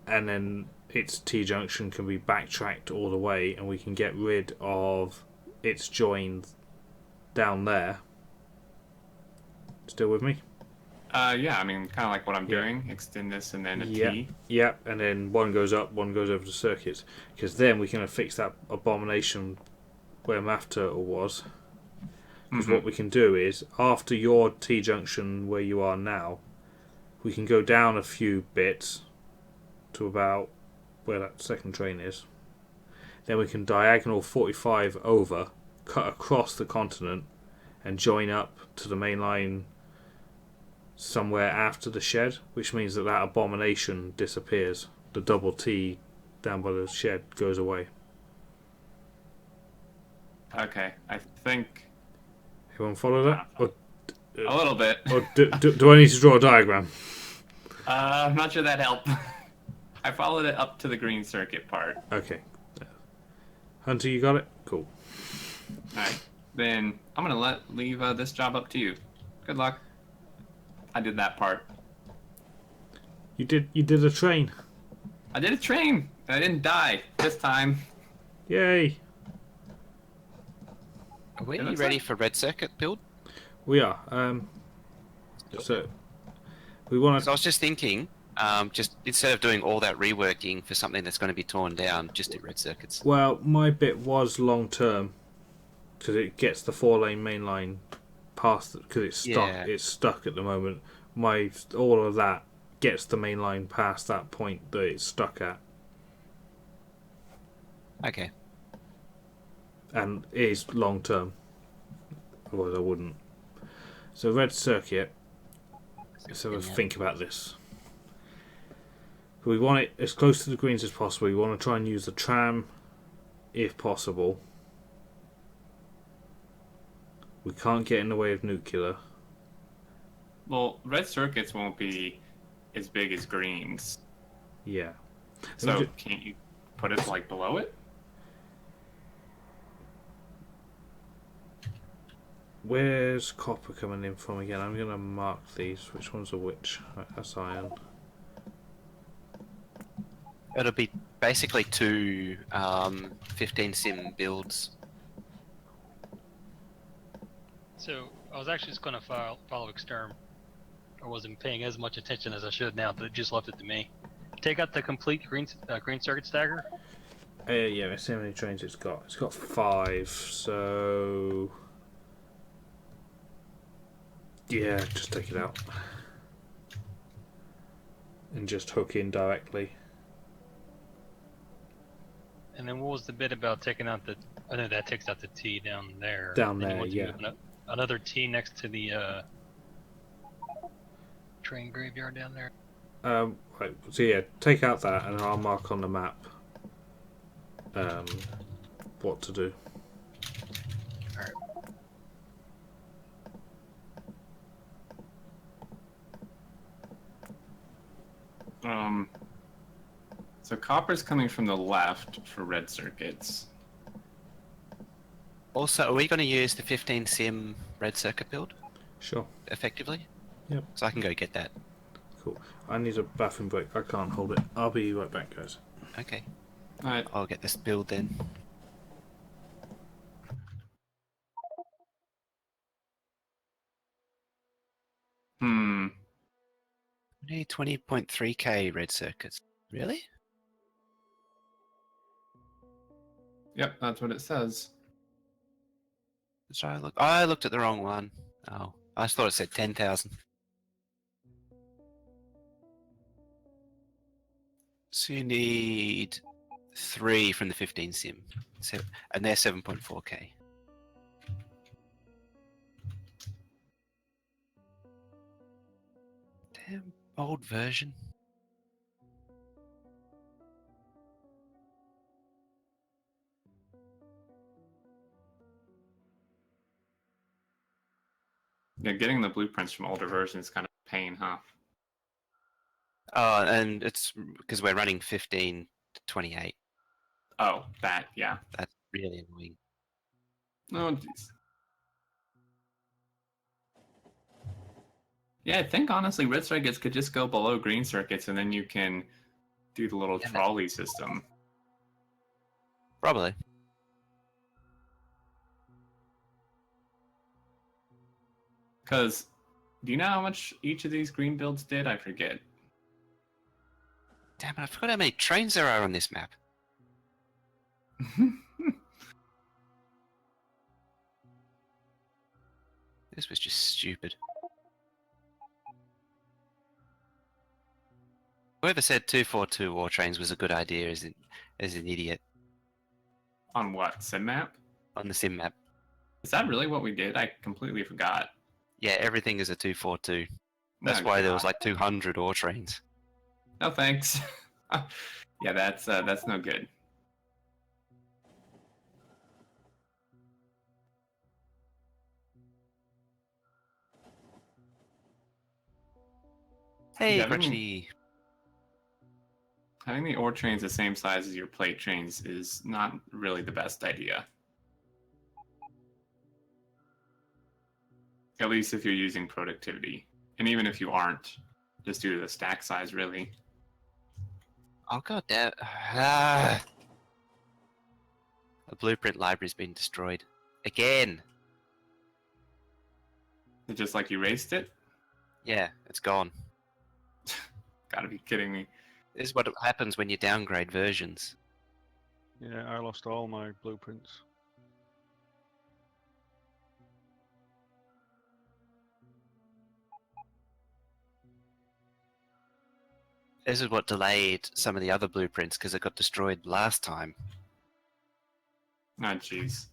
and then its T-junction can be backtracked all the way, and we can get rid of its join down there. Still with me? Yeah, I mean, kind of like what I'm doing. Extend this and then a T. Yeah, and then one goes up, one goes over to circuits. Because then we can fix that abomination where Math Turtle was. Because what we can do is, after your T-junction where you are now, we can go down a few bits to about where that second train is. Then we can diagonal 45 over, cut across the continent, and join up to the main line somewhere after the shed, which means that abomination disappears. The double T down by the shed goes away. Okay, I think... Everyone follow that? Or, a little bit. Or do I need to draw a diagram? I'm not sure that helped. I followed it up to the green circuit part. Okay. Hunter, you got it? Cool. Alright, then I'm gonna leave this job up to you. Good luck. I did that part. You did a train. I did a train. I didn't die this time. Yay! Are we ready for red circuit build? We are. So we want So I was just thinking, just instead of doing all that reworking for something that's going to be torn down, just do red circuits. Well, my bit was long term because it gets the 4-lane main line past because it's stuck. Yeah. It's stuck at the moment. All of that gets the main line past that point that it's stuck at. Okay. And it is long term. Otherwise I wouldn't. So red circuit. Let's have a think about this. We want it as close to the greens as possible. We want to try and use the tram if possible. We can't get in the way of nuclear. Well, red circuits won't be as big as greens. Yeah. So can't you put it like below it? Where's copper coming in from again? I'm going to mark these. Which ones are which? Right, that's iron. It'll be basically two 15 sim builds. So I was actually just going to follow Xterm. I wasn't paying as much attention as I should now, but it just left it to me. Take out the complete green circuit stagger. Yeah, let's see how many trains it's got. It's got 5, so... Yeah, just take it out. And just hook in directly. And then what was the bit about taking out the... I know that takes out the T down there. Down then there, you want to yeah. move another T next to the train graveyard down there. Right, so yeah, take out that and I'll mark on the map what to do. Alright. So copper's coming from the left for red circuits. Also, are we going to use the 15 sim red circuit build Sure. effectively? Yep. So I can go get that. Cool. I need a bathroom break. I can't hold it. I'll be right back, guys. Okay. Alright. I'll get this build then. Hmm. We need 20.3k red circuits. Really? Yep, that's what it says. So I looked at the wrong one. Oh, I thought it said 10,000. So you need 3 from the 15 sim, and they're 7.4k. Damn old version. Yeah, getting the blueprints from older versions is kind of a pain, huh? Oh, and it's because we're running 15 to 28. Oh, that, yeah. That's really annoying. Oh, jeez. Yeah, I think honestly red circuits could just go below green circuits and then you can do the little Yeah, trolley system. Probably. Because, do you know how much each of these green builds did? I forget. Damn it, I forgot how many trains there are on this map. This was just stupid. Whoever said 242 war trains was a good idea is an idiot On what? Sim map? on the sim map. Is that really what we did? I completely forgot. Yeah, everything is a 242. That's Oh, why there was God. like 200 ore trains. No thanks. Yeah, that's no good. Hey, Yeah, Crunchy. Having the ore trains the same size as your plate trains is not really the best idea. At least if you're using productivity. And even if you aren't, just due to the stack size, really. Oh god damn. Ah. The blueprint library's been destroyed. Again. It's just like you erased it? Yeah, it's gone. Gotta be kidding me. This is what happens when you downgrade versions. Yeah, I lost all my blueprints. This is what delayed some of the other blueprints because it got destroyed last time. Ah, jeez.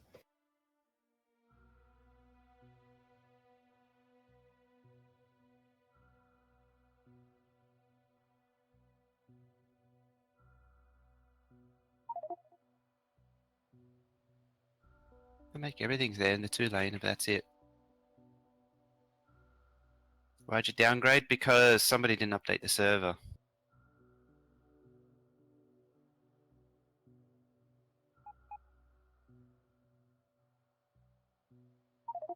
They make everything there in the 2-lane, but that's it. Why'd you downgrade? Because somebody didn't update the server.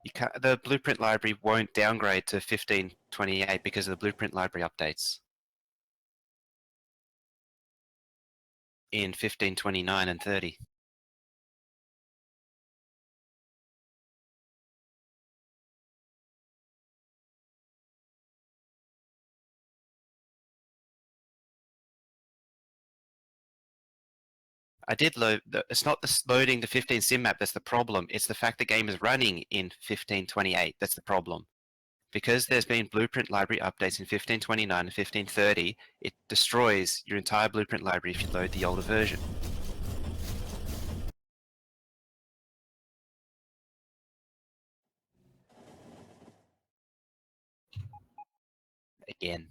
You can't, the blueprint library won't downgrade to 1528 because of the blueprint library updates in 1529 and 30. I did load. It's not the loading the 15 sim map that's the problem. It's the fact the game is running in 1528 that's the problem. Because there's been blueprint library updates in 1529 and 1530, it destroys your entire blueprint library if you load the older version. Again.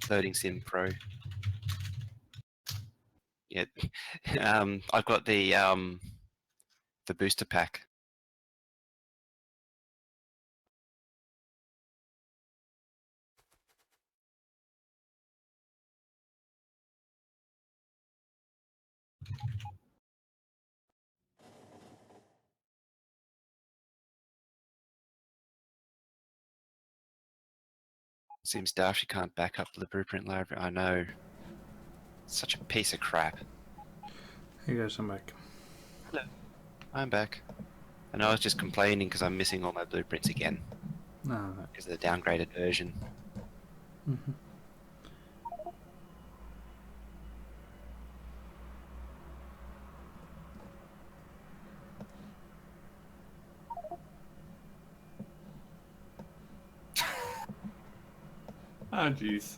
Loading Sim Pro. Yeah, I've got the booster pack. Seems daft you can't back up the blueprint library. I know. Such a piece of crap. Hey guys, I'm back. Hello. I'm back. And I was just complaining because I'm missing all my blueprints again. No, Because of the downgraded version. mm-hmm. Oh, jeez.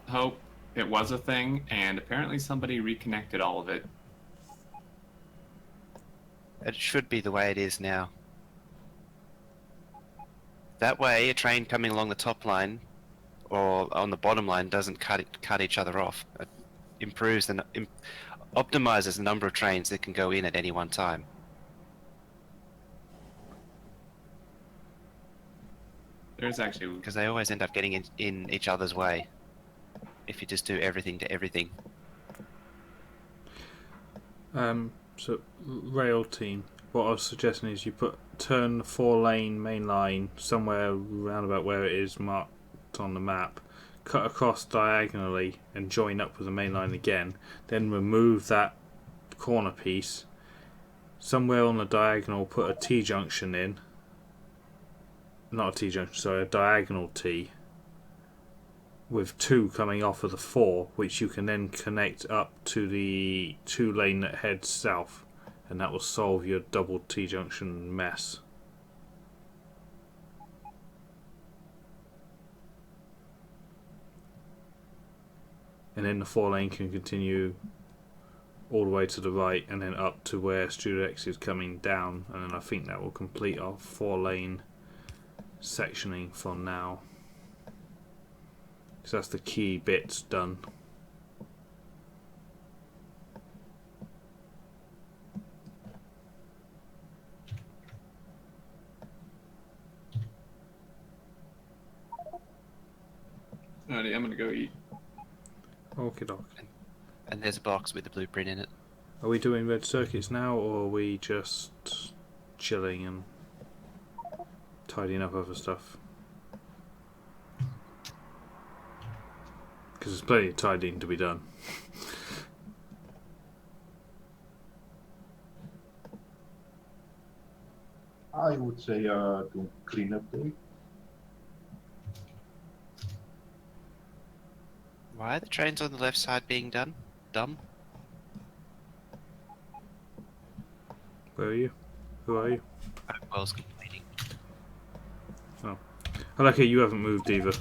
Hope it was a thing, and apparently somebody reconnected all of it. It should be the way it is now. That way, a train coming along the top line or on the bottom line doesn't cut each other off. It improves the optimizes the number of trains that can go in at any one time. There's actually... Because they always end up getting in each other's way if you just do everything to everything. So rail team. What I was suggesting is you turn the 4-lane main line somewhere around about where it is marked on the map, cut across diagonally and join up with the main line again. Then remove that corner piece. Somewhere on the diagonal, put a T junction in. Not a T junction, sorry, a diagonal T. With 2 coming off of the 4, which you can then connect up to the 2-lane that heads south, and that will solve your double T junction mess. And then the 4-lane can continue all the way to the right and then up to where Studio X is coming down, and then I think that will complete our 4-lane sectioning for now. So that's the key bits done. Alrighty, I'm gonna go eat. Okie doke. And there's a box with the blueprint in it. Are we doing red circuits now, or are we just chilling and tidying up other stuff? Because there's plenty of tidying to be done. I would say do cleanup day. Why are the trains on the left side being done? Dumb? Where are you? Who are you? Wells completing. I like it. You haven't moved either.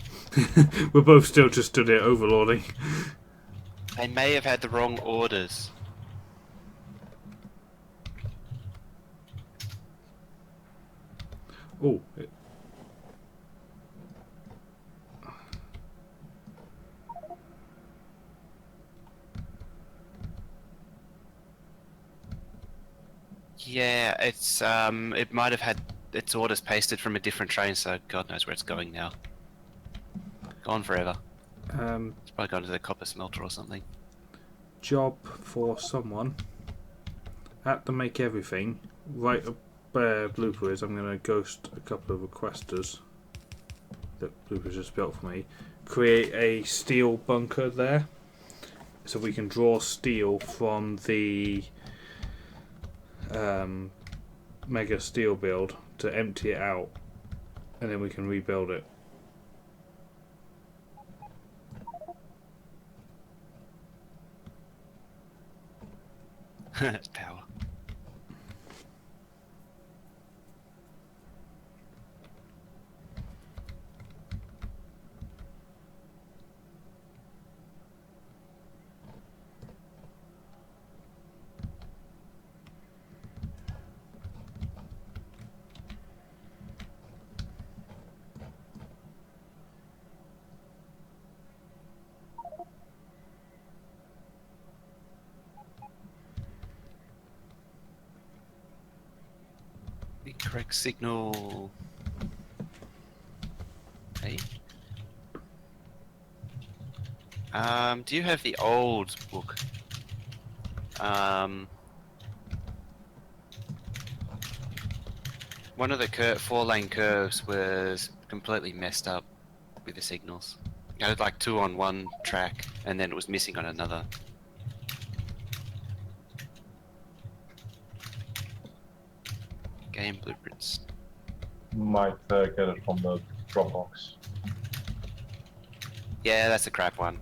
We're both still just stood there overlording. They may have had the wrong orders. Oh. Yeah, it might have had its orders pasted from a different train, so God knows where it's going now. Gone forever. It's probably gone to the copper smelter or something. Job for someone at the make everything. Write a blooper is I'm going to ghost a couple of requesters that Blooper just built for me. Create a steel bunker there so we can draw steel from the mega steel build to empty it out, and then we can rebuild it. Power. The correct signal. Hey. Do you have the old book? One of the 4-lane curves was completely messed up with the signals. I had like 2 on one track, and then it was missing on another. Game blueprints. Might get it from the Dropbox. Yeah, that's a crap one.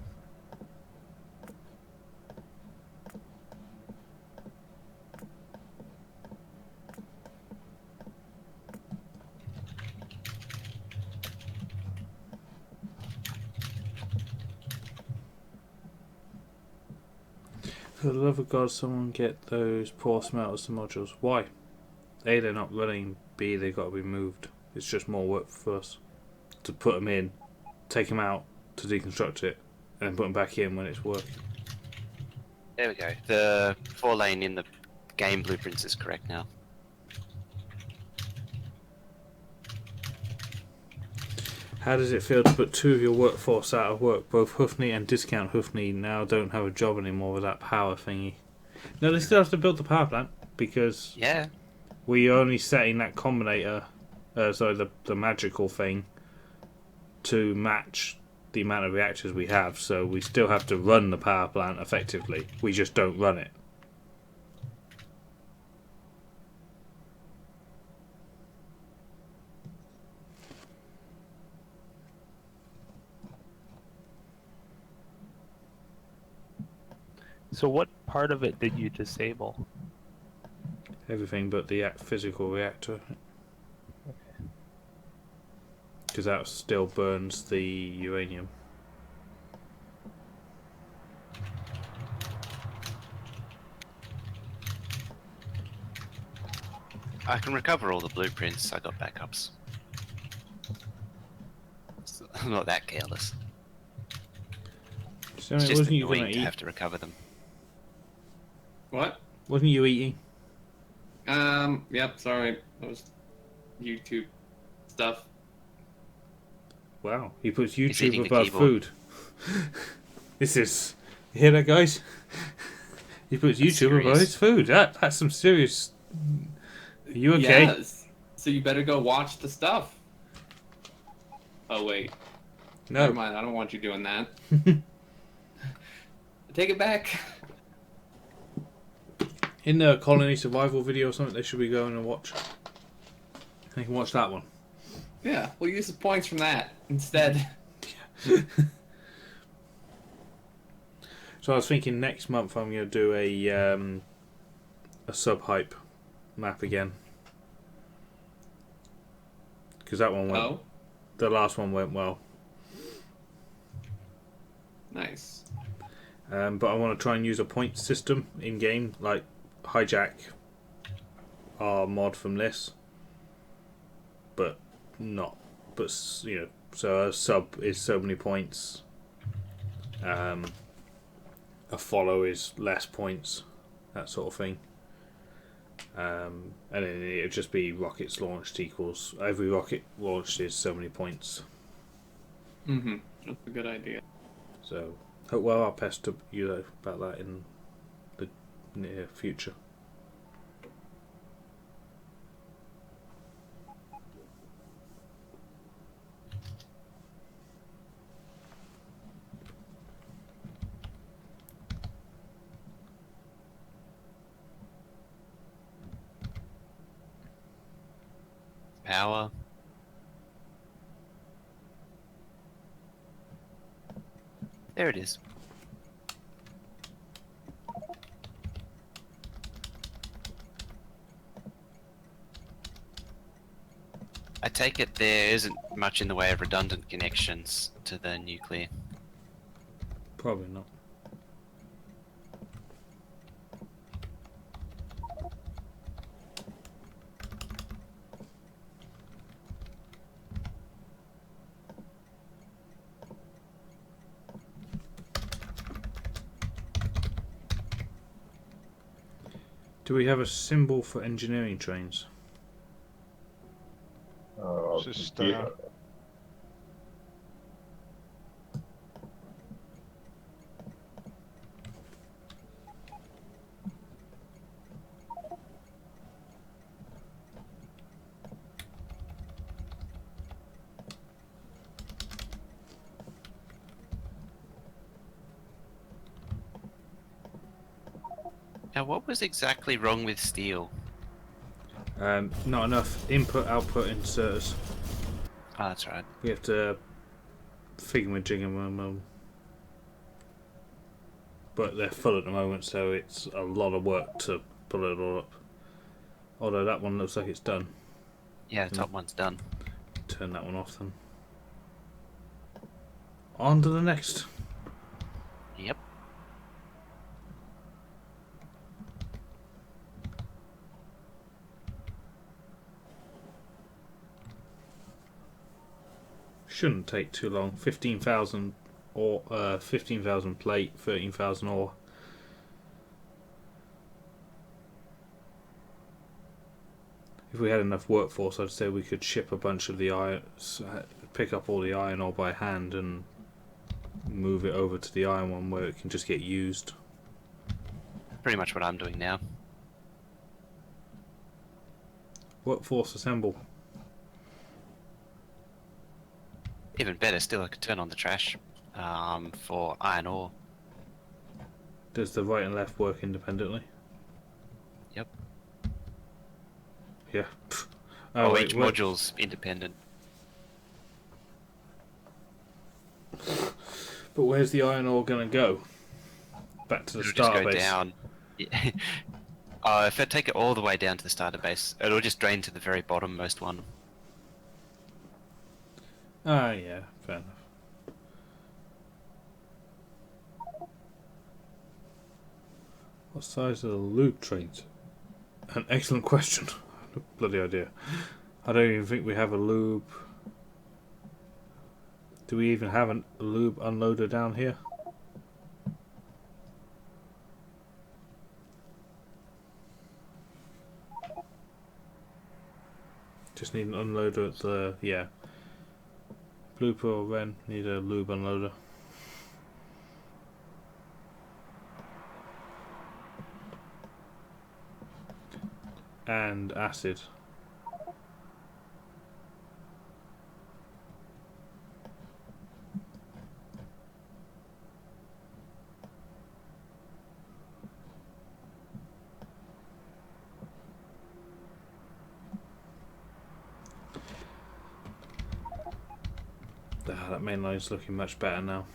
For the love of God, someone get those poor smelters to modules. Why? A, they're not running. B, they've got to be moved. It's just more work for us to put them in, take them out to deconstruct it, and then put them back in when it's working. There we go. The 4-lane in the game blueprints is correct now. How does it feel to put 2 of your workforce out of work? Both Hufney and Discount Hufney now don't have a job anymore with that power thingy. No, they still have to build the power plant because Yeah. we're only setting that combinator, the magical thing, to match the amount of reactors we have. So we still have to run the power plant effectively. We just don't run it. So what part of it did you disable? Everything but the physical reactor. Because that still burns the uranium. I can recover all the blueprints. I got backups. I'm not that careless. So It's it just wasn't you annoying going to to have eat? to recover them. What? Wasn't you eating? Yep, sorry. That was YouTube stuff. Wow, he puts He's eating YouTube the above keyboard. food. This is... You hear that, guys? He puts That's YouTube above serious. his food. That's some serious... Are you okay? Yes. So you better go watch the stuff. Oh, wait. No. Never mind. I don't want you doing that. Take it back. In the colony survival video or something, they should be going and watch. They can watch that one. Yeah, we'll use the points from that instead. So I was thinking next month I'm going to do a sub-hype map again. Because that one went... Oh, The last one went well. nice. But I want to try and use a point system in-game, like hijack our mod from this. But not... But, you know, so a sub is so many points. A follow is less points. That sort of thing. And then it would just be rockets launched equals... Every rocket launched is so many points. Mm-hmm. That's a good idea. So, well, I'll pester you about that in the near future. Power. There it is. I take it there isn't much in the way of redundant connections to the nuclear. Probably not. Do we have a symbol for engineering trains? It's a star. Yeah. Now, what was exactly wrong with steel? Not enough input-output inserters. Oh, that's right. We have to figure-jigger-them. But they're full at the moment, so it's a lot of work to pull it all up. Although that one looks like it's done. Yeah, the top one's done. Turn that one off then. On to the next. Yep. Shouldn't take too long. 15,000 or 15,000 plate, 13,000 ore. If we had enough workforce, I'd say we could ship a bunch of the iron, pick up all the iron ore by hand and move it over to the iron one where it can just get used. Pretty much what I'm doing now. Workforce assemble. Even better still, I could turn on the trash for iron ore. Does the right and left work independently? Yep. Yeah. Oh, wait, each what? module's independent. But where's the iron ore going to go? Back to the It'll just start go base. down. Yeah. If I take it all the way down to the starter base, it'll just drain to the very bottommost one. Ah, yeah, fair enough. What size are the lube trains? An excellent question. No bloody idea. I don't even think we have a lube. Do we even have a lube unloader down here? Just need an unloader at the... yeah. Blooper or Ren need a lube unloader. And acid. That main line's looking much better now.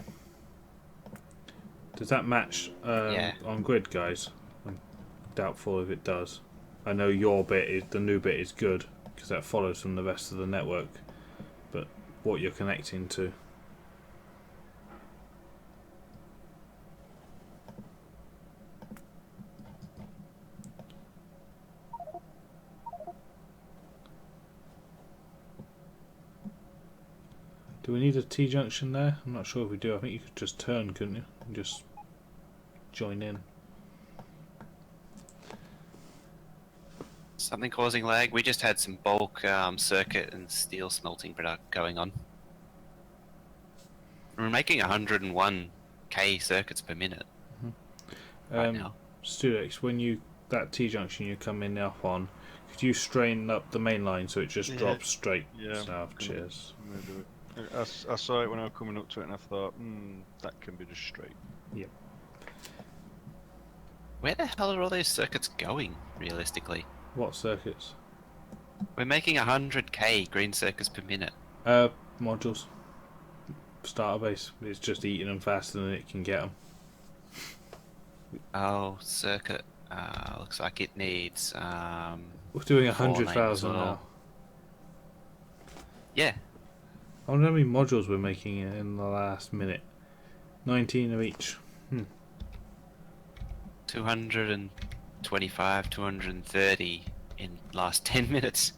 Does that match Yeah. on grid, guys? I'm doubtful if it does. I know your bit is the new bit is good because that follows from the rest of the network, but what you're connecting to. Do we need a T-junction there? I'm not sure if we do. I think you could just turn, couldn't you? And just join in. Something causing lag? We just had some bulk circuit and steel smelting product going on. We're making 101k circuits per minute right now. Studex, when that T-junction you come in up on, could you strain up the main line so it just drops straight south? Cheers. I'm gonna do it. I saw it when I was coming up to it, and I thought, that can be just straight. Yep. Where the hell are all those circuits going, realistically? What circuits? We're making 100k green circuits per minute. Modules. Starter base. It's just eating them faster than it can get them. Oh, circuit. Looks like it needs. We're doing 4 lanes 100,000 as well. now. Yeah. I wonder how many modules we're making in the last minute. 19 of each. 225, 230 in last 10 minutes.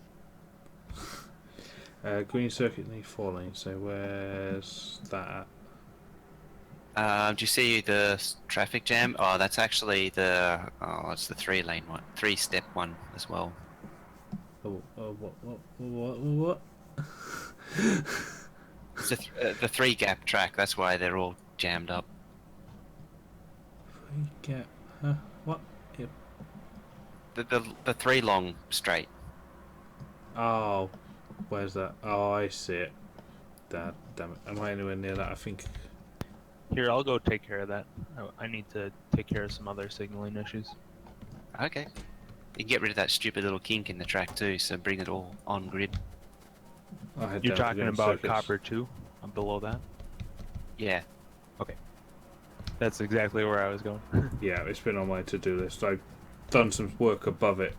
Green circuit need 4 lanes, so where's that at? Do you see the traffic jam? Oh, that's actually it's the 3-lane one, 3-step one as well. What? It's the 3-gap track. That's why they're all jammed up. What? Yep. The 3 long straight. Oh, where's that? Oh, I see it. Damn it. Am I anywhere near that? I think. Here, I'll go take care of that. I need to take care of some other signaling issues. Okay. You can get rid of that stupid little kink in the track too, so bring it all on grid. You're talking about copper 2? Below that? Yeah. Okay. That's exactly where I was going. Yeah, it's been on my to-do list. I've done some work above it,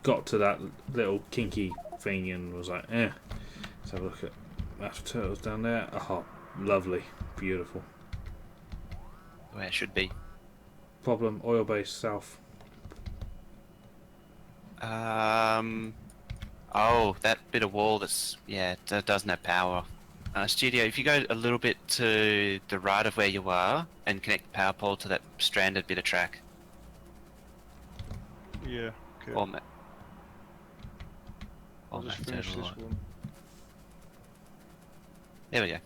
got to that little kinky thing and was like, let's have a look at Master Turtles down there. Oh, lovely. Beautiful. Where it should be. Problem, oil base south. Oh, that bit of wall that doesn't have power. Studio, if you go a little bit to the right of where you are and connect the power pole to that stranded bit of track. Yeah. Okay. Or I'll just finish this one. There we go.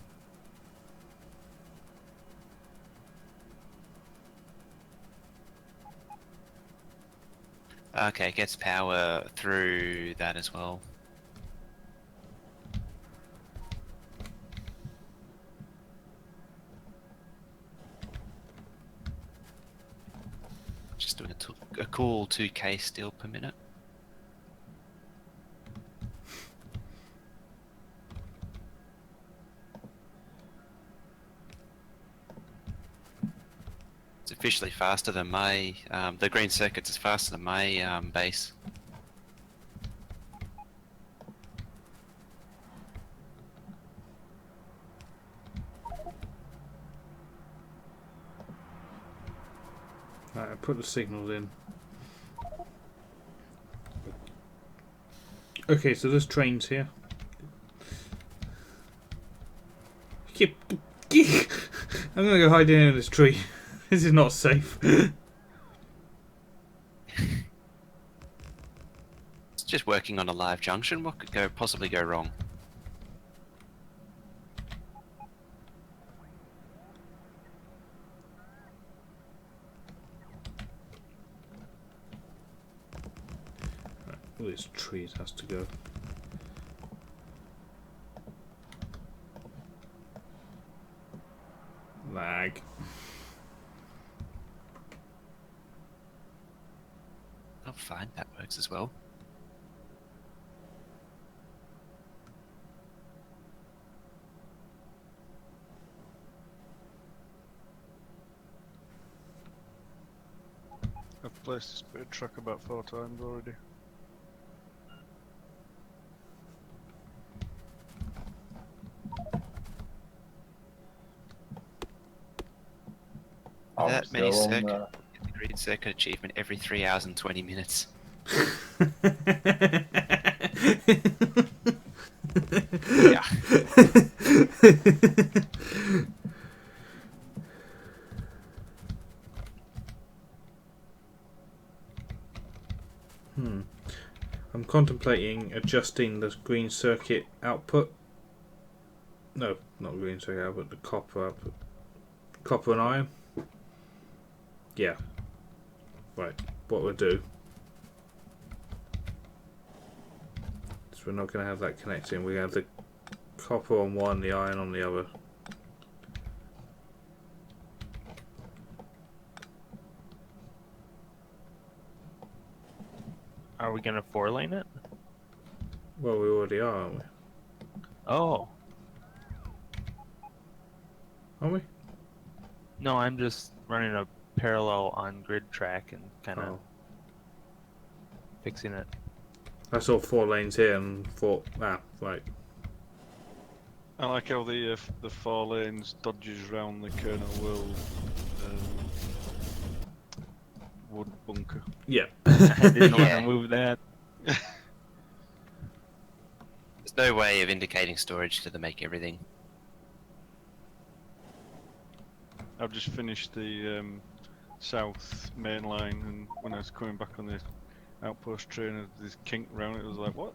Okay, it gets power through that as well. Just doing a cool 2k steel per minute. It's officially faster than my, the green circuits is faster than my base. Right, I put the signals in. Okay, so there's trains here. I'm gonna go hide in this tree. This is not safe. It's just working on a live junction. What could possibly go wrong? All these trees has to go. Lag. Oh, fine, that works as well. displaced this bit of track about 4 times already. Are we That many still on, circuit, the green circuit achievement every 3 hours and 20 minutes. Yeah. I'm contemplating adjusting the green circuit output. No, not green circuit output, the copper output. Copper and iron? Yeah. Right, what we'll do is we're not going to have that connecting. We're going to have the copper on one, the iron on the other. Are we gonna 4-lane it? Well, we already are, aren't we? Oh. Aren't we? No, I'm just running a parallel on grid track and kind of Oh. fixing it. I saw 4 lanes here and thought, right. I like how the 4 lanes dodges round the Colonel Will wood bunker. Yeah. I didn't want Yeah. to move that. There's no way of indicating storage to make everything. I've just finished the south main line, and when I was coming back on the outpost train, this kink round it was like, what?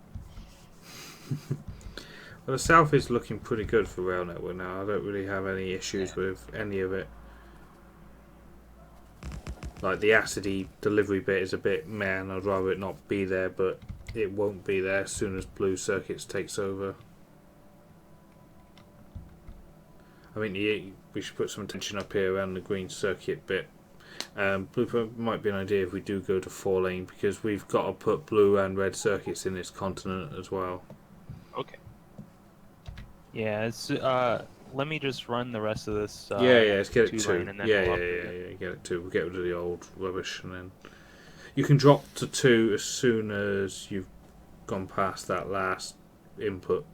Well, the south is looking pretty good for rail network now. I don't really have any issues with any of it. Like the acidy delivery bit is a bit man. I'd rather it not be there, but it won't be there as soon as blue circuits takes over. I mean, we should put some attention up here around the green circuit bit. Blue might be an idea if we do go to 4 lane, because we've got to put blue and red circuits in this continent as well. Okay. Yeah, it's let me just run the rest of this. Let's get it 2 2. lane and then Yeah, we'll upgrade it. get it 2. We'll get rid of the old rubbish, and then you can drop to 2 as soon as you've gone past that last input.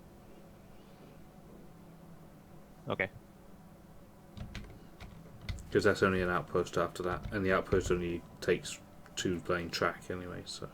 Okay. Because that's only an outpost after that, and the outpost only takes 2 lane track anyway, so.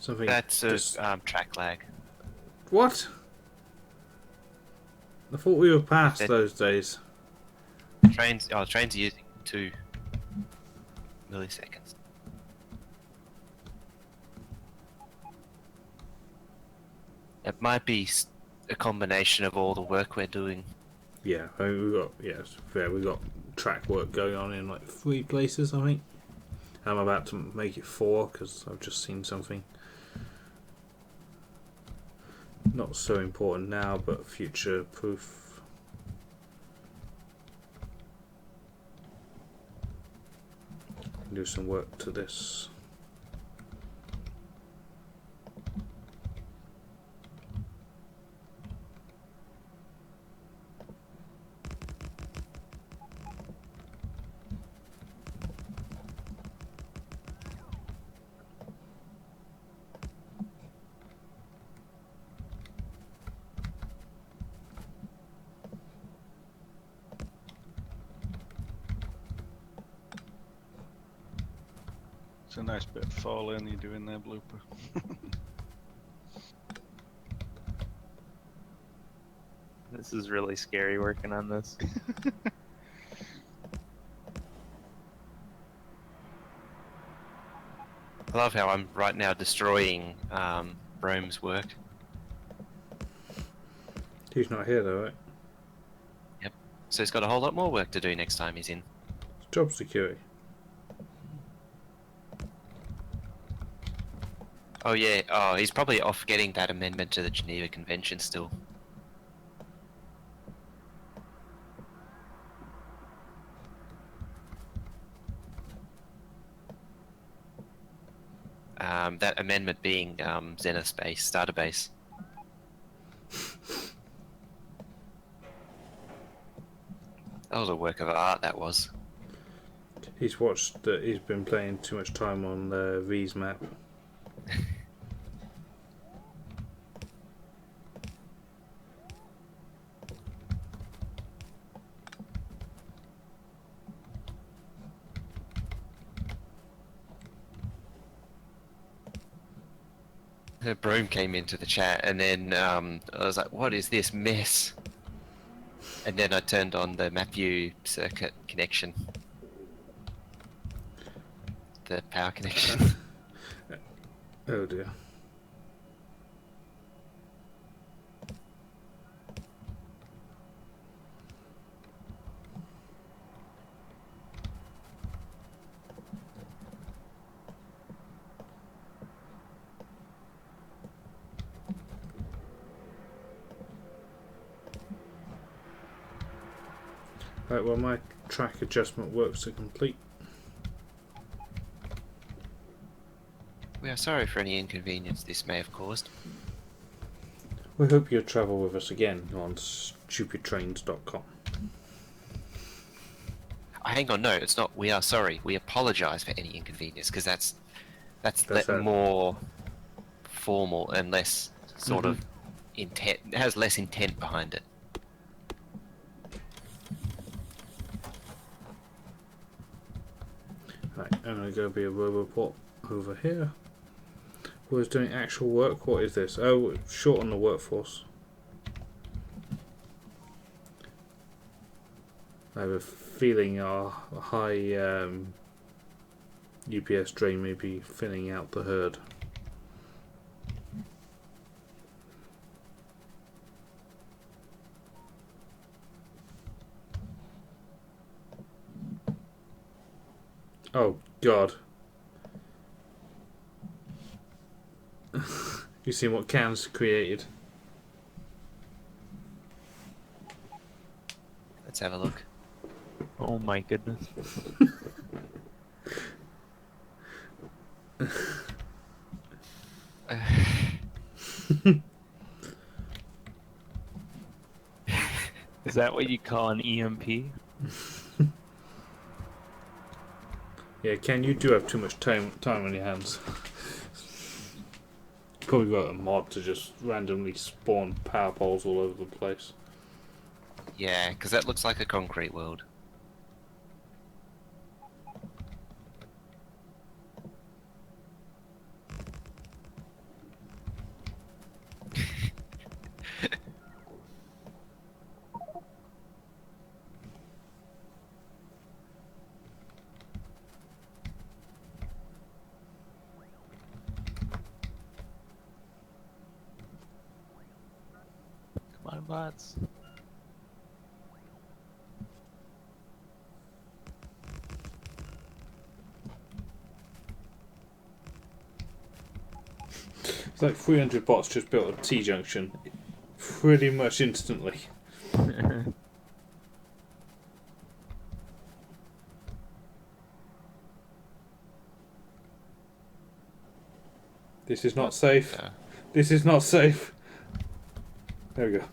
Something. That's a just... track lag. What? I thought we were past That- those days. Trains are using 2 milliseconds. It might be a combination of all the work we're doing. Yeah, I mean, it's fair. We got track work going on in like 3 places, I think. I'm about to make it 4 because I've just seen something. Not so important now, but future proof. Do some work to this. It's a nice bit of 4 lane you do in there, Blooper. This is really scary working on this. I love how I'm right now destroying Brome's work. He's not here though, right? So he's got a whole lot more work to do next time he's in. Job security. Oh yeah. Oh, he's probably off getting that amendment to the Geneva Convention still. That amendment being Zenith's base, starter base. That was a work of art. That was. He's watched. He's been playing too much time on V's map. Broom came into the chat, and then I was like, "What is this mess?" And then I turned on the map view circuit connection, the power connection. Oh dear. Right, well, my track adjustment works are complete. We are sorry for any inconvenience this may have caused. We hope you'll travel with us again on stupidtrains.com. Hang on, no, it's not. We are sorry. We apologise for any inconvenience because that's right. more formal and less sort of intent. It has less intent behind it. Right, I'm going to go be a roboport over here. Who's doing actual work? What is this? Oh, short on the workforce. I have a feeling our high UPS drain may be thinning out the herd. Oh God. You seen what Cam's created? Let's have a look. Oh my goodness. Is that what you call an EMP? Yeah, Ken, you do have too much time on your hands. Probably got a mod to just randomly spawn power poles all over the place. Yeah, because that looks like a concrete world. Come on, bots. It's like 300 bots just built a T-junction pretty much instantly. This is not safe. Yeah. This is not safe. There we go.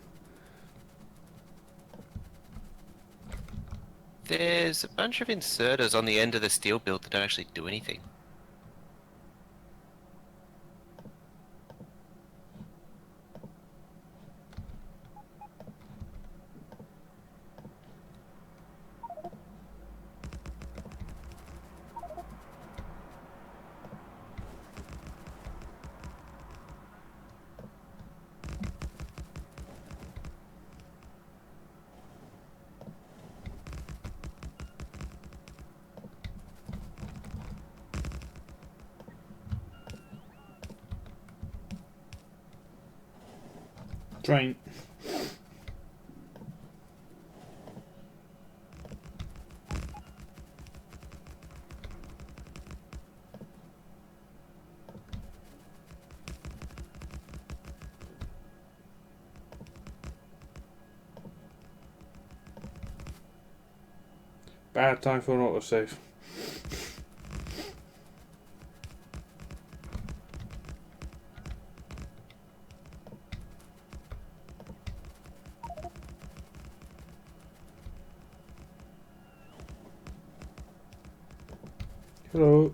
There's a bunch of inserters on the end of the steel build that don't actually do anything. Train. Bad time for an autosave. Hello.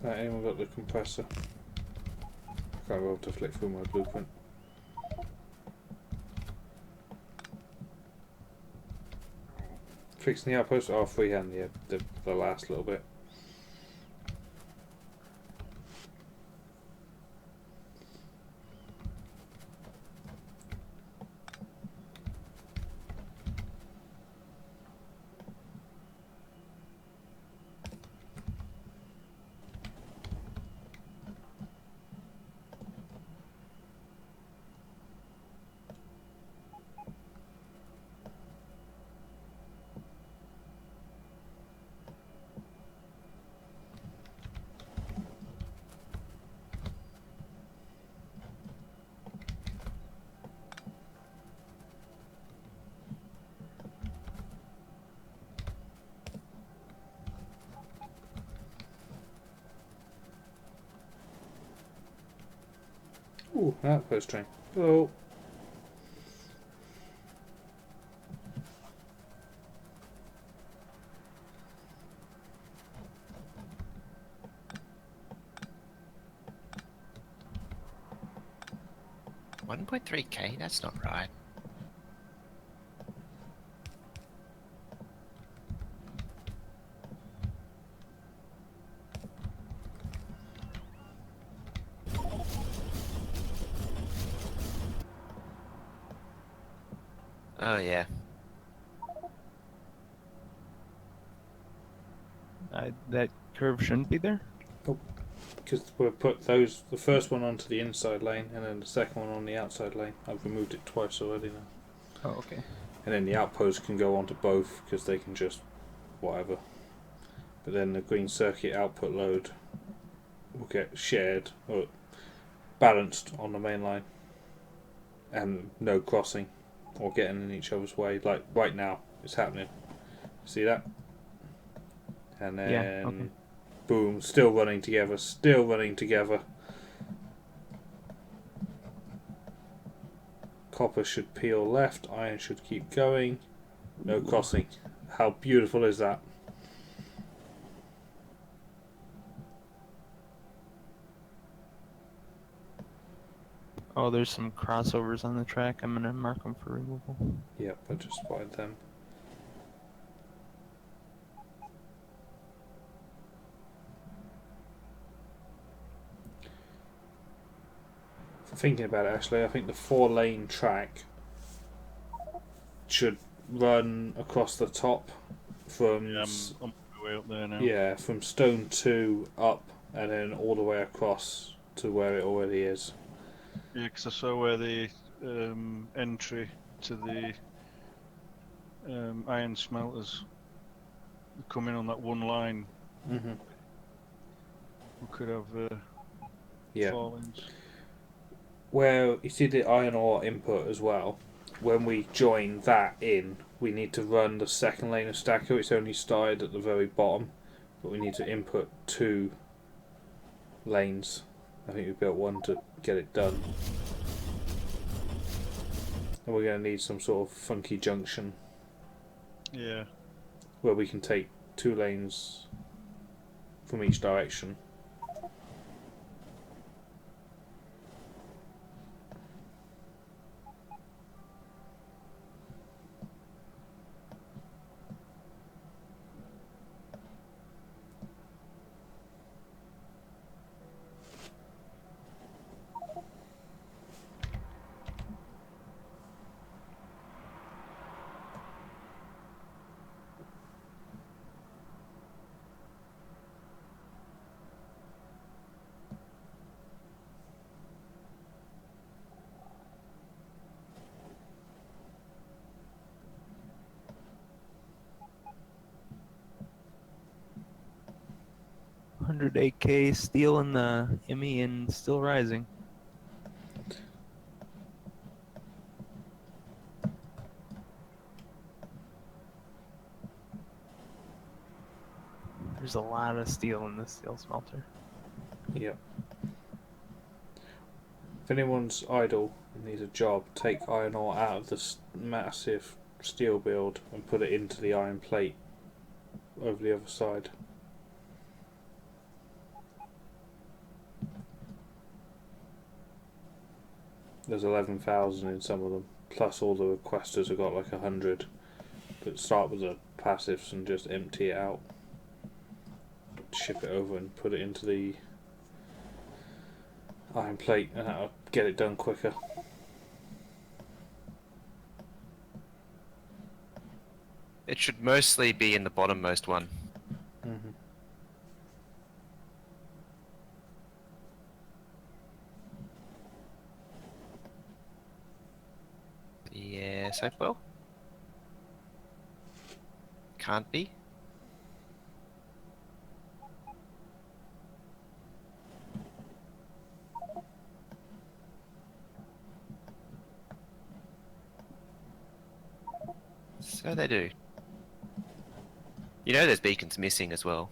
Anyone got the compressor? I can't be able to flick through my blueprint. Fixing the outpost? Oh, freehand, yeah, the last little bit. Ooh, an outpost train. Hello. $1.3K? That's not right. Oh yeah. That curve shouldn't be there. Because we've put the first one onto the inside lane and then the second one on the outside lane. I've removed it twice already now. Oh, okay. And then the outpost can go onto both because they can just whatever. But then the green circuit output load will get shared or balanced on the main line. And no crossing or getting in each other's way. Like right now, it's happening. See that? And then, Yeah, okay. Boom, still running together, still running together. Copper should peel left, iron should keep going. No crossing. How beautiful is that? Oh, there's some crossovers on the track. I'm gonna mark them for removal. Yep, I just spotted them. Thinking about it, actually, I think the 4-lane track should run across the top from Yeah, I'm on my way up there now. yeah, from Stone 2 up and then all the way across to where it already is. Yeah, because I saw where the entry to the iron smelters come in on that one line. Mm-hmm. We could have Yeah. 4 lanes. Where you see the iron ore input as well, when we join that in, we need to run the second lane of stacker. It's only started at the very bottom, but we need to input 2 lanes. I think we built one to get it done. And we're going to need some sort of funky junction Yeah. where we can take 2 lanes from each direction. 208k steel in the Emmy and still rising. There's a lot of steel in this steel smelter. Yep. If anyone's idle and needs a job, take iron ore out of this massive steel build and put it into the iron plate over the other side. There's 11,000 in some of them, plus all the requesters have got like 100. But start with the passives and just empty it out. Ship it over and put it into the iron plate, and that'll get it done quicker. It should mostly be in the bottommost one. Mm-hmm. Yes, I will. Can't be. So they do. You know there's beacons missing as well.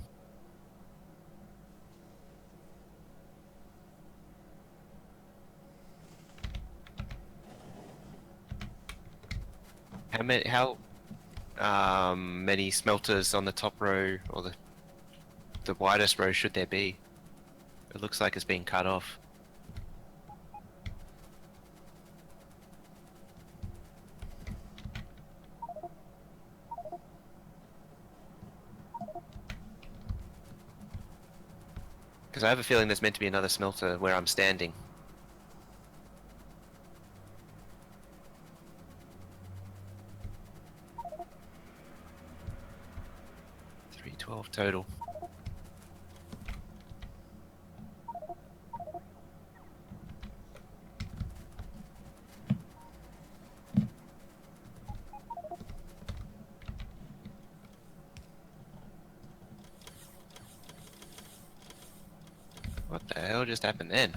How many smelters on the top row, or the widest row should there be? It looks like it's being cut off. Because I have a feeling there's meant to be another smelter where I'm standing. 312 total. What the hell just happened then?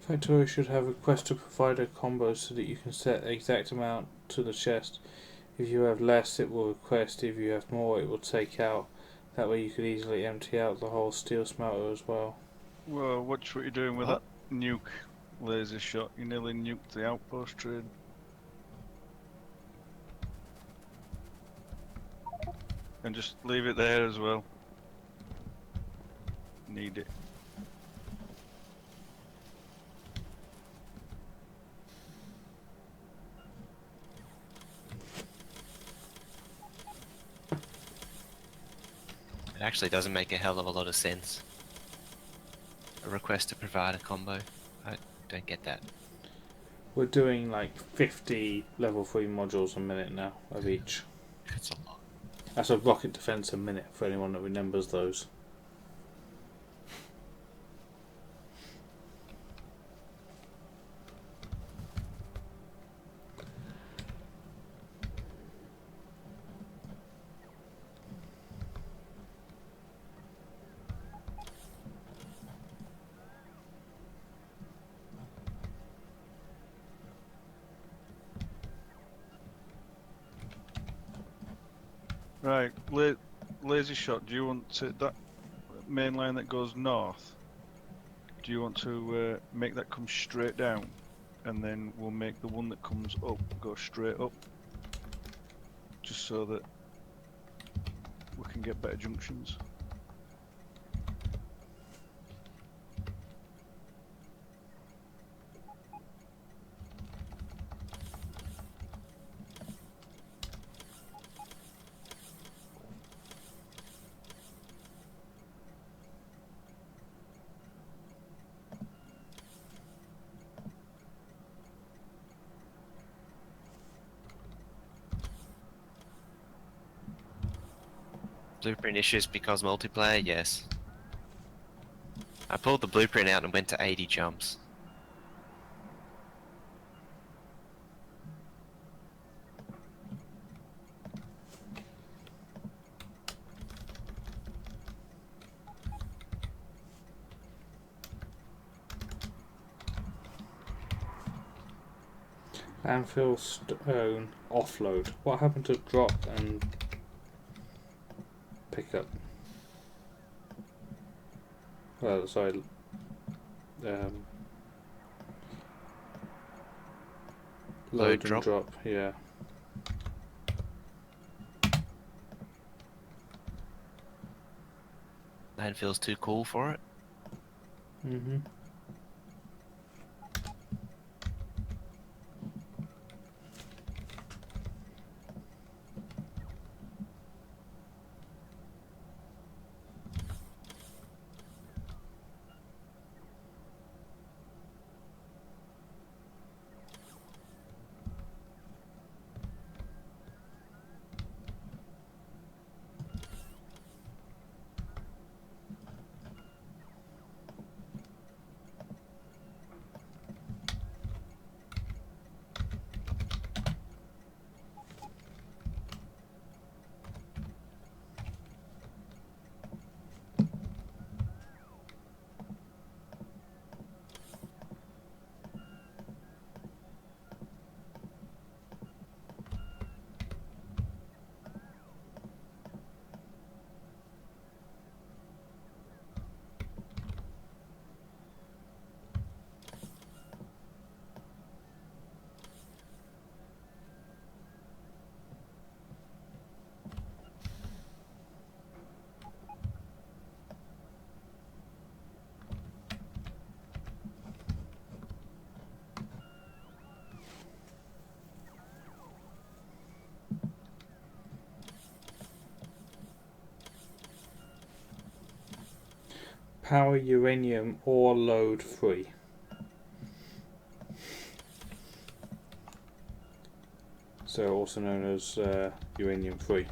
Factorio should have request to provide a combo so that you can set the exact amount to the chest. If you have less, it will request. If you have more, it will take out. That way you could easily empty out the whole steel smelter as well. Well, watch what you're doing with that nuke laser shot. You nearly nuked the outpost train. And just leave it there as well. Need it. It actually doesn't make a hell of a lot of sense. A request to provide a combo. I don't get that. We're doing like 50 level 3 modules a minute now of each. That's a lot. That's a rocket defense a minute for anyone that remembers those. Right, laser shot. Do you want to, that main line that goes north? Do you want to make that come straight down, and then we'll make the one that comes up go straight up, just so that we can get better junctions. Blueprint issues because multiplayer, yes. I pulled the blueprint out and went to 80 jumps. Landfill stone offload. What happened to drop and pick up? Well, sorry. Load and drop. Yeah. Landfill's too cool for it. Mhm. Power uranium ore load free. So also known as uranium free.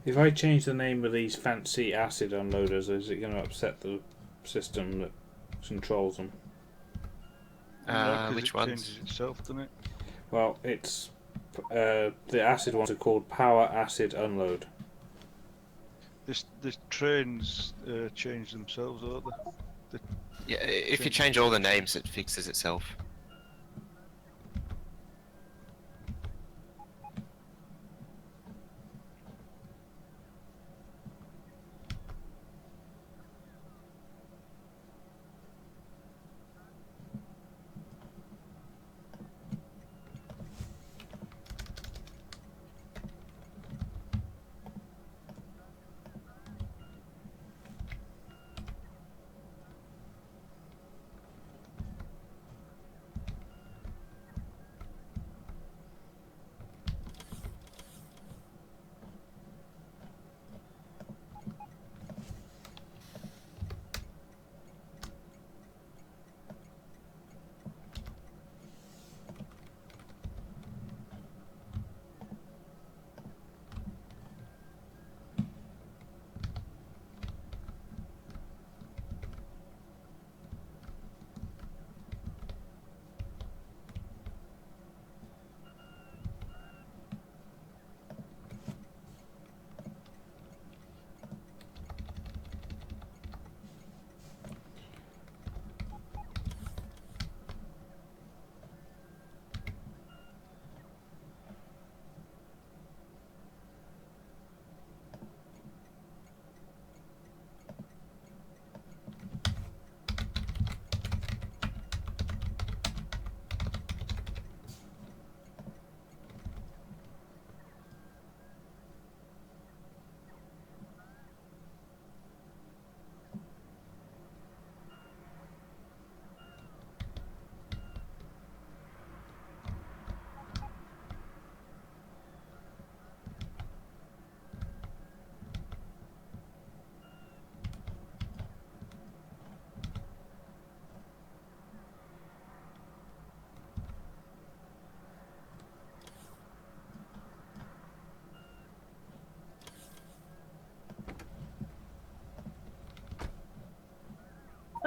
If I change the name of these fancy acid unloaders, is it going to upset the system that controls them? No, 'cause Which it ones? changes itself, doesn't it? Well, it's the acid ones are called power acid unload. This trains change themselves, don't they? Yeah, if you change all the names, it fixes itself.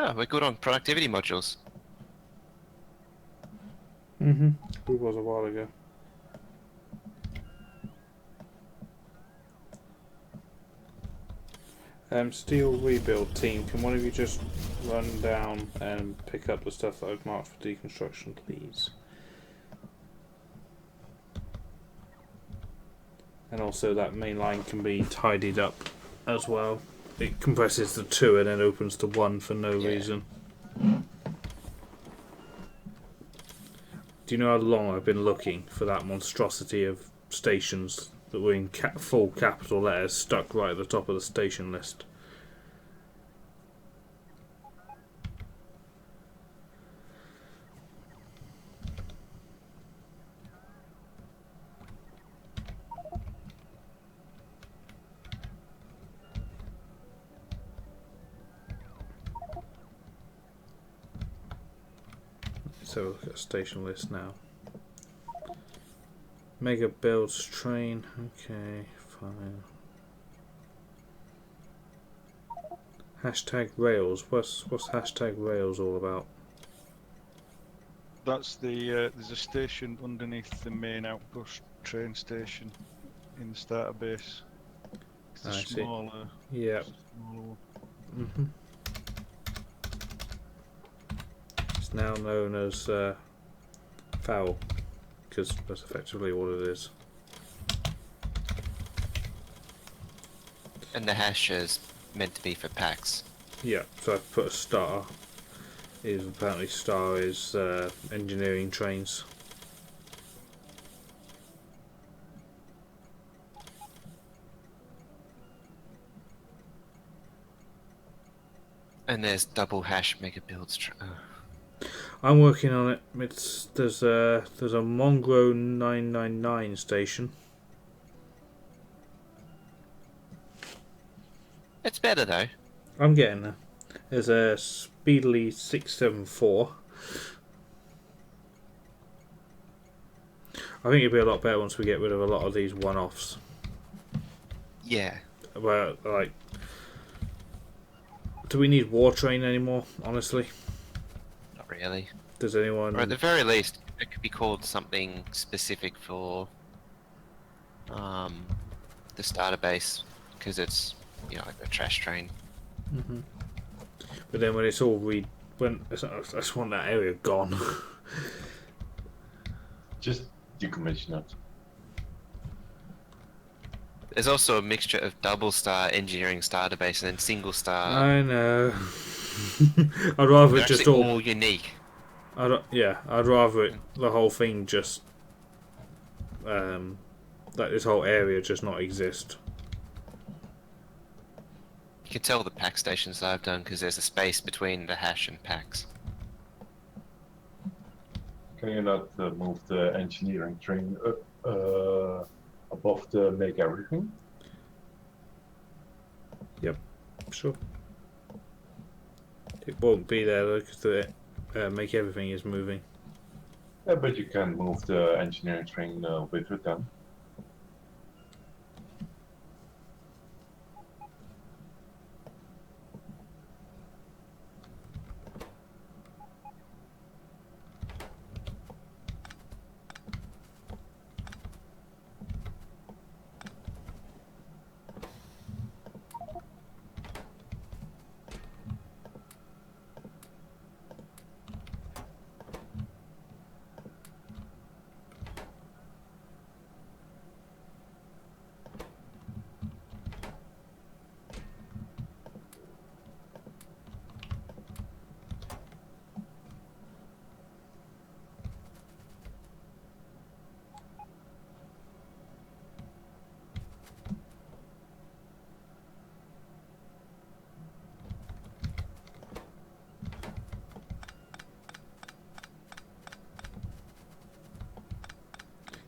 Oh, we're good on productivity modules. Mm-hmm. We was a while ago. Steel rebuild team, can one of you just run down and pick up the stuff that I've marked for deconstruction, please? And also that main line can be tidied up as well. It compresses to 2 and then opens to 1 for no reason. Do you know how long I've been looking for that monstrosity of stations that were in full capital letters stuck right at the top of the station list? Let's have a look at a station list now. Mega builds train. Okay, fine. Hashtag rails. What's hashtag rails all about? That's the there's a station underneath the main outpost train station in the starter base. It's the I see. smaller. Yeah. Smaller one. Mm-hmm. It's now known as foul, because that's effectively all it is. And the hash is meant to be for packs. Yeah, so I've put a star. Apparently star is engineering trains. And there's double hash mega builds. I'm working on it. There's a Mongrel 999 station. It's better though. I'm getting there. There's a Speedily 674. I think it'd be a lot better once we get rid of a lot of these one-offs. Yeah. But like, do we need War Train anymore? Honestly, Not really. does anyone? Or at the very least, it could be called something specific for the starter base, because it's, you know, like a trash train. Mm-hmm. But then when it's all I just want that area gone. Just decommission it. There's also a mixture of double star engineering starter base and then single star. I know. I'd rather They're it just actually all. all unique. I'd rather it the whole thing just like this whole area just not exist. You can tell the pack stations that I've done because there's a space between the hash and packs. Can you not move the engineering train above the make everything? Sure. It won't be there though because the make everything is moving. Yeah, but you can move the engineering train with it then.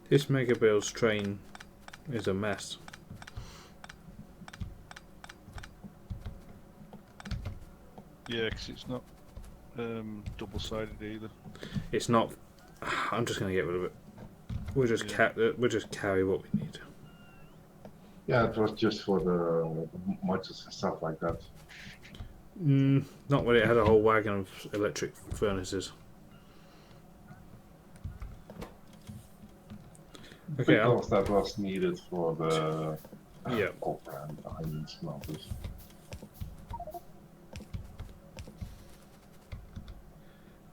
This Mega Bill's train is a mess. Yeah, because it's not double-sided either. It's not. I'm just going to get rid of it. We'll just carry what we need. Yeah, it was just for the modules and stuff like that. Not when it had a whole wagon of electric furnaces. Okay, Because that was needed for the Yeah. copper and iron smelters.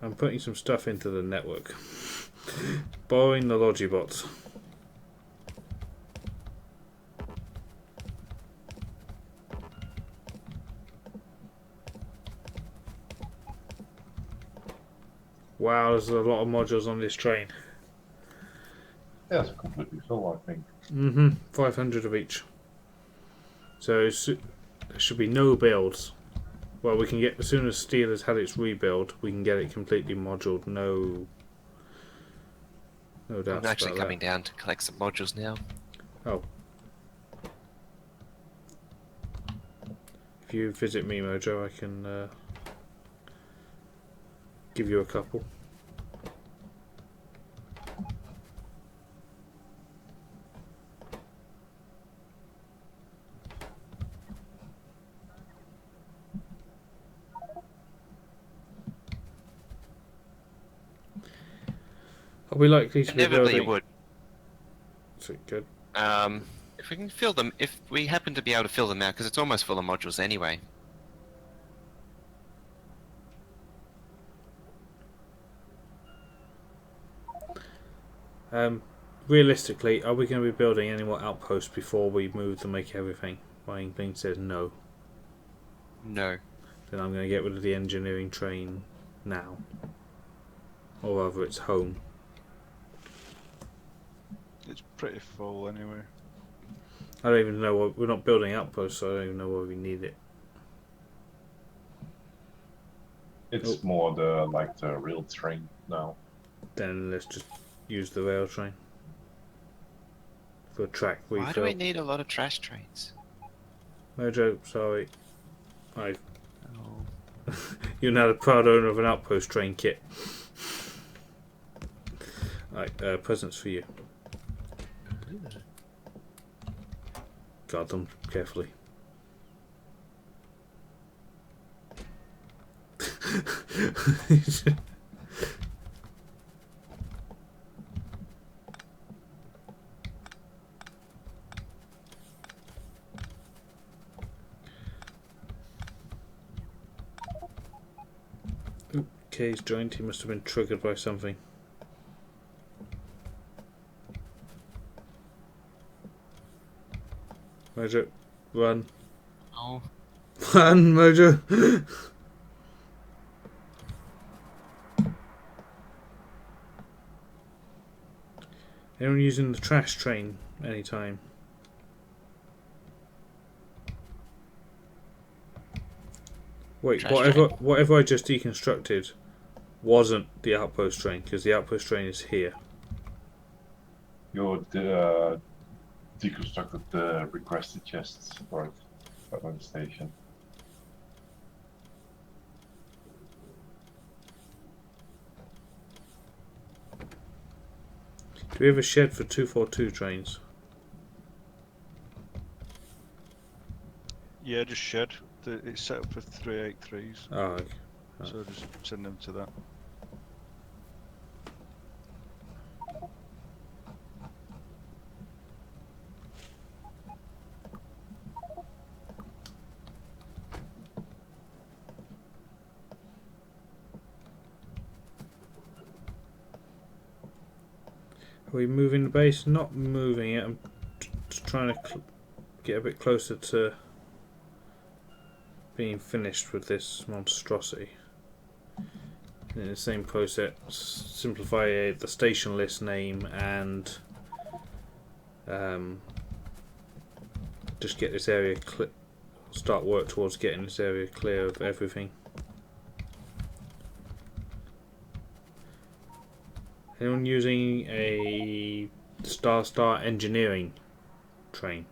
I'm putting some stuff into the network. Borrowing the Logibots. Wow, there's a lot of modules on this train. Yeah, it's completely full, I think. 500 of each. So there should be no builds. Well, we can get, as soon as steel has had its rebuild, we can get it completely moduled. No doubts I'm actually about coming down to collect some modules now. that. Oh. If you visit me, Mojo, I can give you a couple. Are we likely to be Inevitably, you building? would. So good. If we can fill them, if we happen to be able to fill them out, because it's almost full of modules anyway. Realistically, are we going to be building any more outposts before we move to make everything? My inkling says no. No. Then I'm going to get rid of the engineering train now. Or rather, it's home. It's pretty full anyway. I don't even know what... We're not building outposts, so I don't even know why we need it. It's more the rail train now. Then let's just use the rail train. For track refill. Why do we need a lot of trash trains? Mojo, sorry. Oh. You're now the proud owner of an outpost train kit. Right, presents for you. Guard them carefully. K's joint, he must have been triggered by something. Mojo, run. Oh. Run, Mojo! Anyone using the trash train anytime? Wait, Trash whatever I just deconstructed wasn't the outpost train, because the outpost train is here. You deconstructed the requested chests for it at the station. Do we have a shed for 242 trains? Yeah, just shed. It's set up for 383s, Oh, okay. so just send them to that. Are we moving the base? Not moving it. I'm just trying to get a bit closer to being finished with this monstrosity. And in the same process, simplify the station list name and just get this area start work towards getting this area clear of everything. Anyone using a Star engineering train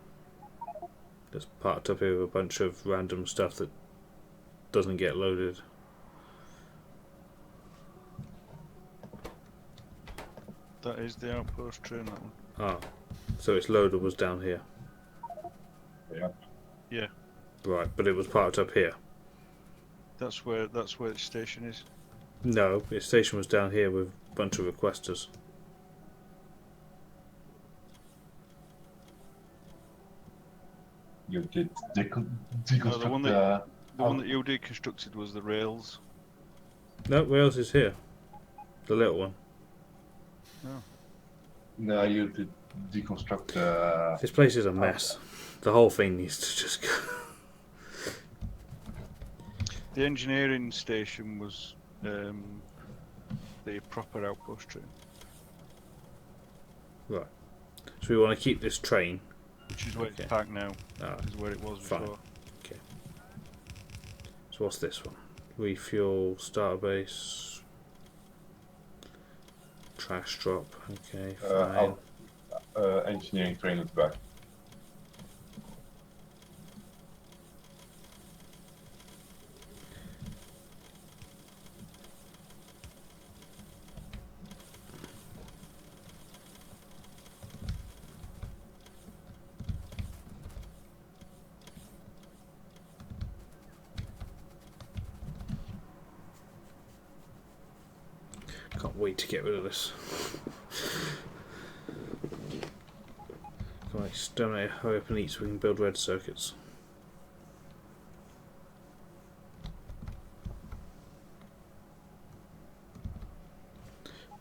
that's parked up here with a bunch of random stuff that doesn't get loaded? That is the outpost train, that one. Ah, so its loader was down here. Yeah. Yeah. Right, but it was parked up here. That's where the station is. No, the station was down here with a bunch of requesters. You did No, deconstruct the one that you deconstructed was the rails. No, Rails is here. The little one. Oh. No, you did deconstruct the. This place is a mess. The whole thing needs to just go. The engineering station was the proper outpost train, Right. So we want to keep this train. which is where Okay. it's parked now. Ah, Is where it was Fine. before. so what's this one? Refuel, starter base, trash drop. Okay, fine. Engineering train at the back. Can't wait to get rid of this. Come on, Xterminator, hurry up and eat so we can build red circuits.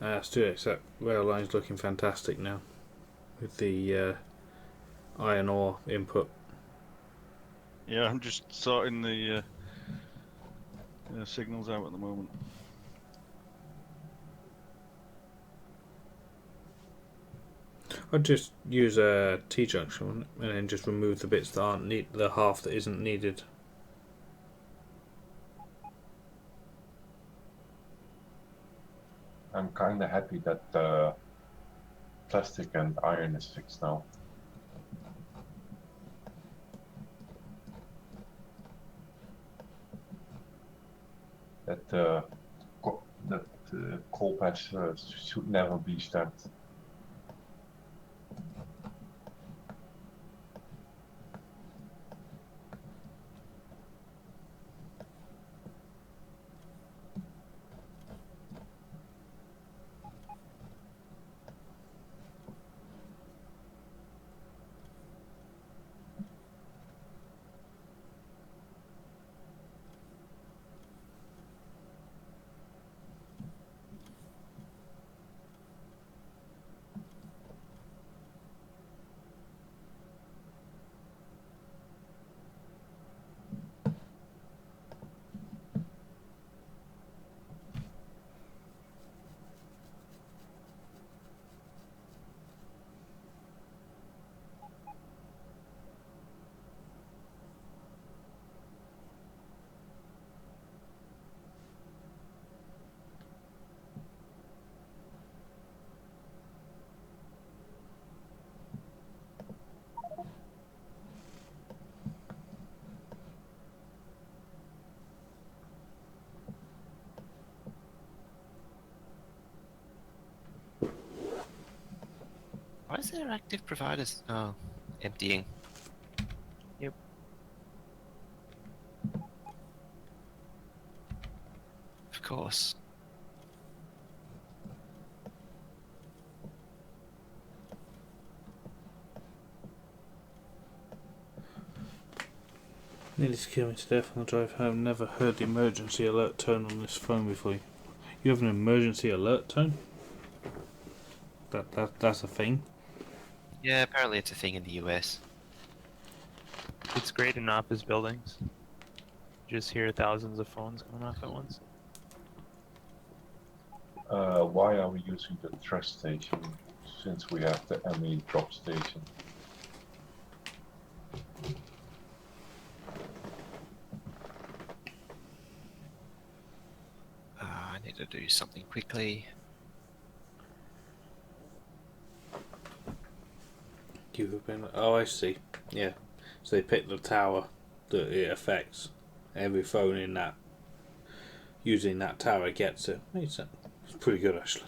Let's do it, except rail line's looking fantastic now. With the iron ore input. Yeah, I'm just sorting the signals out at the moment. I'd just use a T-junction and then just remove the bits that aren't the half that isn't needed. I'm kind of happy that plastic and iron is fixed now. That coal patch should never be stamped. Why is there active providers? Oh, emptying. Yep. Of course. Nearly scared me to death on the drive home. Never heard the emergency alert tone on this phone before. You have an emergency alert tone? That's a thing. Yeah, apparently it's a thing in the US. It's great in office buildings. Just hear thousands of phones going off at once. Why are we using the trash station since we have the ME drop station? I need to do something quickly. You've been. Oh, I see. Yeah. So they pick the tower that it affects. Every phone in that using that tower gets it. Makes sense. It's pretty good actually.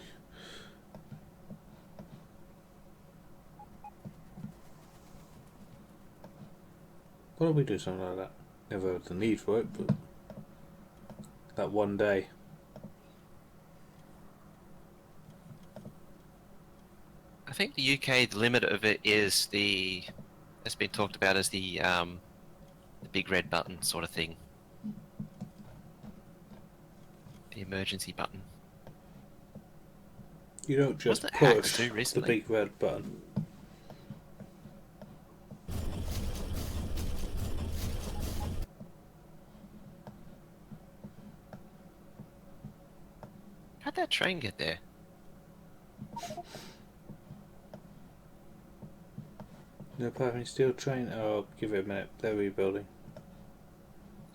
Why don't we do something like that? Never had the need for it, but that one day. I think the UK, the limit of it is it's been talked about as the big red button sort of thing. The emergency button. You don't just Wasn't it hacked push too the recently? big red button. How'd that train get there? No Paving Steel train? Oh, give it a minute. They're rebuilding.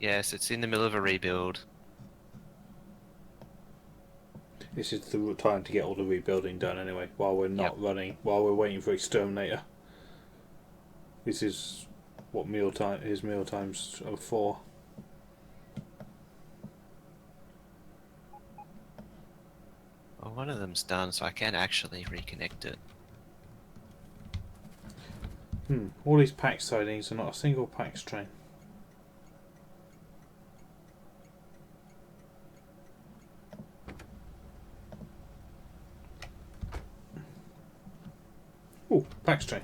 Yes, it's in the middle of a rebuild. This is the time to get all the rebuilding done anyway, while we're not running, while we're waiting for Xterminator. This is what his meal times are for. Well, one of them's done, so I can actually reconnect it. All these PAX sightings are not a single PAX train. Oh, PAX train.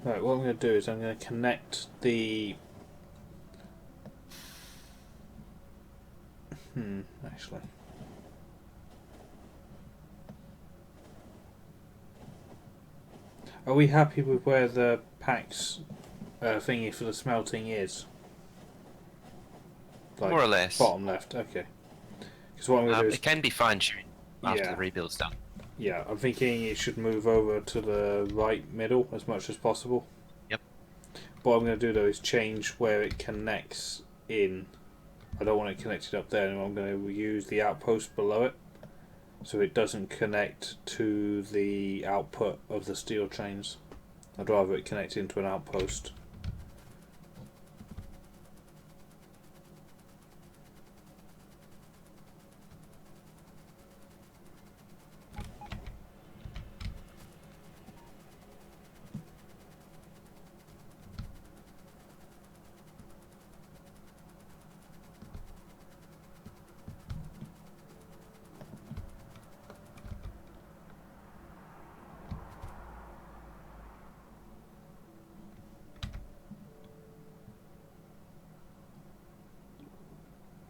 Right, what I'm going to do is I'm going to connect the... actually... Are we happy with where the PAX thingy for the smelting is? Like, More or less. Bottom left, okay. Because what I'm going to do is... It can be fine-tuned after Yeah. the rebuild's done. Yeah, I'm thinking it should move over to the right middle as much as possible. Yep. What I'm going to do though is change where it connects in. I don't want it connected up there anymore. I'm going to use the outpost below it so it doesn't connect to the output of the steel trains. I'd rather it connect into an outpost.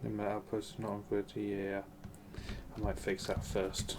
My outpost is not good. Yeah, I might fix that first.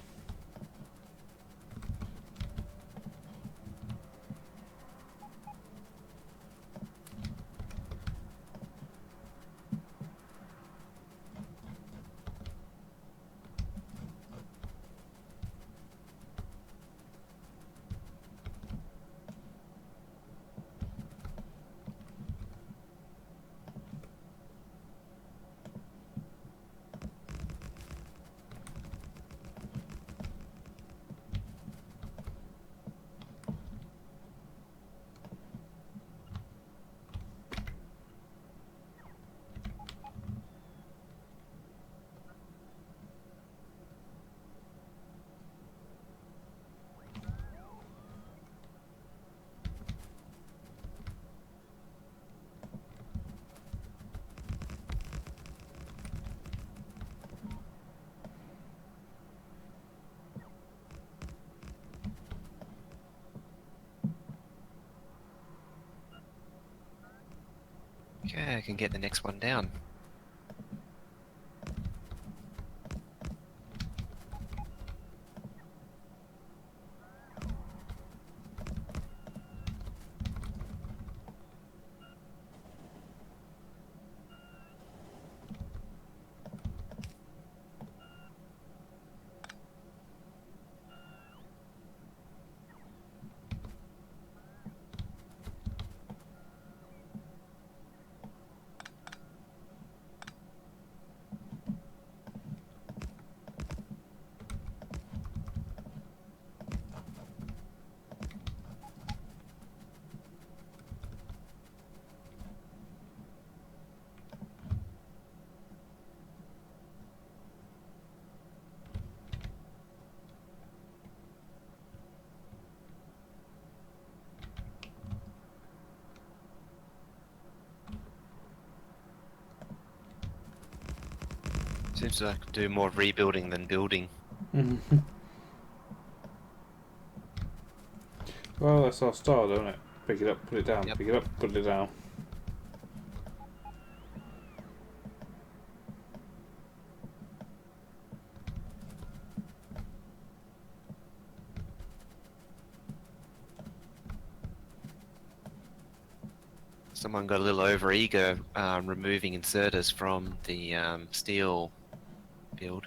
Okay, I can get the next one down. Seems like I could do more rebuilding than building. Well, that's our style, don't it? Pick it up, put it down. Yep. Pick it up, put it down. Someone got a little over eager removing inserters from the steel build.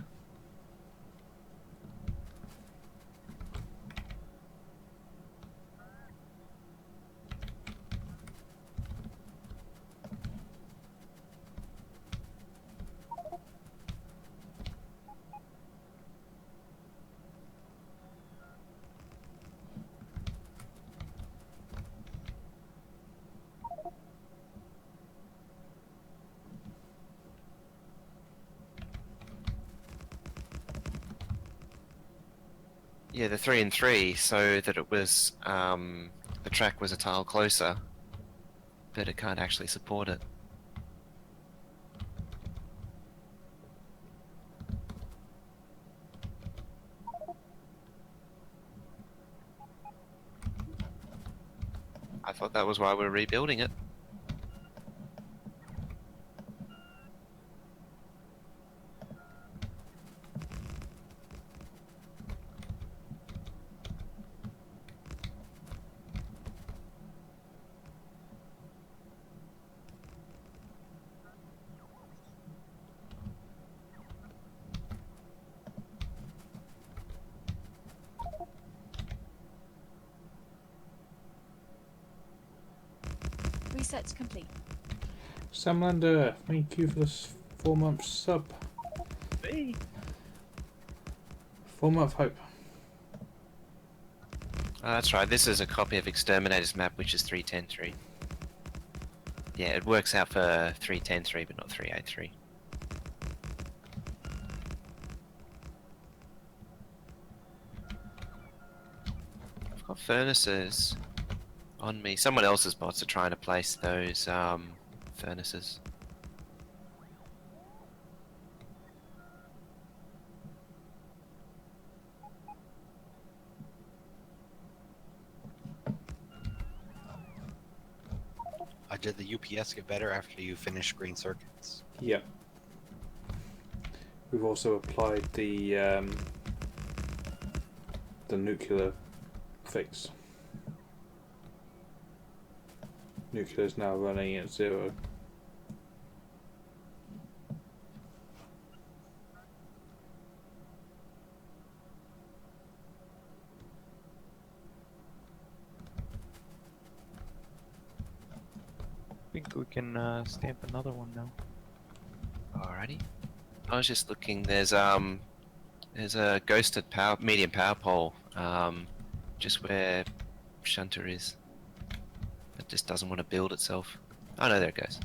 Yeah, the 3 and 3, so that it was the track was a tile closer, but it can't actually support it. I thought that was why we're rebuilding it. Research complete. Samlander, thank you for this 4-month sub. Hey. 4-month hope. That's right, this is a copy of Xterminator's map, which is 3.10.3. Yeah, it works out for 3.10.3, but not 3.8.3. I've got furnaces on me. Someone else's bots are trying to place those furnaces. Did the UPS get better after you finished green circuits? Yep. We've also applied the nuclear fix. Nuclear's now running at 0. I think we can stamp another one now. Alrighty. I was just looking. There's a ghosted medium power pole, just where Shunter is. It just doesn't want to build itself. Oh no, there it goes.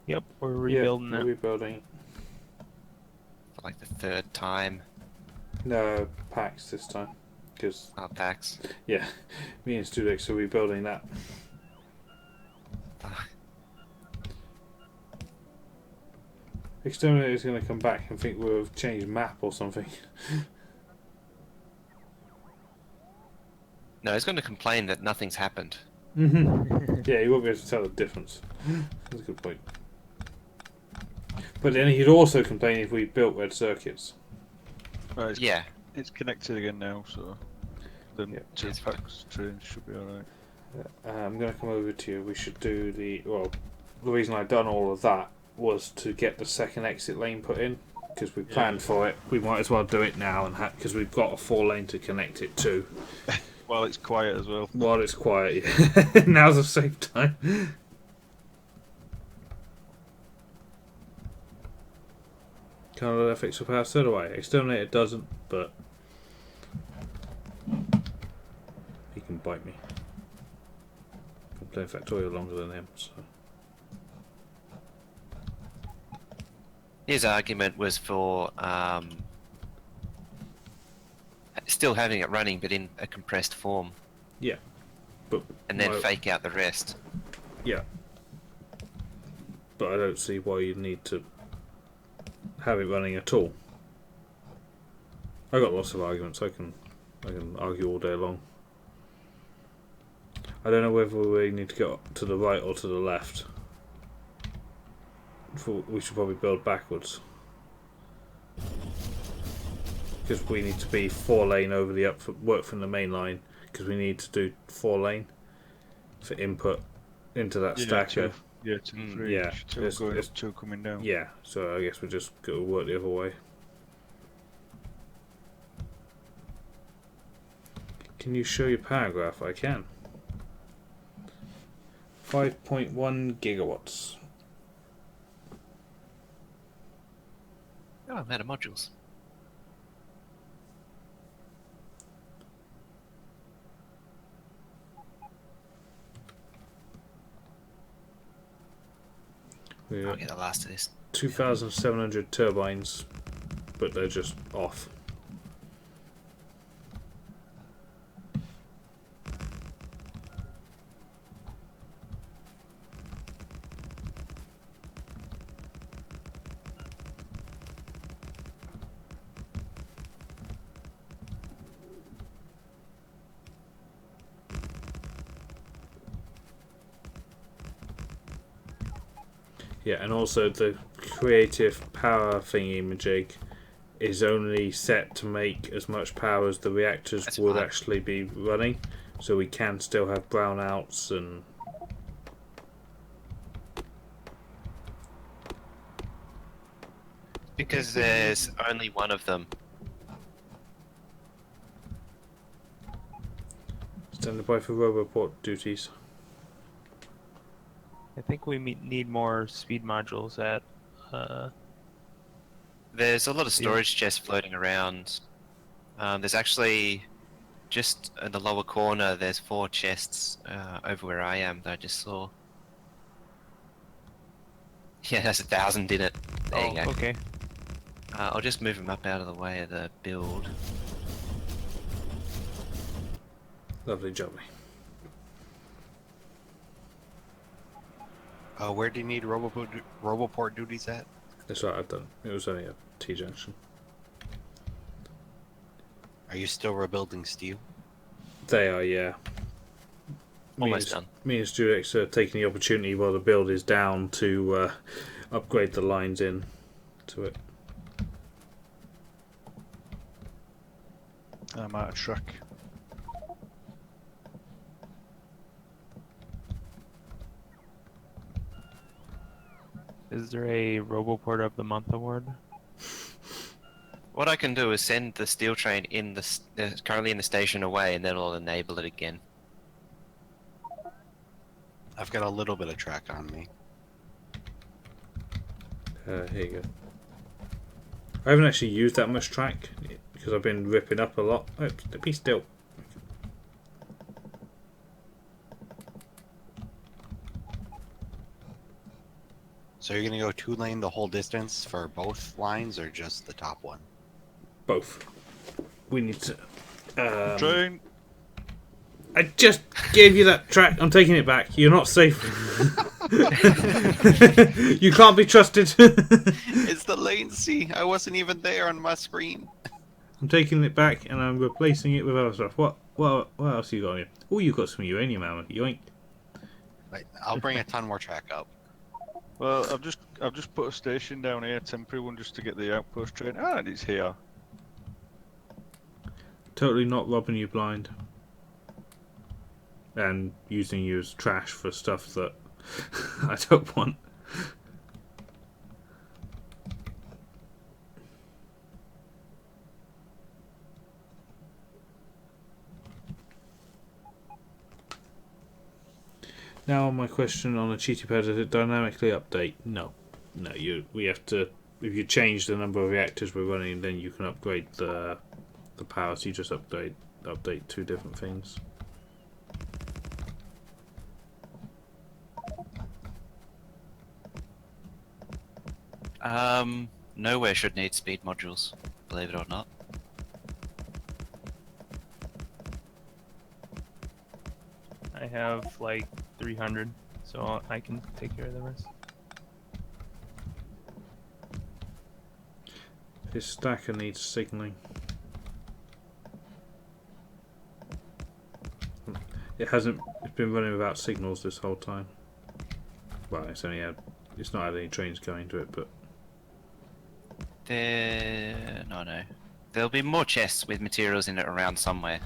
Yep, we're rebuilding we're it. rebuilding. For like the 3rd time. No, packs this time. Because, Packs. yeah, me and Studix are rebuilding that. Exterminator's going to come back and think we've changed map or something. No, he's going to complain that nothing's happened. Yeah, he won't be able to tell the difference. That's a good point. But then he'd also complain if we built red circuits. Right, Yeah. it's connected again now, so the Yep. jetpacks train should be alright. I'm going to come over to you. We should do the... Well, the reason I've done all of that was to get the second exit lane put in, because we planned for it. We might as well do it now, and because we've got a 4-lane to connect it to. While it's quiet as well. While it's quiet, yeah. Now's a safe time. Can't let that fix the power, so do I. Xterminator doesn't, but he can bite me. I'm playing Factorio longer than him, so. His argument was for still having it running, but in a compressed form. Yeah. But and then fake out the rest. Yeah. But I don't see why you need to have it running at all. I got lots of arguments. I can argue all day long. I don't know whether we need to go to the right or to the left. We should probably build backwards, because we need to be 4-lane over the work from the main line, because we need to do 4-lane for input into that stacker. Yeah, 2, 3. Yeah, 2 going up, 2 coming down. Yeah, so I guess we just got to work the other way. Can you show your paragraph? I can. 5.1 gigawatts. Oh, I'm out of modules. I'll get the last of this. 2,700 turbines, but they're just off. Yeah, and also the creative power thingy-majig is only set to make as much power as the reactors would actually be running, so we can still have brownouts and... Because there's only one of them. Standing by for roboport duties. I think we need more speed modules at. There's a lot of storage chests floating around. There's actually just in the lower corner. There's 4 chests over where I am that I just saw. Yeah, there's 1,000 in it. There you go. Okay. I'll just move them up out of the way of the build. Lovely jubbly. Where do you need roboport duties at? That's right, I've done. It was only a T-junction. Are you still rebuilding steel? They are, yeah. Almost done. Me and Studex are taking the opportunity while the build is down to upgrade the lines in to it. I'm out of track. Is there a Roboport of the Month award? What I can do is send the steel train in the currently in the station away, and then it'll enable it again. I've got a little bit of track on me. Here you go. I haven't actually used that much track because I've been ripping up a lot. Oh, be still. So you're gonna go 2-lane the whole distance for both lines, or just the top one? Both. We need to. Train. I just gave you that track. I'm taking it back. You're not safe. You can't be trusted. It's the latency. I wasn't even there on my screen. I'm taking it back and I'm replacing it with other stuff. What else you got here? Oh, you got some uranium ammo. Yoink. Right, I'll bring a ton more track up. Well, I've just put a station down here, temporary one, just to get the outpost train. Ah, and it's here. Totally not robbing you blind. And using you as trash for stuff that I don't want. Now, my question on a cheaty pad: does it dynamically update? No. We have to. If you change the number of reactors we're running, then you can upgrade the power. So you just update two different things. Nowhere should need speed modules, believe it or not. I have like 300, so I can take care of the rest. This stacker needs signaling. It hasn't. It's been running without signals this whole time. Well, it's not had any trains going to it, but No. There'll be more chests with materials in it around somewhere.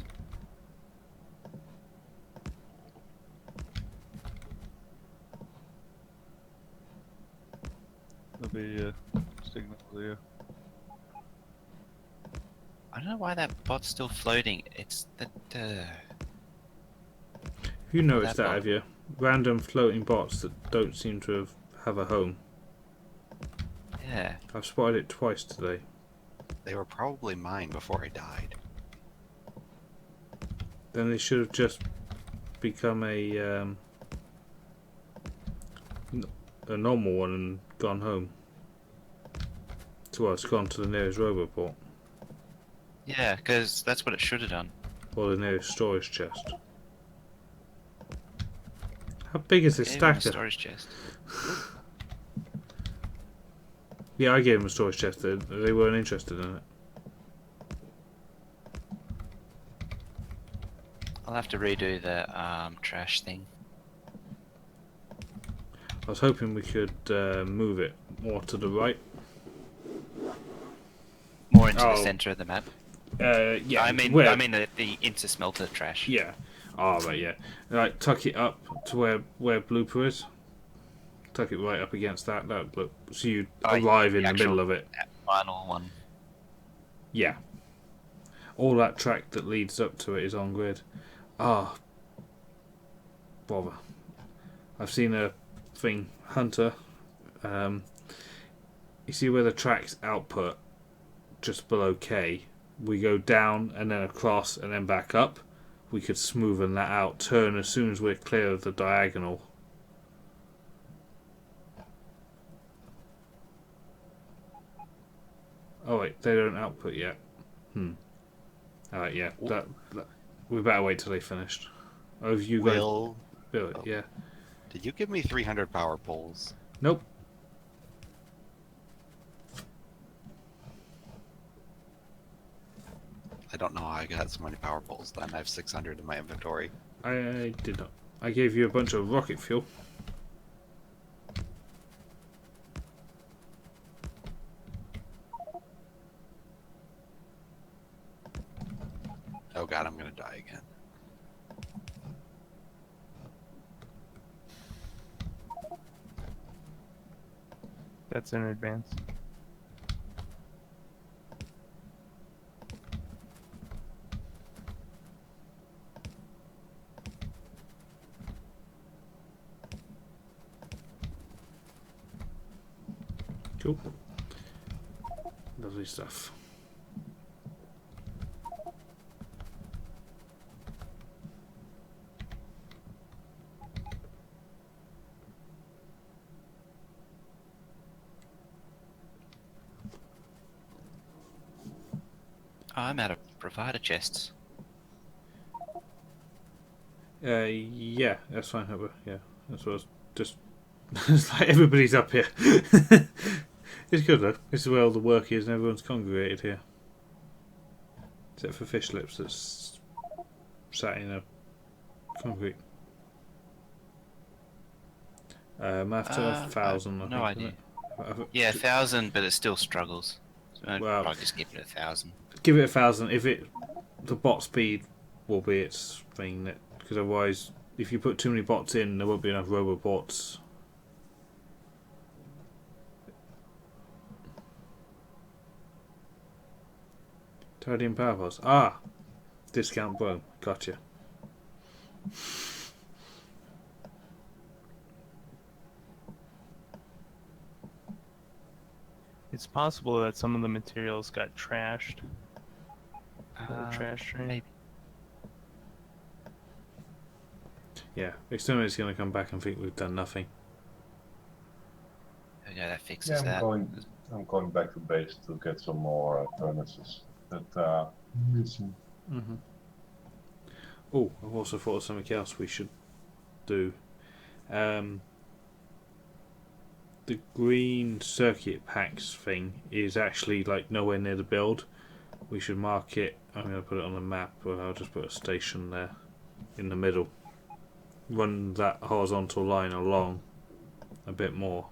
There'll be signals here. I don't know why that bot's still floating. It's the. have you noticed That that? bot. Have you? Random floating bots that don't seem to have a home. Yeah. I've spotted it twice today. They were probably mine before I died. Then they should have just become a normal one and gone home. So it's gone to the nearest roboport Yeah, because that's what it should have done. or the nearest storage chest. How big is this Gave him a stacker? storage chest. Yeah, I gave them a storage chest. They weren't interested in it. I'll have to redo the trash thing. I was hoping we could move it more to the right. More into Oh. the center of the map. Yeah, I mean the inter-smelter trash. Yeah. Oh, right, yeah. Like, tuck it up to where Blooper is. Tuck it right up against that. Look, so you arrive in the middle of it. Final one. Yeah. All that track that leads up to it is on grid. Ah. Bother. I've seen a thing, Hunter. You see where the track's output, just below K, we go down and then across and then back up. We could smoothen that out, turn as soon as we're clear of the diagonal. Oh wait, they don't output yet. Alright, yeah. That we better wait till they finished. Oh, have you guys Will, built it? Yeah. did you give me 300 power poles? Nope. I don't know how I got so many power poles then. I have 600 in my inventory. I did not. I gave you a bunch of rocket fuel. Oh god, I'm gonna die again. That's in advance. Cool. Lovely stuff. I'm out of provider chests. Yeah, that's fine. Yeah, that's what I was just. It's like everybody's up here. It's good though. This is where all the work is, and everyone's congregated here. Except for Fish Lips, that's sat in a concrete. After 1,000, I no think. idea. Isn't it? Yeah, 1,000, but it still struggles. So I'd Well- probably just give it 1,000. Give it 1,000. If the bot speed will be its thing, because otherwise, if you put too many bots in, there won't be enough robobots. Titanium power pods. Ah, discount bro. Gotcha. It's possible that some of the materials got trashed. The trash train. Maybe. Yeah, Exterminator's going to come back and think we've done nothing. Yeah, that fixes Yeah, that. I'm going back to base to get some more furnaces that are missing. Mm-hmm. Oh, I've also thought of something else we should do. The green circuit packs thing is actually like nowhere near the build. We should mark it. I'm going to put it on the map, or I'll just put a station there in the middle. Run that horizontal line along a bit more.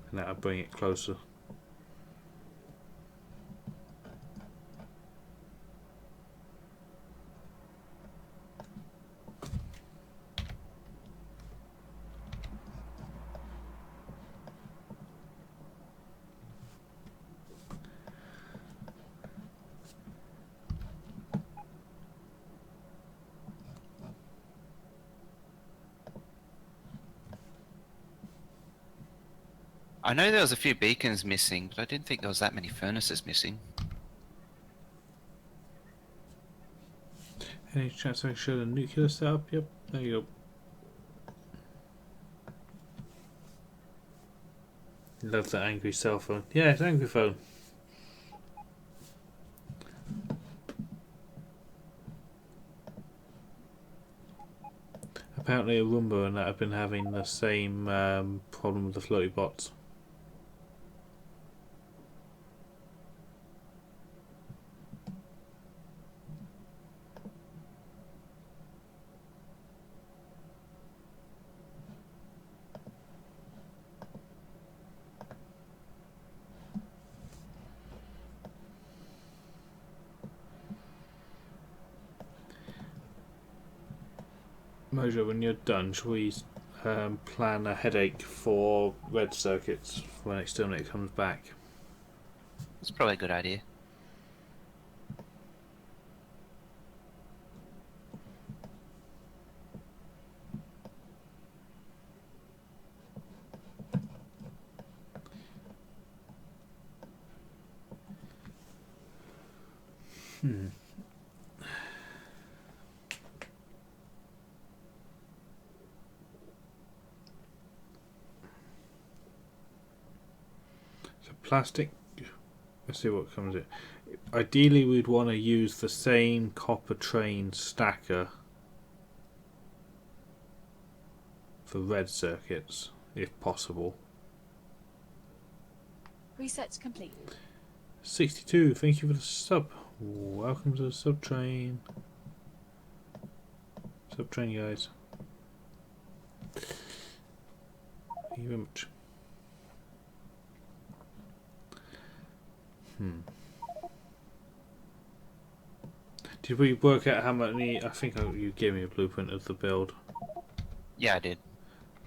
And that'll bring it closer. I know there was a few beacons missing, but I didn't think there was that many furnaces missing. Any chance I can show the nuclear setup? Yep, there you go. Love that angry cell phone. Yeah, it's an angry phone. Apparently a Roomba and that have been having the same problem with the floaty bots. Mojo, when you're done, shall we plan a headache for red circuits when Exterminator comes back? That's probably a good idea. So plastic. Let's see what comes in. Ideally, we'd want to use the same copper train stacker for red circuits, if possible. Resets complete. 62, thank you for the sub. Welcome to the sub train. Sub train, guys. Thank you very much. Did we work out how many? I think you gave me a blueprint of the build. Yeah, I did.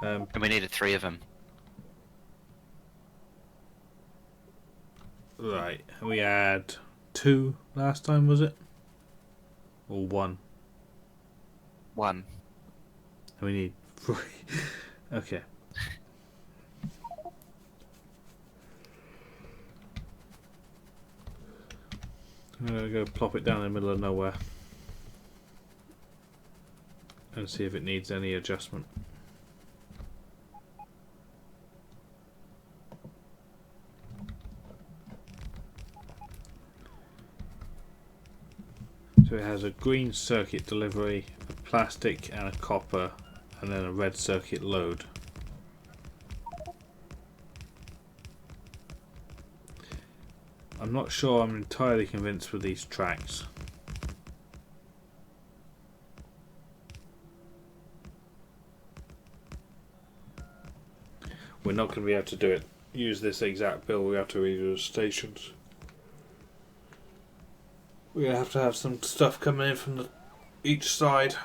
And we needed 3 of them. Right, we had 2 last time, was it? Or 1? 1. And we need 3. Okay. I'm gonna go plop it down in the middle of nowhere and see if it needs any adjustment. So it has a green circuit delivery, a plastic and a copper, and then a red circuit load. I'm not sure I'm entirely convinced with these tracks. We're not going to be able to do it. Use this exact build. We have to redo the stations. We're going to have some stuff coming in from each side.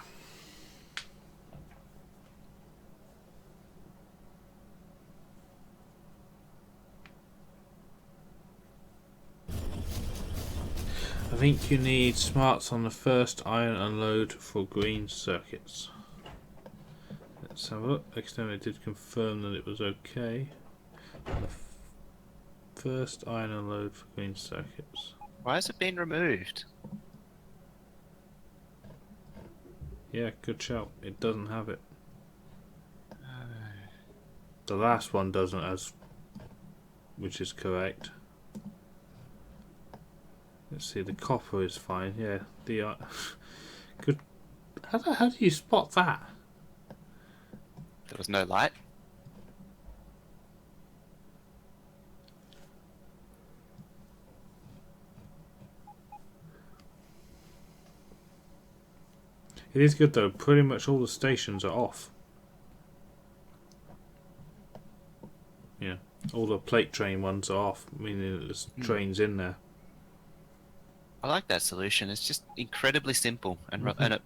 I think you need smarts on the first iron unload for green circuits. Let's have a look. Xterminator did confirm that it was okay. First iron unload for green circuits. Why has it been removed? Yeah, good shout. It doesn't have it. The last one doesn't, as which is correct. Let's see, the copper is fine. Yeah, the good. How do you spot that? There was no light. It is good though. Pretty much all the stations are off. Yeah, all the plate train ones are off, meaning there's trains in there. I like that solution. It's just incredibly simple and it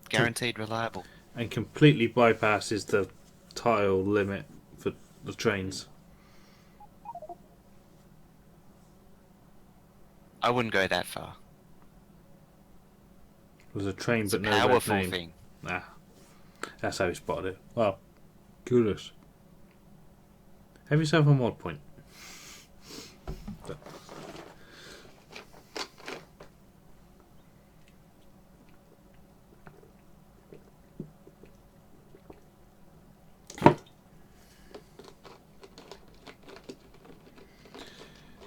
guaranteed reliable. And completely bypasses the tile limit for the trains. I wouldn't go that far. There's a train It's but a no red powerful name. thing. Nah, that's how he spotted it. Well, kudos. Have yourself a mod point.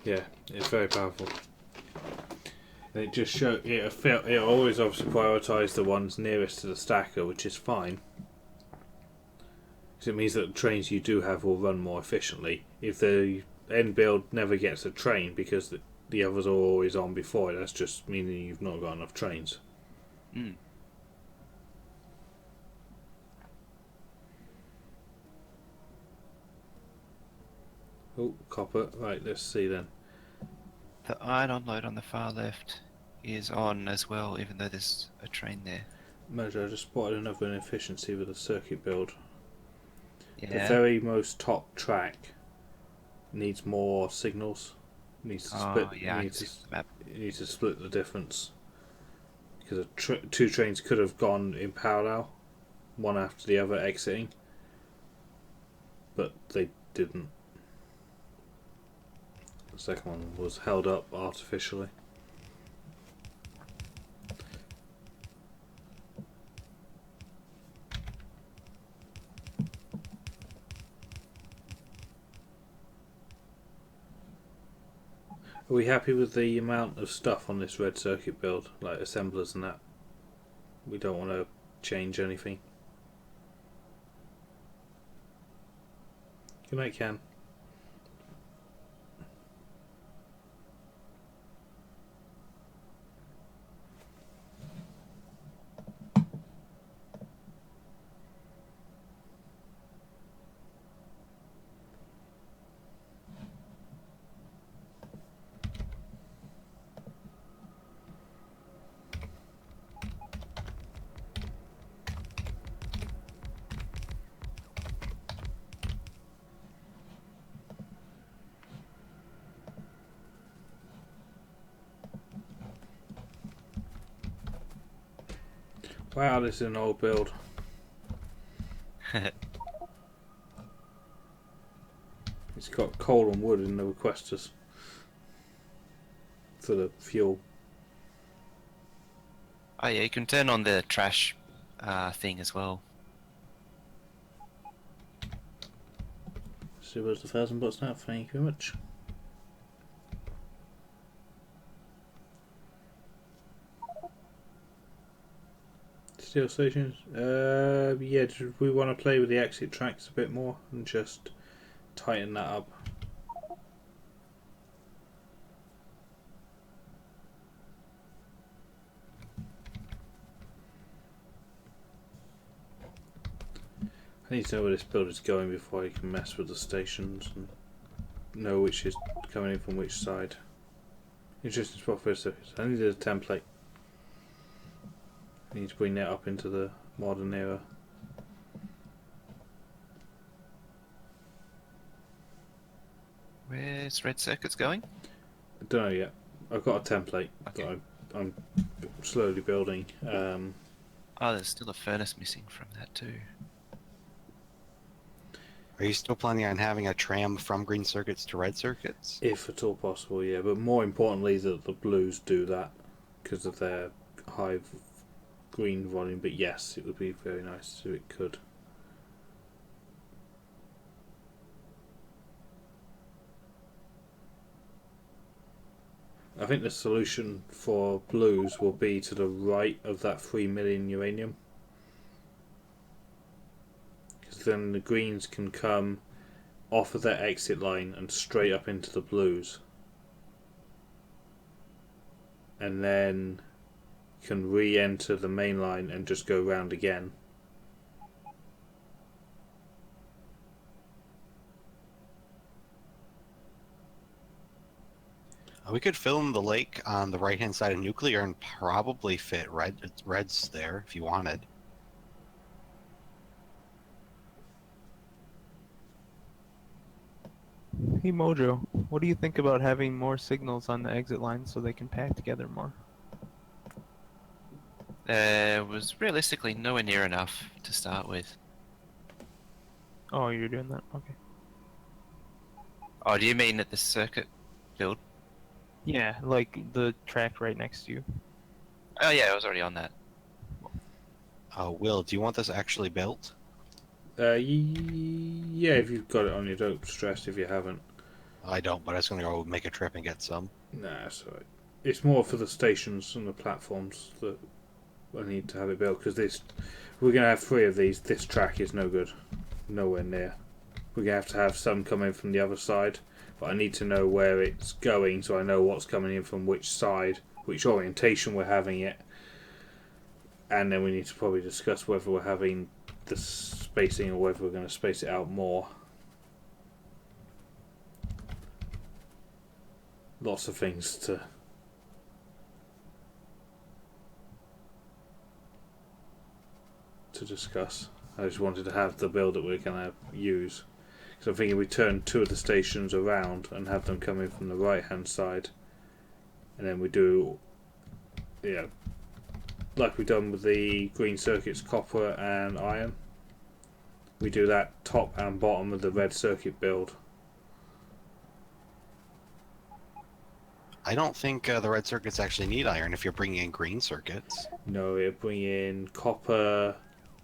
Yeah, it's very powerful. And it just show it always obviously prioritise the ones nearest to the stacker, which is fine. Because it means that the trains you do have will run more efficiently. If the end build never gets a train because the others are always on before it, that's just meaning you've not got enough trains. Mm. Oh, copper. Right, let's see then. The iron unload on the far left is on as well, even though there's a train there. Mojo, I just spotted another inefficiency with the circuit build. Yeah. The very most top track needs more signals. Needs to split. Yeah, I can needs see to, the map. you need to split the difference. Because two trains could have gone in parallel, one after the other exiting, but they didn't. The second one was held up artificially. Are we happy with the amount of stuff on this red circuit build, like assemblers and that? We don't want to change anything. Good night, Cam. Wow, this is an old build. It's got coal and wood in the requesters for the fuel. Oh yeah, you can turn on the trash thing as well. So where's the 1,000 bucks now? Thank you very much. Steel stations? Yeah, do we want to play with the exit tracks a bit more and just tighten that up? I need to know where this build is going before I can mess with the stations and know which is coming in from which side. Interesting spot for a second. I needed a template. I need to bring that up into the modern era. Where's red circuits going? I don't know yet. I've got a template Okay. that I'm slowly building. Oh, there's still a furnace missing from that too. Are you still planning on having a tram from green circuits to red circuits? If at all possible, yeah. But more importantly, that the blues do that because of their high green volume. But yes, it would be very nice if it could. I think the solution for blues will be to the right of that 3 million uranium. Because then the greens can come off of their exit line and straight up into the blues. And then can re-enter the main line and just go round again. We could film the lake on the right-hand side of nuclear and probably fit reds there if you wanted. Hey Mojo, what do you think about having more signals on the exit line so they can pack together more? There was realistically nowhere near enough to start with. Oh, you're doing that? Okay. Oh, do you mean at the circuit build? Yeah, like the track right next to you. Oh yeah, I was already on that. Will, do you want this actually built? Yeah, if you've got it on you, don't stress if you haven't. I don't, but I was going to go make a trip and get some. Nah, it's alright. It's more for the stations and the platforms that I need to have it built, because we're going to have 3 of these. This track is no good. Nowhere near. We're going to have some coming from the other side, but I need to know where it's going so I know what's coming in from which side, which orientation we're having it, and then we need to probably discuss whether we're having the spacing or whether we're going to space it out more. Lots of things to discuss. I just wanted to have the build that we're going to use, because I'm thinking we turn 2 of the stations around and have them come in from the right hand side, and then we do, like we've done with the green circuits, copper and iron. We do that top and bottom of the red circuit build. I don't think the red circuits actually need iron if you're bringing in green circuits. No, it'll bring in copper,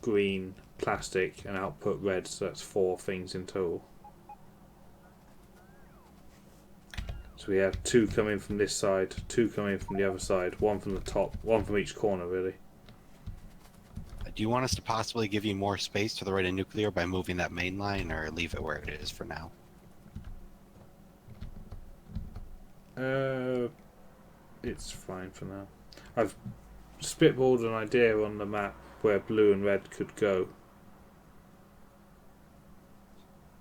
green, plastic, and output red, so that's 4 things in total. So we have 2 coming from this side, 2 coming from the other side, 1 from the top, 1 from each corner, really. Do you want us to possibly give you more space to the right of nuclear by moving that main line, or leave it where it is for now? It's fine for now. I've spitballed an idea on the map where blue and red could go.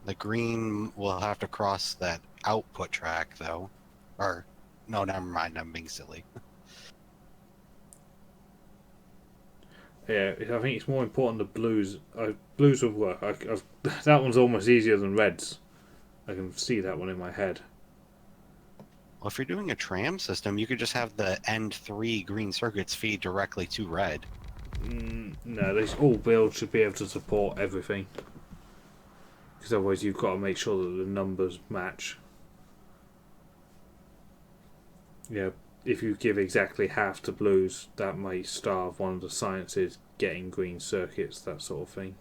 The green will have to cross that output track, though. Or, no, never mind, I'm being silly. Yeah, I think it's more important the blues. Blues will work. That one's almost easier than reds. I can see that one in my head. Well, if you're doing a tram system, you could just have the end 3 green circuits feed directly to red. No, these all builds should be able to support everything. Because otherwise you've got to make sure that the numbers match. Yeah, if you give exactly half to blues, that might starve one of the sciences getting green circuits, that sort of thing.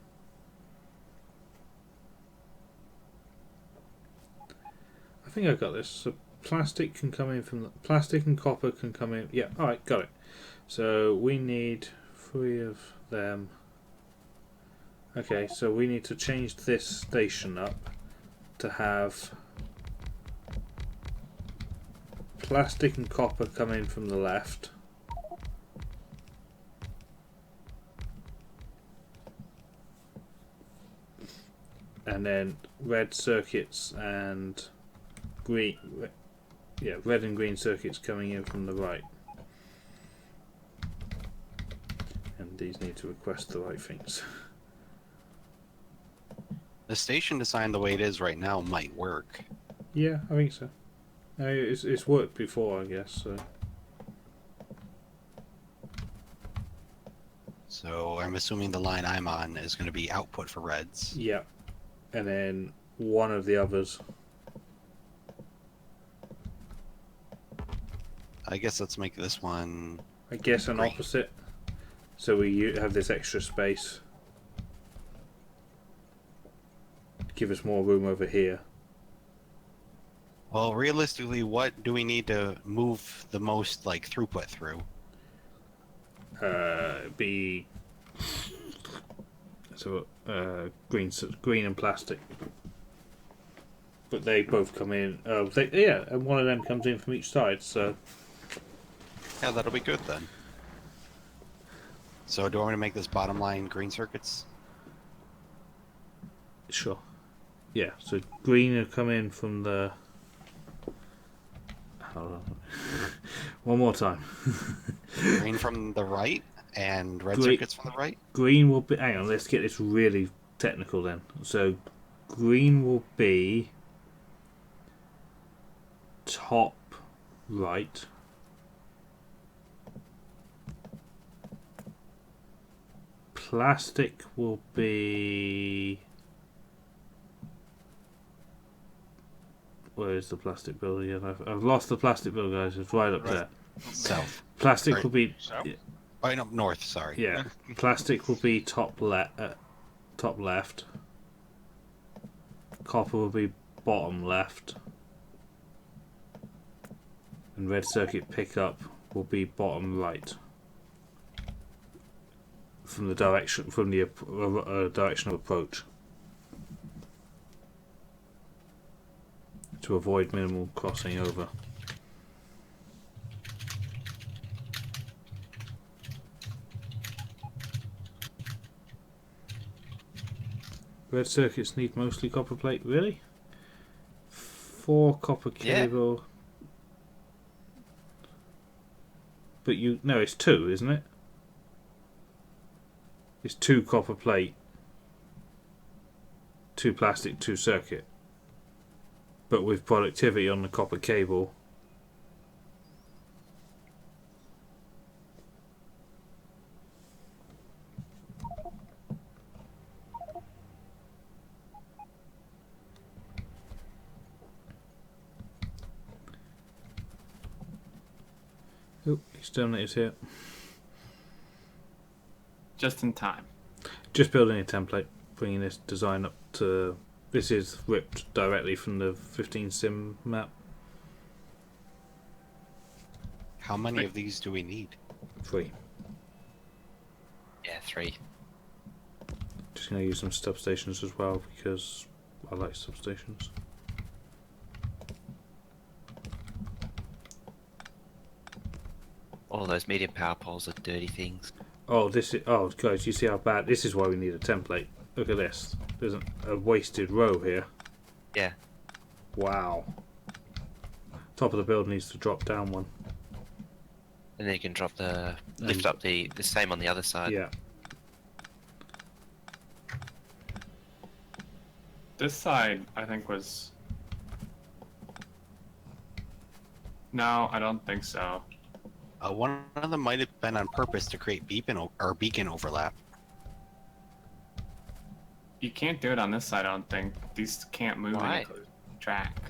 I think I've got this. So plastic can come in from plastic and copper can come in. Yeah, alright, got it. So we need 3 of them. Okay, so we need to change this station up to have plastic and copper come in from the left. And then red circuits and green, red and green circuits coming in from the right. And these need to request the right things. The station design the way it is right now might work. Yeah, I think so. It's worked before, I guess. So. So I'm assuming the line I'm on is going to be output for reds. Yeah, and then one of the others. I guess let's make this one. I guess an green. opposite. So we have this extra space. Give us more room over here. Well, realistically, what do we need to move the most like throughput through? Be so green and plastic. But they both come in. And one of them comes in from each side. So Yeah, that'll be good then. So do I want to make this bottom line green circuits? sure. Yeah. So green will come in from the. Hold on. One more time. Green from the right and red Green- circuits from the right? Green will be. Hang on, let's get this really technical then. So, green will be top right. Plastic will be. Where is the plastic building? I've lost the plastic building, guys. It's right up there. South. Plastic Right. will be. South? Oh, no, north, sorry. Yeah, plastic will be top left. Copper will be bottom left, and red circuit pickup will be bottom right. From the direction direction of approach, to avoid minimal crossing over. Red circuits need mostly copper plate, really? 4 copper Yeah. cable. But no, it's 2, isn't it? It's 2 copper plate, 2 plastic, 2 circuit. But with productivity on the copper cable. Oh, Xterminator's here. Just in time. Just building a template, bringing this design up to. This is ripped directly from the 15 sim map. How many of these do we need? 3. Yeah, 3. Just going to use some substations as well because I like substations. All those medium power poles are dirty things. Oh, guys, you see how bad. This is why we need a template. Look at this. There's a wasted row here. Yeah. Wow. Top of the build needs to drop down one. And then you can lift up the same on the other side. Yeah. This side, I think, was. No, I don't think so. One of them might have been on purpose to create beacon overlap. You can't do it on this side, I don't think. These can't move Why? into the track.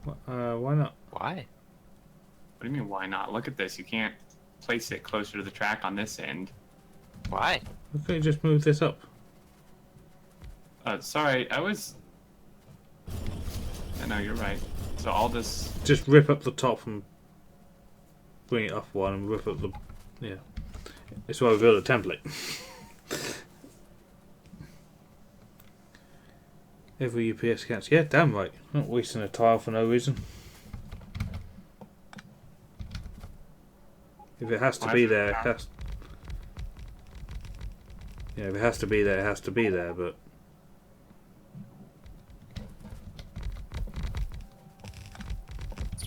Why not? Why? What do you mean, why not? Look at this. You can't place it closer to the track on this end. Why? Why can't you just move this up? Sorry, I know, you're right. So all this... Just rip up the top and bring it up one and rip up the... Yeah. That's why we built a template. Every UPS counts. Yeah, damn right. Not wasting a tile for no reason. If it has to be there, it has... Yeah, if it has to be there, it has to be there, but...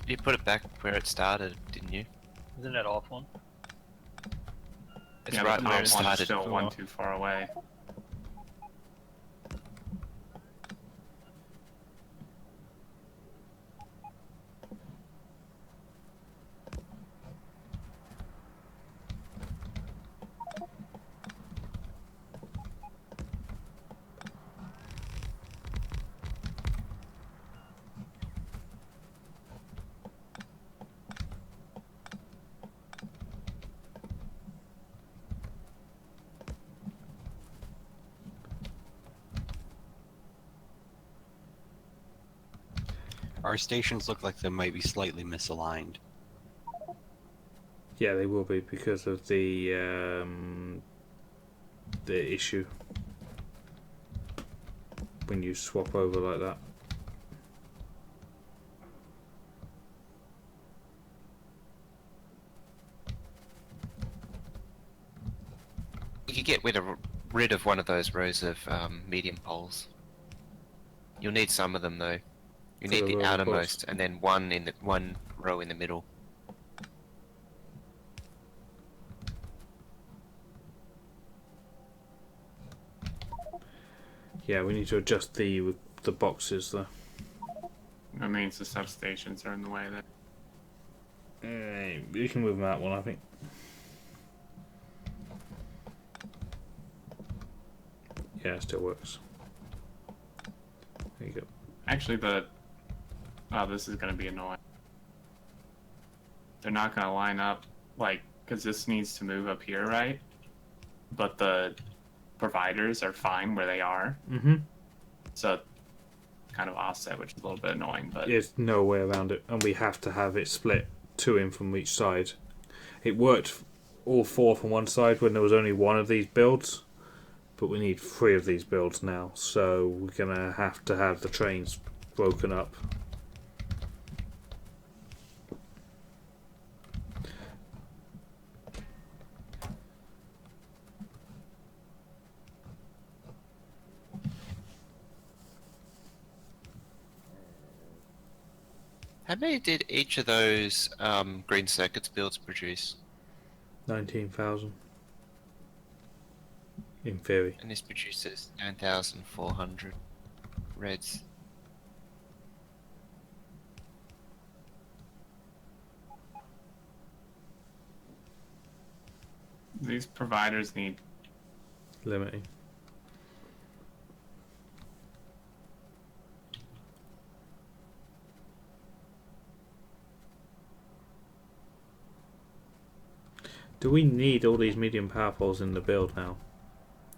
You put it back where it started, didn't you? Isn't that off one? It's yeah, right but where the it top one is started. still one too far away. Our stations look like they might be slightly misaligned. Yeah, they will be because of the issue when you swap over like that. You could get rid of one of those rows of medium poles. You'll need some of them though. You For need the the rolling outermost, post. and then one row in the middle. Yeah, we need to adjust the boxes though. That means the substations are in the way there. You can move them out one, I think. Yeah, it still works. There you go. Actually, this is gonna be annoying. They're not gonna line up, like, because this needs to move up here, right? But the providers are fine where they are. Mm-hmm. So, kind of offset, which is a little bit annoying, but... There's no way around it, and we have to have it split 2 in from each side. It worked all 4 from one side when there was only one of these builds, but we need 3 of these builds now, so we're gonna have to have the trains broken up. How many did each of those green circuits builds produce? 19,000. In theory. And this produces 9,400 reds. These providers need... Limiting. Do we need all these medium power poles in the build now?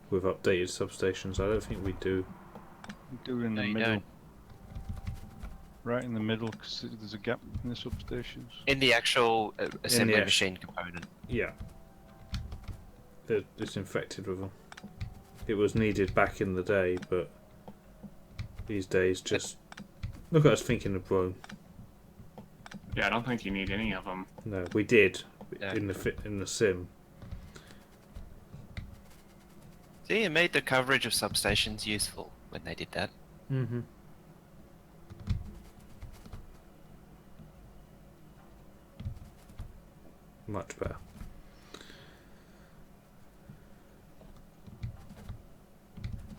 With updated substations? I don't think we do. Do it in No, the you middle. don't. Right in the middle, because there's a gap in the substations. In the actual assembly act- machine component. Yeah. It's infected with them. It was needed back in the day, but these days just... Look at us thinking of Rome. Yeah, I don't think you need any of them. No, we did No. in the sim. See, it made the coverage of substations useful when they did that. Mm-hmm. Much better.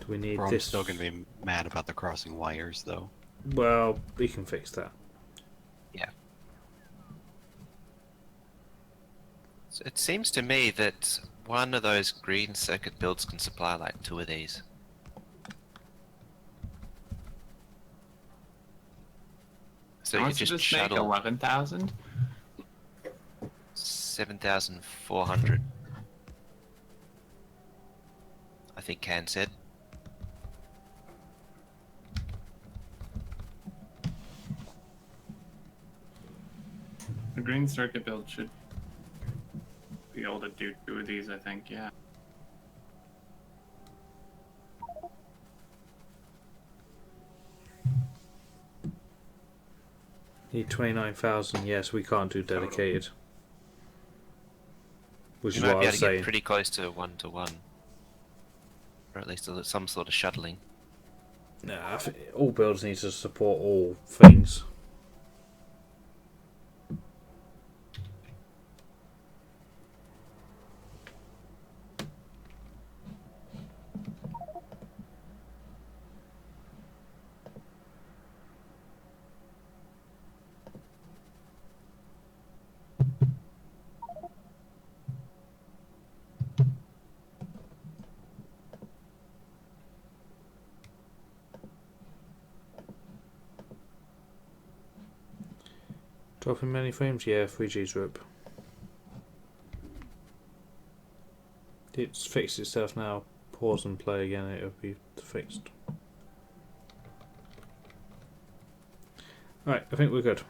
Do we need Rome's this? still going to be mad about the crossing wires, though. Well, we can fix that. Yeah. So it seems to me that one of those green circuit builds can supply like 2 of these. So How you much could did just this make? shuttle 11,000? 7,400. I think Can said. The green circuit build should be able to do 2 of these, I think, yeah. Need 29,000. Yes, we can't do dedicated. Which You is might what be I able was to get saying. pretty close to 1-to-1. Or at least some sort of shuttling. Nah, I think all builds need to support all things. Dropping many frames? Yeah, 3G's rip. It's fixed itself now. Pause and play again, it'll be fixed. Right, I think we're good.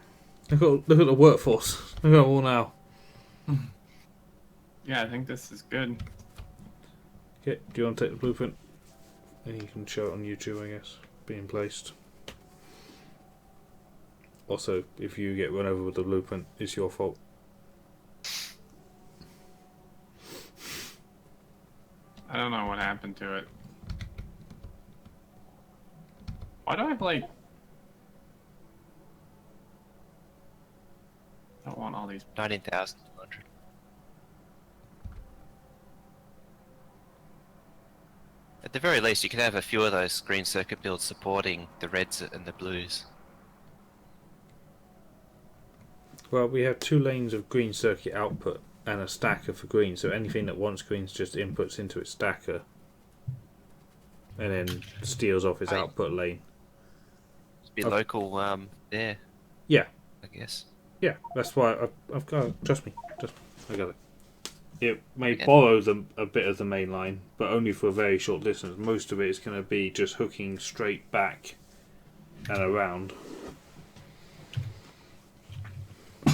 Look at the workforce. Look at it all now. Yeah, I think this is good. Okay, do you want to take the blueprint? And you can show it on YouTube, I guess, being placed. Also, if you get run over with the blueprint, it's your fault. I don't know what happened to it. Why do I have, like... I don't want all these... 19,200. At the very least, you could have a few of those green circuit builds supporting the reds and the blues. Well, we have 2 lanes of green circuit output and a stacker for green, so anything that wants greens just inputs into its stacker and then steals off its output lane. Be local there. Yeah. I guess. Yeah, that's why I've got. Trust me, I got it. It may borrow a bit of the main line, but only for a very short distance. Most of it is going to be just hooking straight back and around.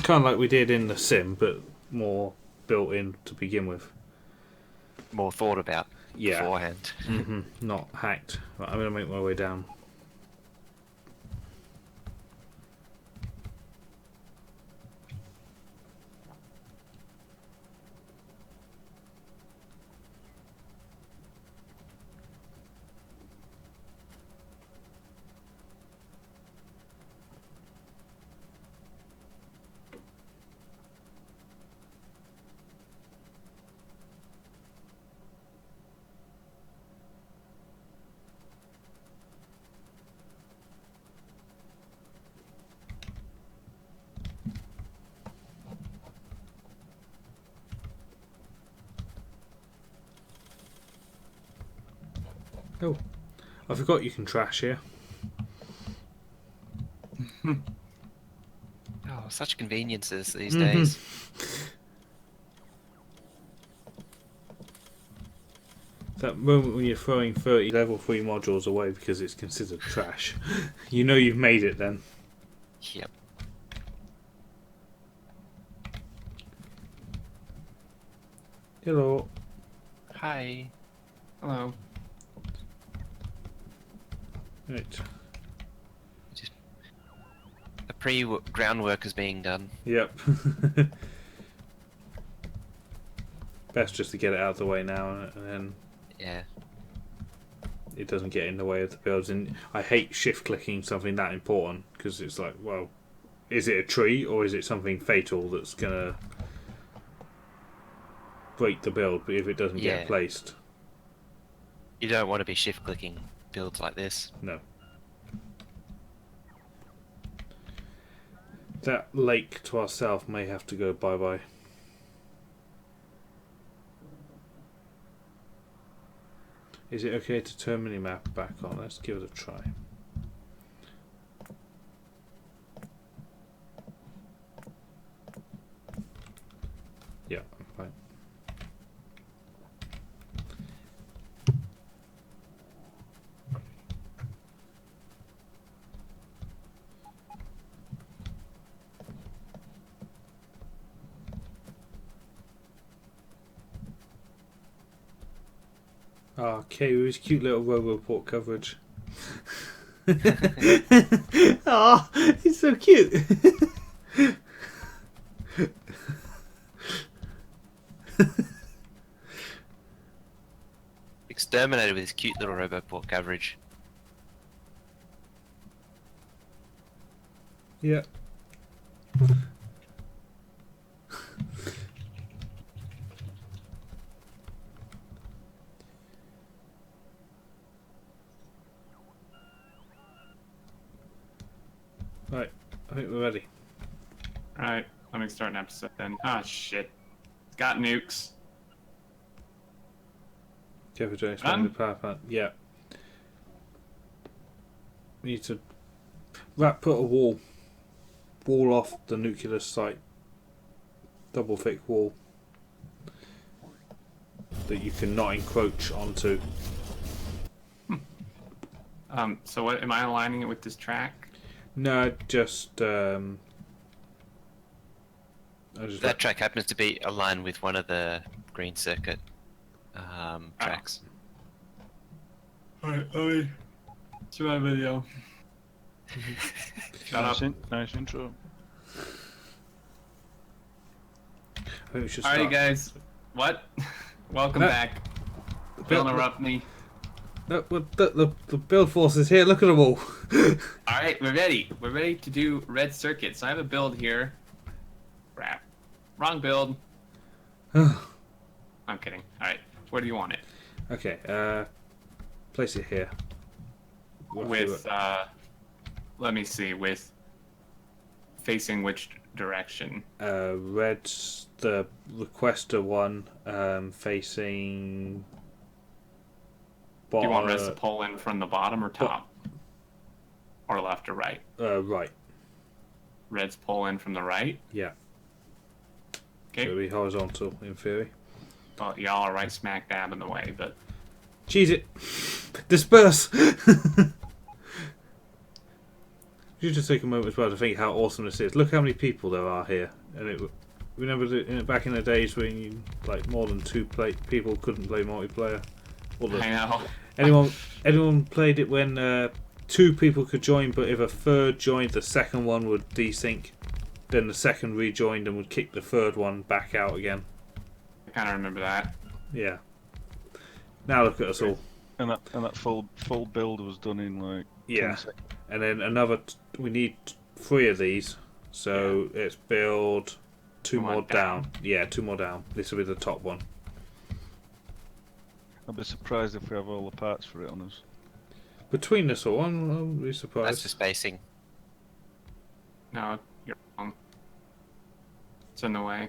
Kind of like we did in the sim, but more built in to begin with. More thought about beforehand. Not hacked. Right, I'm going to make my way down. Oh, I forgot you can trash here. Oh, such conveniences these days. That moment when you're throwing 30 level 3 modules away because it's considered trash. You know you've made it then. Yep. Hello. Hi. Hello. Right. The pre-groundwork is being done. Yep. Best just to get it out of the way now, and then Yeah. it doesn't get in the way of the builds. And I hate shift clicking something that important because it's like, well, is it a tree or is it something fatal that's gonna break the build? But if it doesn't get placed, You don't want to be shift clicking builds like this. no. That lake to our south may have to go bye-bye. Is it okay to turn minimap back on? Let's give it a try. Yeah, fine. Okay, with his cute little Roboport coverage. Oh, he's so cute. Xterminator with his cute little Roboport coverage. Yeah. Right, I think we're ready. Alright, let me start an episode then. Ah, shit. Got nukes. Careful to explain the power plant. Yeah. We need to put a wall off the nuclear site. Double thick wall that you cannot encroach onto. So what, am I aligning it with this track? No, just That track happens to be aligned with one of the green circuit tracks. Alright, Owie. To my video. Shut up. Nice intro. I think we should Alrighty, start. guys. What? Welcome No. back. Don't interrupt me. Look, the build force is here. Look at them all. Alright, we're ready. We're ready to do red circuit. So I have a build here. Crap. Wrong build. I'm kidding. Alright, where do you want it? Okay, place it here. With, let me see, with facing which direction? Red's the requester one, facing. Do you want Reds to pull in from the bottom or top? Or left or right? Right. Reds pull in from the right? Yeah. Okay. So it'll be horizontal in theory. Well, y'all are right smack dab in the way, but... Cheese it! Disperse! You just take a moment as well to think how awesome this is. Look how many people there are here. And remember back in the days when you, like more than people couldn't play multiplayer? I know. Anyone played it when 2 people could join, but if a third joined, the second one would desync. Then the second rejoined and would kick the third one back out again. I kind of remember that. Yeah. Now look at us all. And that full build was done in like 10 seconds. And then we need 3 of these, so it's build 2 more down. Yeah, 2 more down. This will be the top one. I'll be surprised if we have all the parts for it on us. Between us all, I'll be surprised. That's for spacing. No, you're wrong. It's in the way.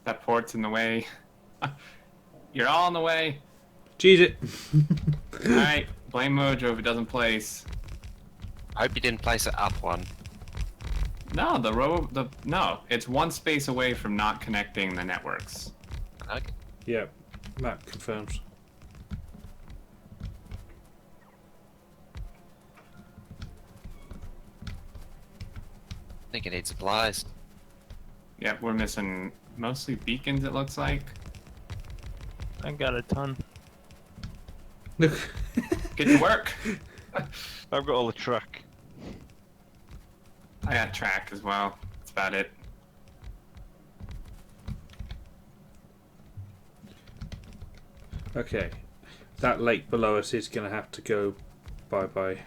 That port's in the way. You're all in the way. Cheese it! Alright, blame Mojo if it doesn't place. I hope you didn't place it up one. No, no, it's one space away from not connecting the networks. Okay. Yeah, Matt confirms. I think it needs supplies. Yep, we're missing mostly beacons, it looks like. I got a ton. Look. Get to work! I've got all the track. I got track as well. That's about it. Okay, that lake below us is going to have to go bye-bye.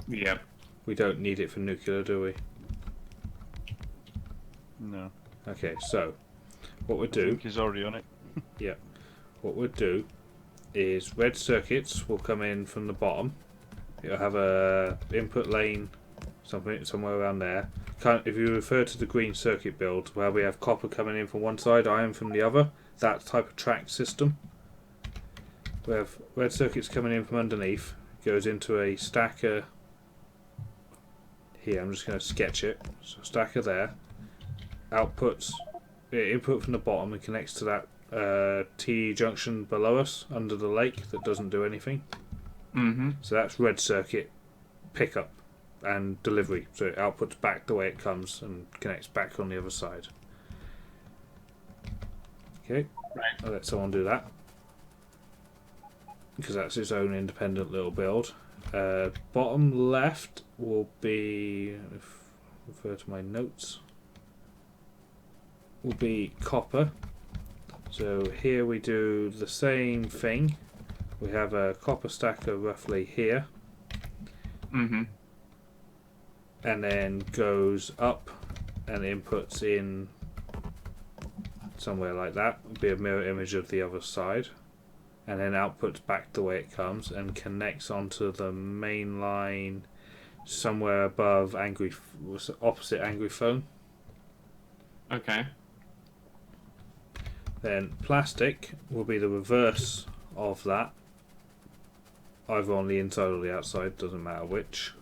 Yep. We don't need it for nuclear, do we? No. Okay, so what we'll I do... think he's already on it. Yeah. What we'll do is red circuits will come in from the bottom. It'll have a input lane somewhere around there. If you refer to the green circuit build, where we have copper coming in from one side, iron from the other, that type of track system. We have red circuits coming in from underneath, goes into a stacker here. I'm just going to sketch it. So stacker there, outputs, input from the bottom and connects to that T junction below us under the lake that doesn't do anything. Mm-hmm. So that's red circuit pickup and delivery. So it outputs back the way it comes and connects back on the other side. Okay, Right. I'll let someone do that because that's its own independent little build. Bottom left will be, refer to my notes, will be copper. So here we do the same thing. We have a copper stacker roughly here, Mm-hmm. and then goes up and inputs in somewhere like that. It'll be a mirror image of the other side, and then outputs back the way it comes and connects onto the main line somewhere above opposite angry phone. Okay. Then plastic will be the reverse of that, either on the inside or the outside, doesn't matter which.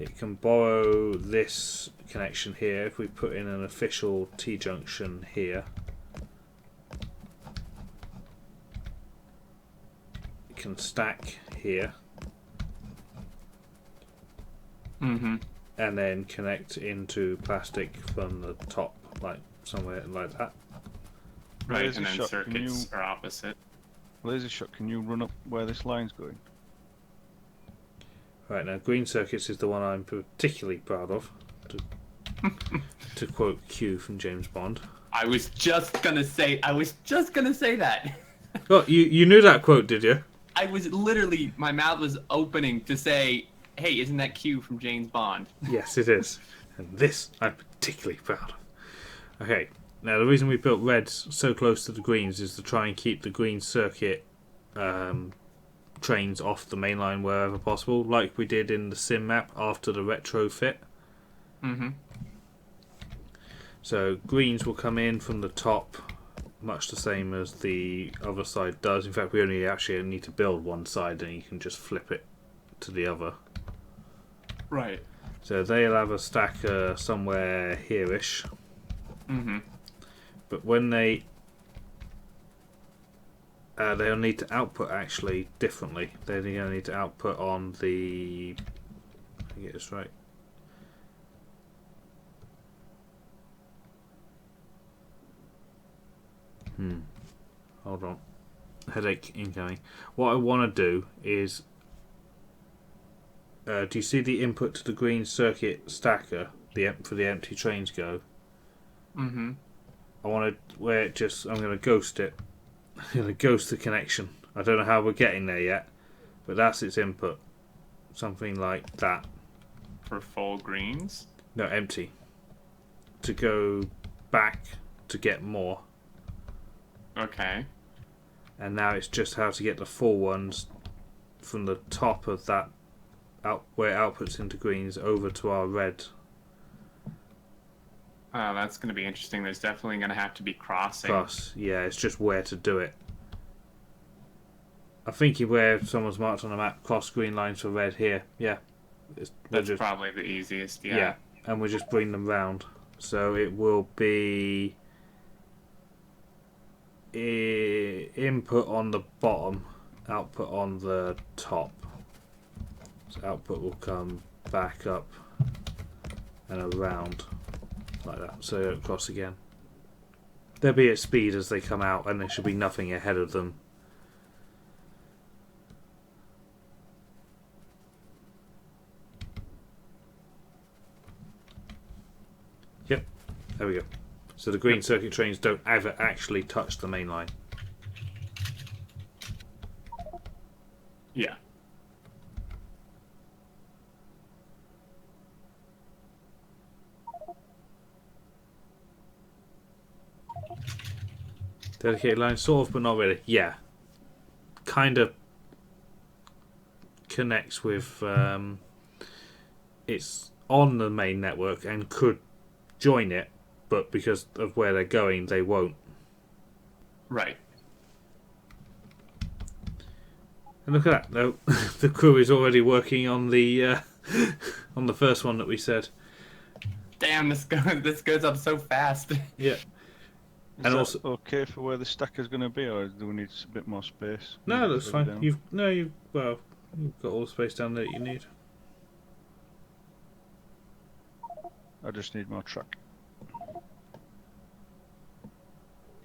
It can borrow this connection here if we put in an official T-junction here. It can stack here, Mm-hmm. and then connect into plastic from the top, like somewhere like that. Right, Laser and then shot, can you- circuits are opposite. Laser shot, can you run up where this line's going? Right, now green circuits is the one I'm particularly proud of, to quote Q from James Bond. I was just gonna say that. Oh, you knew that quote, did you? I was literally, my mouth was opening to say, hey, isn't that Q from James Bond? Yes, it is. And this I'm particularly proud of. Okay, now the reason we built reds so close to the greens is to try and keep the green circuit trains off the main line wherever possible, like we did in the sim map after the retrofit. Mm-hmm. So greens will come in from the top, much the same as the other side does. In fact, we only actually need to build one side and you can just flip it to the other. Right. So they'll have a stacker somewhere here-ish. Mm-hmm. But when they'll need to output actually differently. They're going to need to output on the... Let me get this right. Hold on. Headache incoming. What I want to do is... do you see the input to the green circuit stacker for the empty trains go? Mm-hmm. I want to... where it just... I'm going to ghost it. I'm going to ghost the connection. I don't know how we're getting there yet, but that's its input. Something like that. For full greens? No, empty. To go back to get more. Okay. And now it's just how to get the full ones from the top of that, where it outputs into greens, over to our red. That's going to be interesting. There's definitely going to have to be crossing. Plus, yeah, it's just where to do it. I think where someone's marked on the map, cross green lines for red here. Yeah. That's probably the easiest, yeah. Yeah, and we'll just bring them round. So it will be input on the bottom, output on the top. So output will come back up and around like that. So it'll cross again. They'll be at speed as they come out, and there should be nothing ahead of them. Yep, there we go. So the green circuit trains don't ever actually touch the main line. Yeah. Dedicated line, sort of, but not really. Yeah. Kind of connects with... it's on the main network and could join it, but because of where they're going, they won't. Right. And look at that. No, the crew is already working on the first one that we said. Damn, this goes up so fast. Yeah. Is And that also- okay for where the stacker's going to be, or do we need a bit more space? No, that's Further fine. down? You've got all the space down there that you need. I just need more track.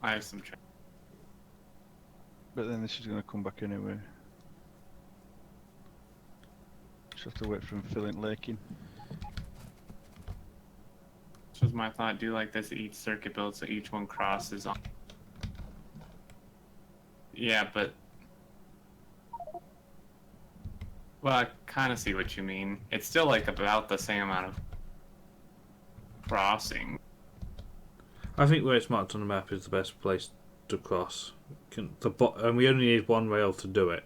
I have some check. But then this is going to come back anyway. Just have to wait for him filling laking. This was my thought. Do like this at each circuit build so each one crosses on. Yeah, but... Well, I kind of see what you mean. It's still like about the same amount of crossing. I think where it's marked on the map is the best place to cross. And we only need one rail to do it.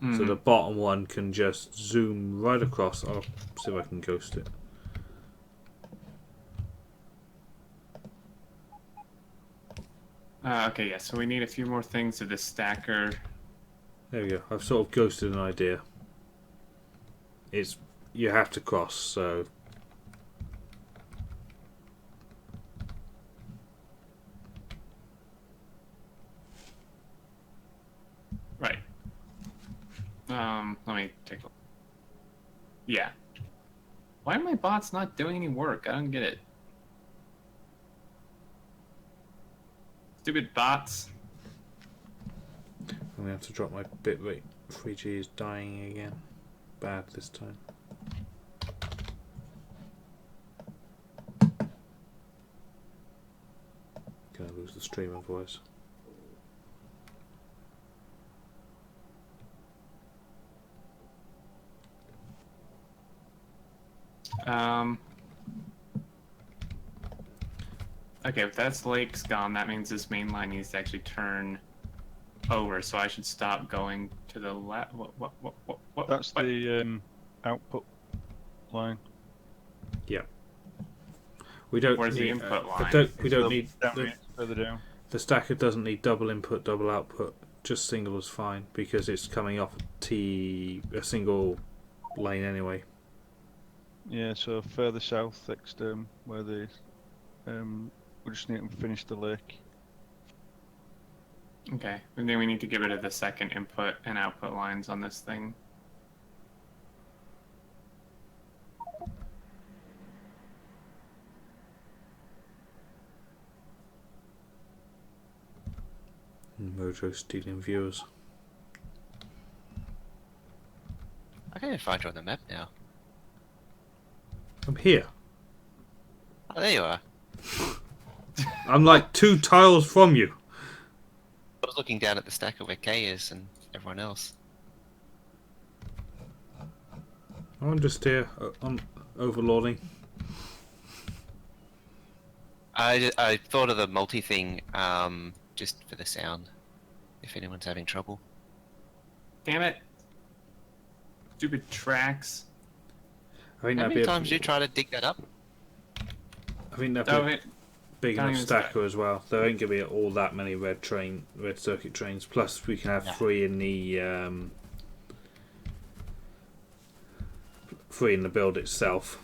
Mm-hmm. So the bottom one can just zoom right across. I'll see if I can ghost it. Okay, yeah, so we need a few more things to the stacker. There we go. I've sort of ghosted an idea. You have to cross, so... Right. Why are my bots not doing any work? I don't get it. Stupid bots. I'm going to have to drop my bitrate. 3G is dying again. Bad this time. Gonna lose the stream of voice. Okay, if that's lake's gone, that means this main line needs to actually turn over, so I should stop going to the left. What? That's what? the output line. Yeah. We don't Where's the need. input line? We don't need. Further down. The stacker doesn't need double input, double output. Just single is fine because it's coming off a single lane anyway. Yeah, so further south, where they we just need to finish the lake. Okay, and then we need to get rid of the second input and output lines on this thing. Mojo stealing viewers. I can't even find you on the map now. I'm here. Oh, there you are. I'm like 2 tiles from you. I was looking down at the stacker where Kay is and everyone else. I'm just here. I'm overlording. I thought of the multi thing just for the sound, if anyone's having trouble. Damn it! Stupid tracks. I think How that'd many be times do you try to dig that up? I think that'd Oh, be wait. big Don't enough even stacker as well. There ain't gonna be all that many red circuit trains. Plus, we can have 3 in the build itself.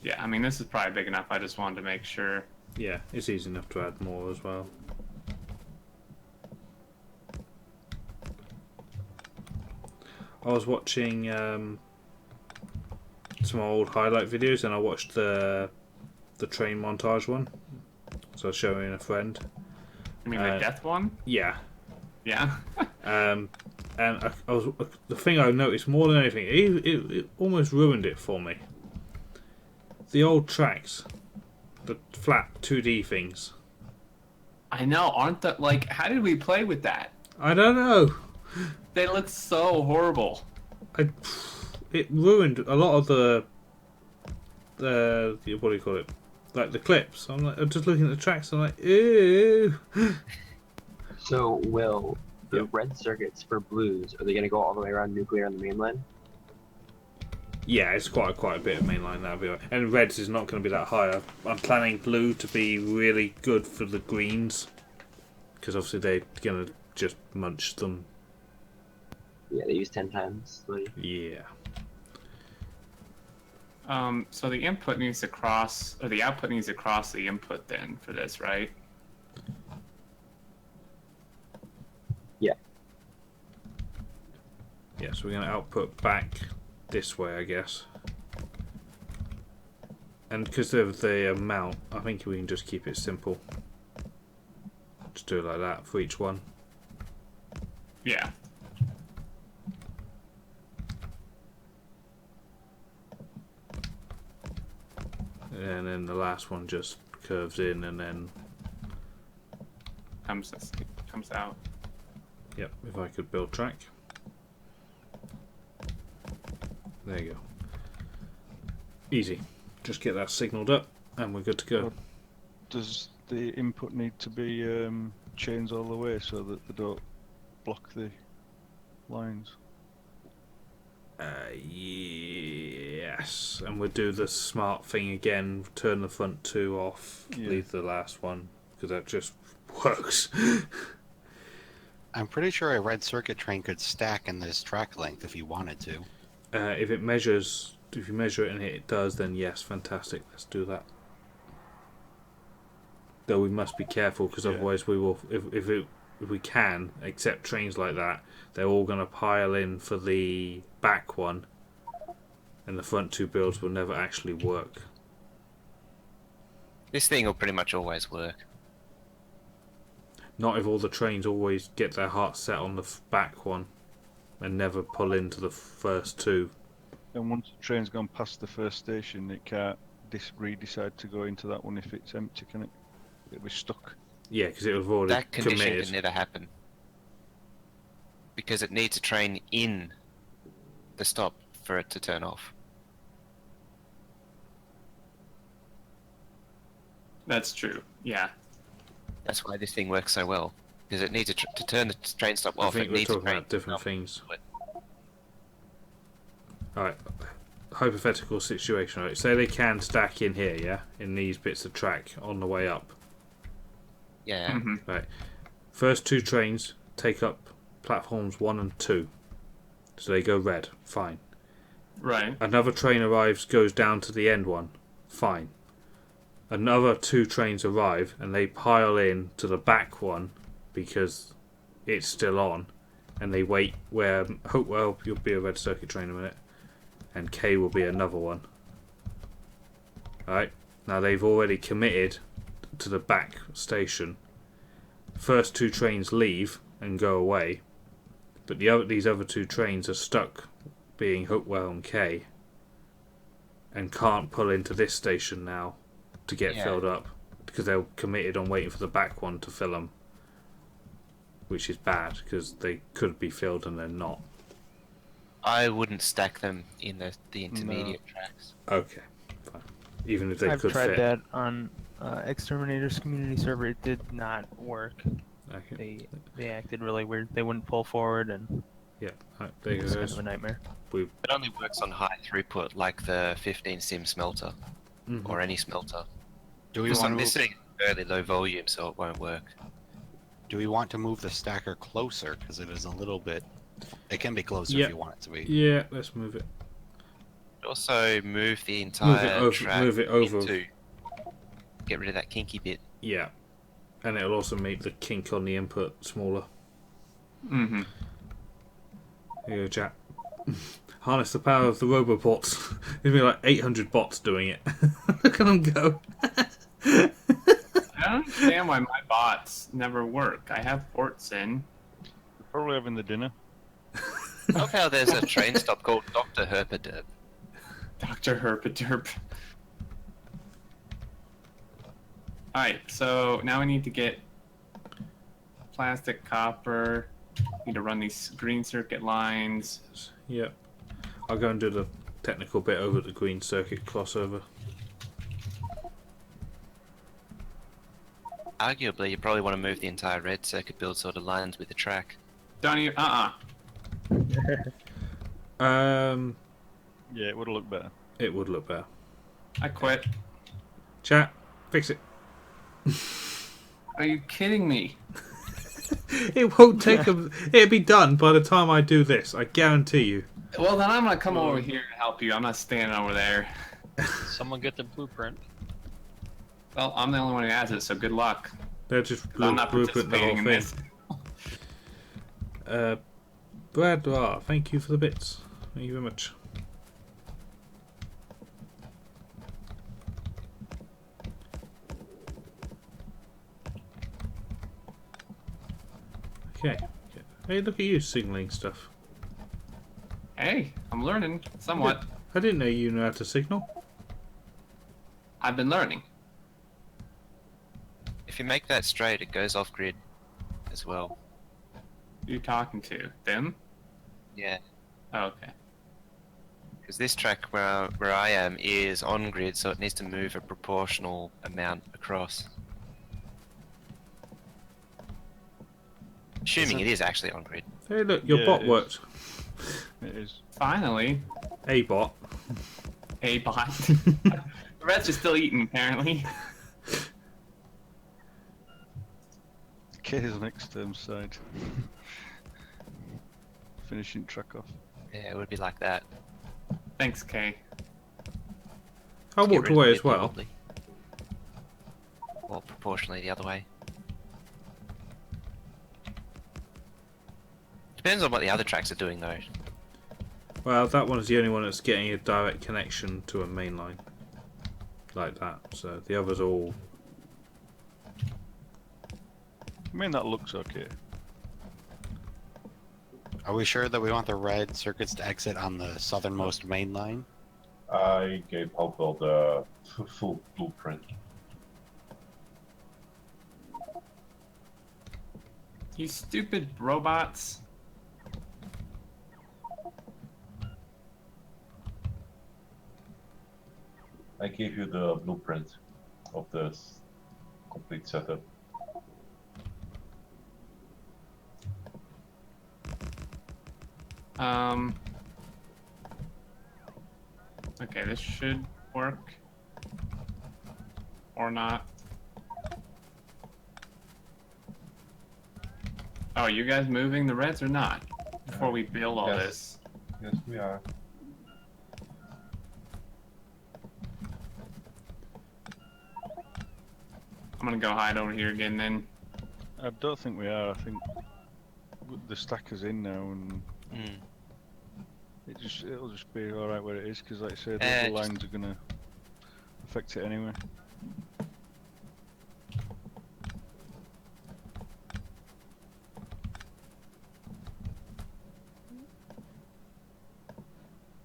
Yeah, I mean, this is probably big enough. I just wanted to make sure. Yeah, it's easy enough to add more as well. I was watching some old highlight videos, and I watched the train montage one. So I was showing a friend. You mean the death one? Yeah. Yeah. And I was the thing I noticed more than anything, it almost ruined it for me. The old tracks, the flat 2D things. I know, aren't that like? How did we play with that? I don't know. They look so horrible. It ruined a lot of the what do you call it? Like the clips. I'm just looking at the tracks. I'm like, ew. So, Will, the red circuits for blues, are they going to go all the way around nuclear on the mainland? Yeah, it's quite a bit of mainline that'll be right. And reds is not going to be that high. I'm planning blue to be really good for the greens because obviously they're going to just munch them. Yeah, they use 10 times. Yeah. So the input needs to cross, or the output needs to cross the input then for this, right? Yeah. Yeah, so we're going to output back this way, I guess. And because of the amount, I think we can just keep it simple. Just do it like that for each one. Yeah. And then the last one just curves in and then... Comes out. Yep, if I could build track. There you go. Easy. Just get that signalled up and we're good to go. Does the input need to be chains all the way so that they don't block the lines? Yes, and we'll do the smart thing again, turn the front 2 off, leave the last one, because that just works. I'm pretty sure a red circuit train could stack in this track length if you wanted to. If you measure it and it does, then yes, fantastic, let's do that. Though we must be careful, because otherwise we will, if we can accept trains like that, they're all going to pile in for the back one, and the front two builds will never actually work. This thing will pretty much always work. Not if all the trains always get their heart set on the back one and never pull into the first two. And once the train's gone past the first station, it can't decide to go into that one if it's empty, can it? It'll be stuck. Yeah, because it was already That condition committed. can never happen. Because it needs a train in the stop for it to turn off. That's true. Yeah. That's why this thing works so well. Because it needs to turn the train stop I off. think it we're needs a talking train about different stop. things. Alright, hypothetical situation, right? Say they can stack in here, yeah? In these bits of track on the way up. Yeah. Mm-hmm. Right. First two trains take up platforms 1 and 2. So they go red. Fine. Right. Another train arrives, goes down to the end one. Fine. Another two trains arrive and they pile in to the back one because it's still on. And they wait where Hopewell, you'll be a red circuit train in a minute. And K will be another one. Alright. Now they've already committed to the back station. First two trains leave and go away. But these other two trains are stuck being Hopewell and K. And can't pull into this station now to get filled up. Because they're committed on waiting for the back one to fill them. Which is bad because they could be filled and they're not. I wouldn't stack them in the intermediate tracks. Okay, fine. Even if they I've could tried fit. that on Xterminator's community server. It did not work. Okay. They acted really weird. They wouldn't pull forward, and Yeah, there it was goes. kind of a nightmare. It only works on high throughput, like the 15 sim smelter Mhm. or any smelter. Do we This want one to is sitting at fairly low volume, so it won't work. move the stacker closer because it is a little bit? It can be closer Yeah. if you want it to be. Yeah, let's move it. Also, move the entire track Move it over. into. Get rid of that kinky bit. Yeah, and it'll also make the kink on the input smaller. Mm-hmm. Here you go, chat. Harness the power of the robobots. There's be like 800 bots doing it. Look at them go. I don't understand why my bots never work. I have ports in. Probably having the dinner. I love how there's a train stop called Dr. Herpaderp. Dr. Herpaderp. Alright, so now we need to get plastic copper. Need to run these green circuit lines. Yep. I'll go and do the technical bit over at the green circuit crossover. Arguably, you probably want to move the entire red circuit build so it aligns with the track. Don't you? Yeah, it would have looked better. It would look better. I quit. Chat, fix it. Are you kidding me? It won't take a... It'll be done by the time I do this. I guarantee you. Well, then I'm gonna come over here to help you. I'm not standing over there. Someone get the blueprint. Well, I'm the only one who has it, so good luck. They're just I'm not blueprint the whole participating in thing. this. Brad, thank you for the bits. Thank you very much. Okay. Hey, look at you signaling stuff. Hey, I'm learning somewhat. I didn't know you knew how to signal. I've been learning. If you make that straight, it goes off grid as well. Who you talking to? Them? Yeah. Oh, okay. Because this track where I am is on grid, so it needs to move a proportional amount across. Assuming it is actually on grid. Hey, look, your Yeah, bot it is. worked. It is. Finally, A bot. a bot. The rest are still eating, apparently. K is an external side. Finishing track off. Yeah, it would be like that. Thanks, Kay. I Just get walked rid of away the as well. wobbly. Or proportionally the other way. Depends on what the other tracks are doing though. Well, that one is the only one that's getting a direct connection to a main line. Like that. So the others are all... I mean, that looks okay. Are we sure that we want the red circuits to exit on the southernmost main line? I gave Hopewell the full blueprint. You stupid robots. I gave you the blueprint of the complete setup. Okay, this should work. Or not. Oh, you guys moving the reds or not? Before we build all Yes. this. Yes, we are. I'm gonna go hide over here again then. I don't think we are. I think the stacker's in now, and it'll just be all right where it is. Because, like I said, the other lines are gonna affect it anyway.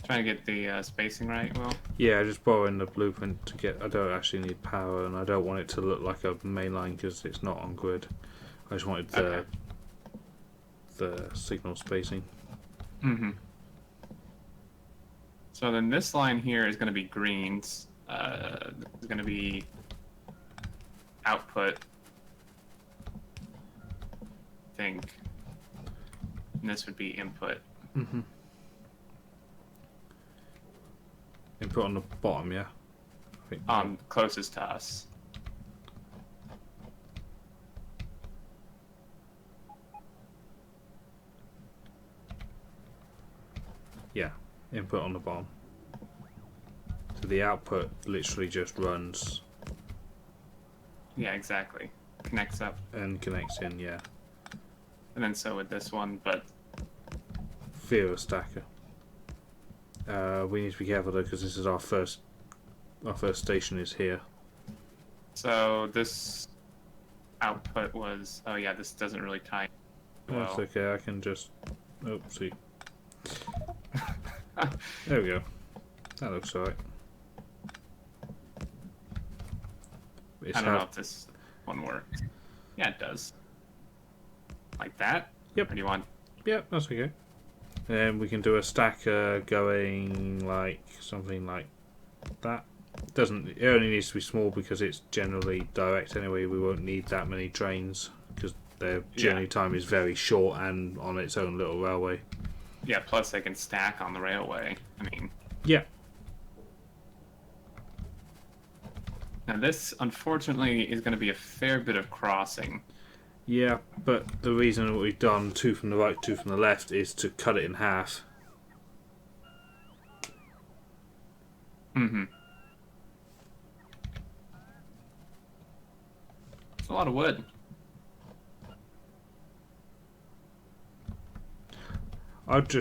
Trying to get the spacing right, Will. Yeah, just borrowing the blueprint to get... I don't actually need power, and I don't want it to look like a main line because it's not on grid. I just wanted the signal spacing. Mm-hmm. So then this line here is going to be greens. It's going to be output, I think. And this would be input. Mm-hmm. Input on the bottom, yeah? I think Closest to us. Yeah, input on the bottom. So the output literally just runs Yeah, exactly. Connects up. and connects in, yeah. And then so with this one, but Fear a stacker. We need to be careful though because this is our first station is here. so this output was, oh yeah, this doesn't really tie. That's Well, okay, I can just... Oh, see. There we go. That looks alright. I don't know if this one works. Yeah, it does. Like that? Yep. Or do you want? Yep, that's okay. And we can do a stacker going like something like that. It only needs to be small because it's generally direct anyway. We won't need that many trains because their journey time is very short and on its own little railway. Yeah, plus they can stack on the railway. I mean, Yeah. now this unfortunately is going to be a fair bit of crossing. Yeah, but the reason we've done two from the right, two from the left is to cut it in half. Mm-hmm. It's a lot of wood. I'd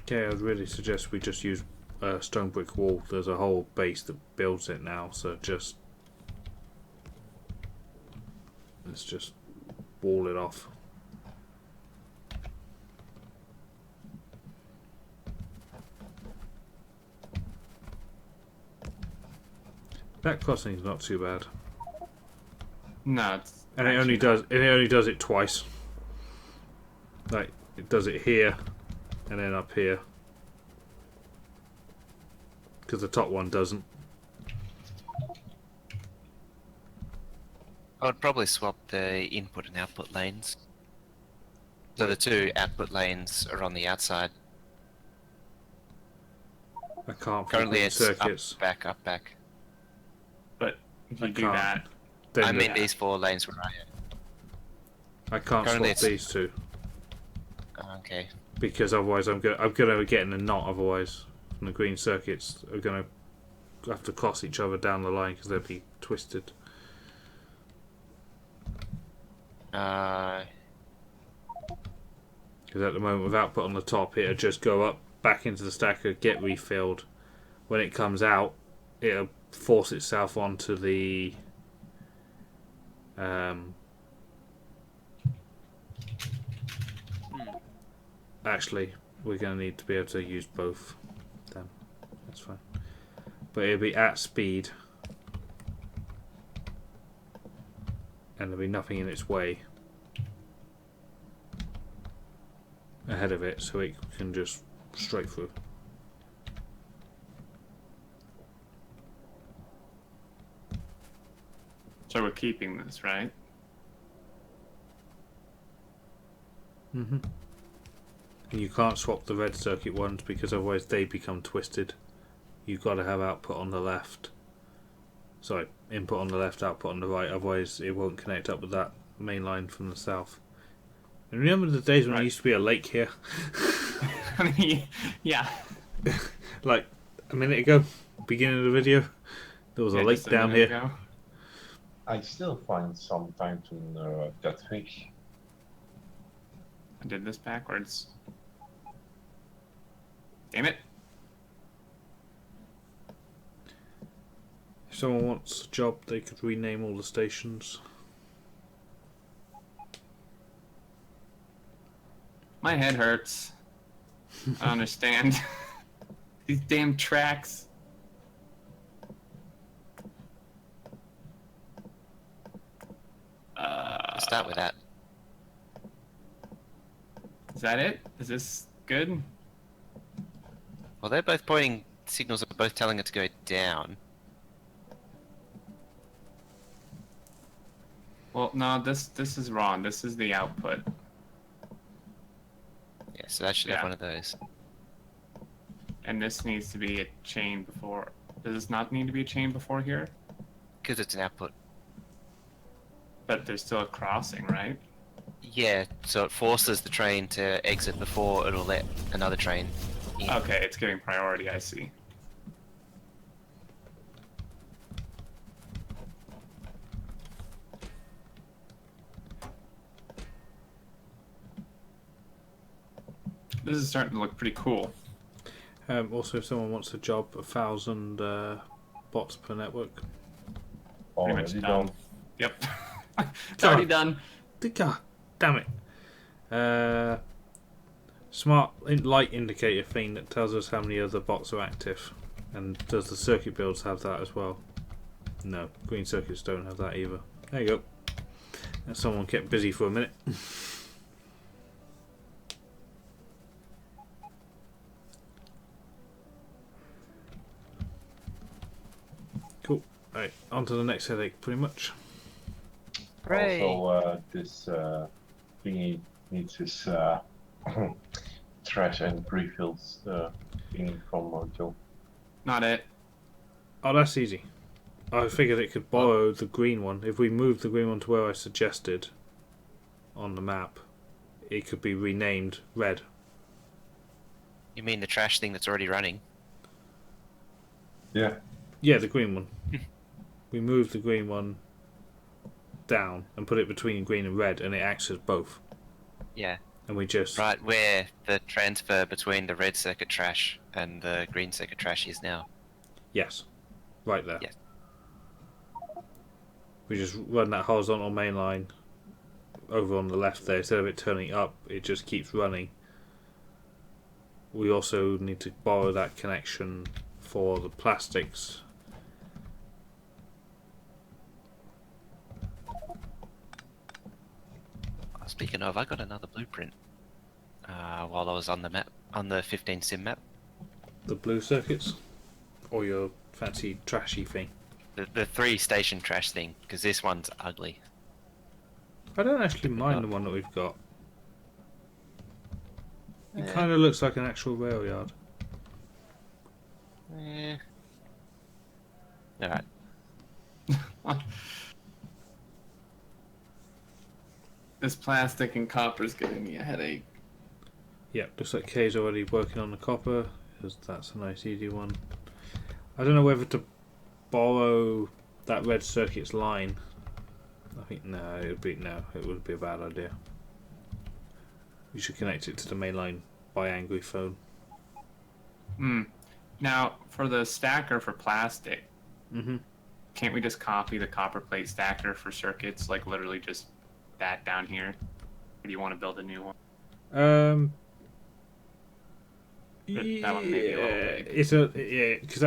really suggest we just use a stone brick wall. There's a whole base that builds it now, so let's just wall it off. That crossing is not too bad, No, it's and it only does it twice. Like it does it here, and then up here, because the top one doesn't. I would probably swap the input and output lanes. So the two output lanes are on the outside. I can't Currently flip it's circuits. up, back. But if I you do can't. that, Then I mean these four lanes where I am. I can't currently swap it's- these two Okay. because otherwise I'm gonna get in a knot. Otherwise, and the green circuits are gonna have to cross each other down the line because they'll be twisted. Because at the moment, with output on the top, it'll just go up, back into the stacker, get refilled. When it comes out, it'll force itself onto the actually, we're going to need to be able to use both. Then that's fine. But it'll be at speed, and there'll be nothing in its way ahead of it, so it can just straight through. So we're keeping this, right? Mm-hmm. You can't swap the red circuit ones because otherwise they become twisted. You've got to have output on the left. Sorry, input on the left, output on the right, otherwise it won't connect up with that main line from the south. And remember the days when there used to be a lake here? I mean, yeah. Like a minute ago, beginning of the video, there was a lake just down minute here. ago. I still find some time to that fish. I did this backwards. Damn it. If someone wants a job, they could rename all the stations. My head hurts. I don't understand. These damn tracks. Start with that. Is that it? Is this good? Well, they're both pointing signals are both telling it to go down. Well, no, this is wrong. This is the output. Yeah, so that should have one of those. And this needs to be a chain before. Does this not need to be a chain before here? Because it's an output. But there's still a crossing, right? Yeah, so it forces the train to exit before it'll let another train in. Okay, it's giving priority, I see. This is starting to look pretty cool. Also, if someone wants a job, 1,000 bots per network. Pretty much Already done. done. Yep. It's already done. God damn it. Smart light indicator thing that tells us how many other bots are active. And does the circuit builds have that as well? No, green circuits don't have that either. There you go. And someone kept busy for a minute. Cool. Right, on to the next headache, pretty much. Hooray. Also, this thingy needs this trash and refills thingy from Joe. Not it. Oh, that's easy. I figured it could borrow the green one. If we move the green one to where I suggested on the map, it could be renamed red. You mean the trash thing that's already running? Yeah. Yeah, the green one. We move the green one down and put it between green and red, and it acts as both. Yeah. And we just... Right where the transfer between the red circuit trash and the green circuit trash is now. Yes. Right there. Yes. We just run that horizontal main line over on the left there. Instead of it turning up, it just keeps running. We also need to borrow that connection for the plastics. Speaking of, I got another blueprint while I was on the map, on the 15 sim map. The blue circuits? Or your fancy trashy thing? The 3 station trash thing, because this one's ugly. I don't actually mind the one that we've got. It Eh. kind of looks like an actual rail yard. Alright. This plastic and copper is giving me a headache. Yeah, looks like Kay's already working on the copper, because that's a nice easy one. I don't know whether to borrow that red circuit's line. I think it would be a bad idea. You should connect it to the main line by angry phone. Now, for the stacker for plastic, Mm-hmm. can't we just copy the copper plate stacker for circuits? Like literally just that down here? Or do you want to build a new one? That one may be a little big. It's a because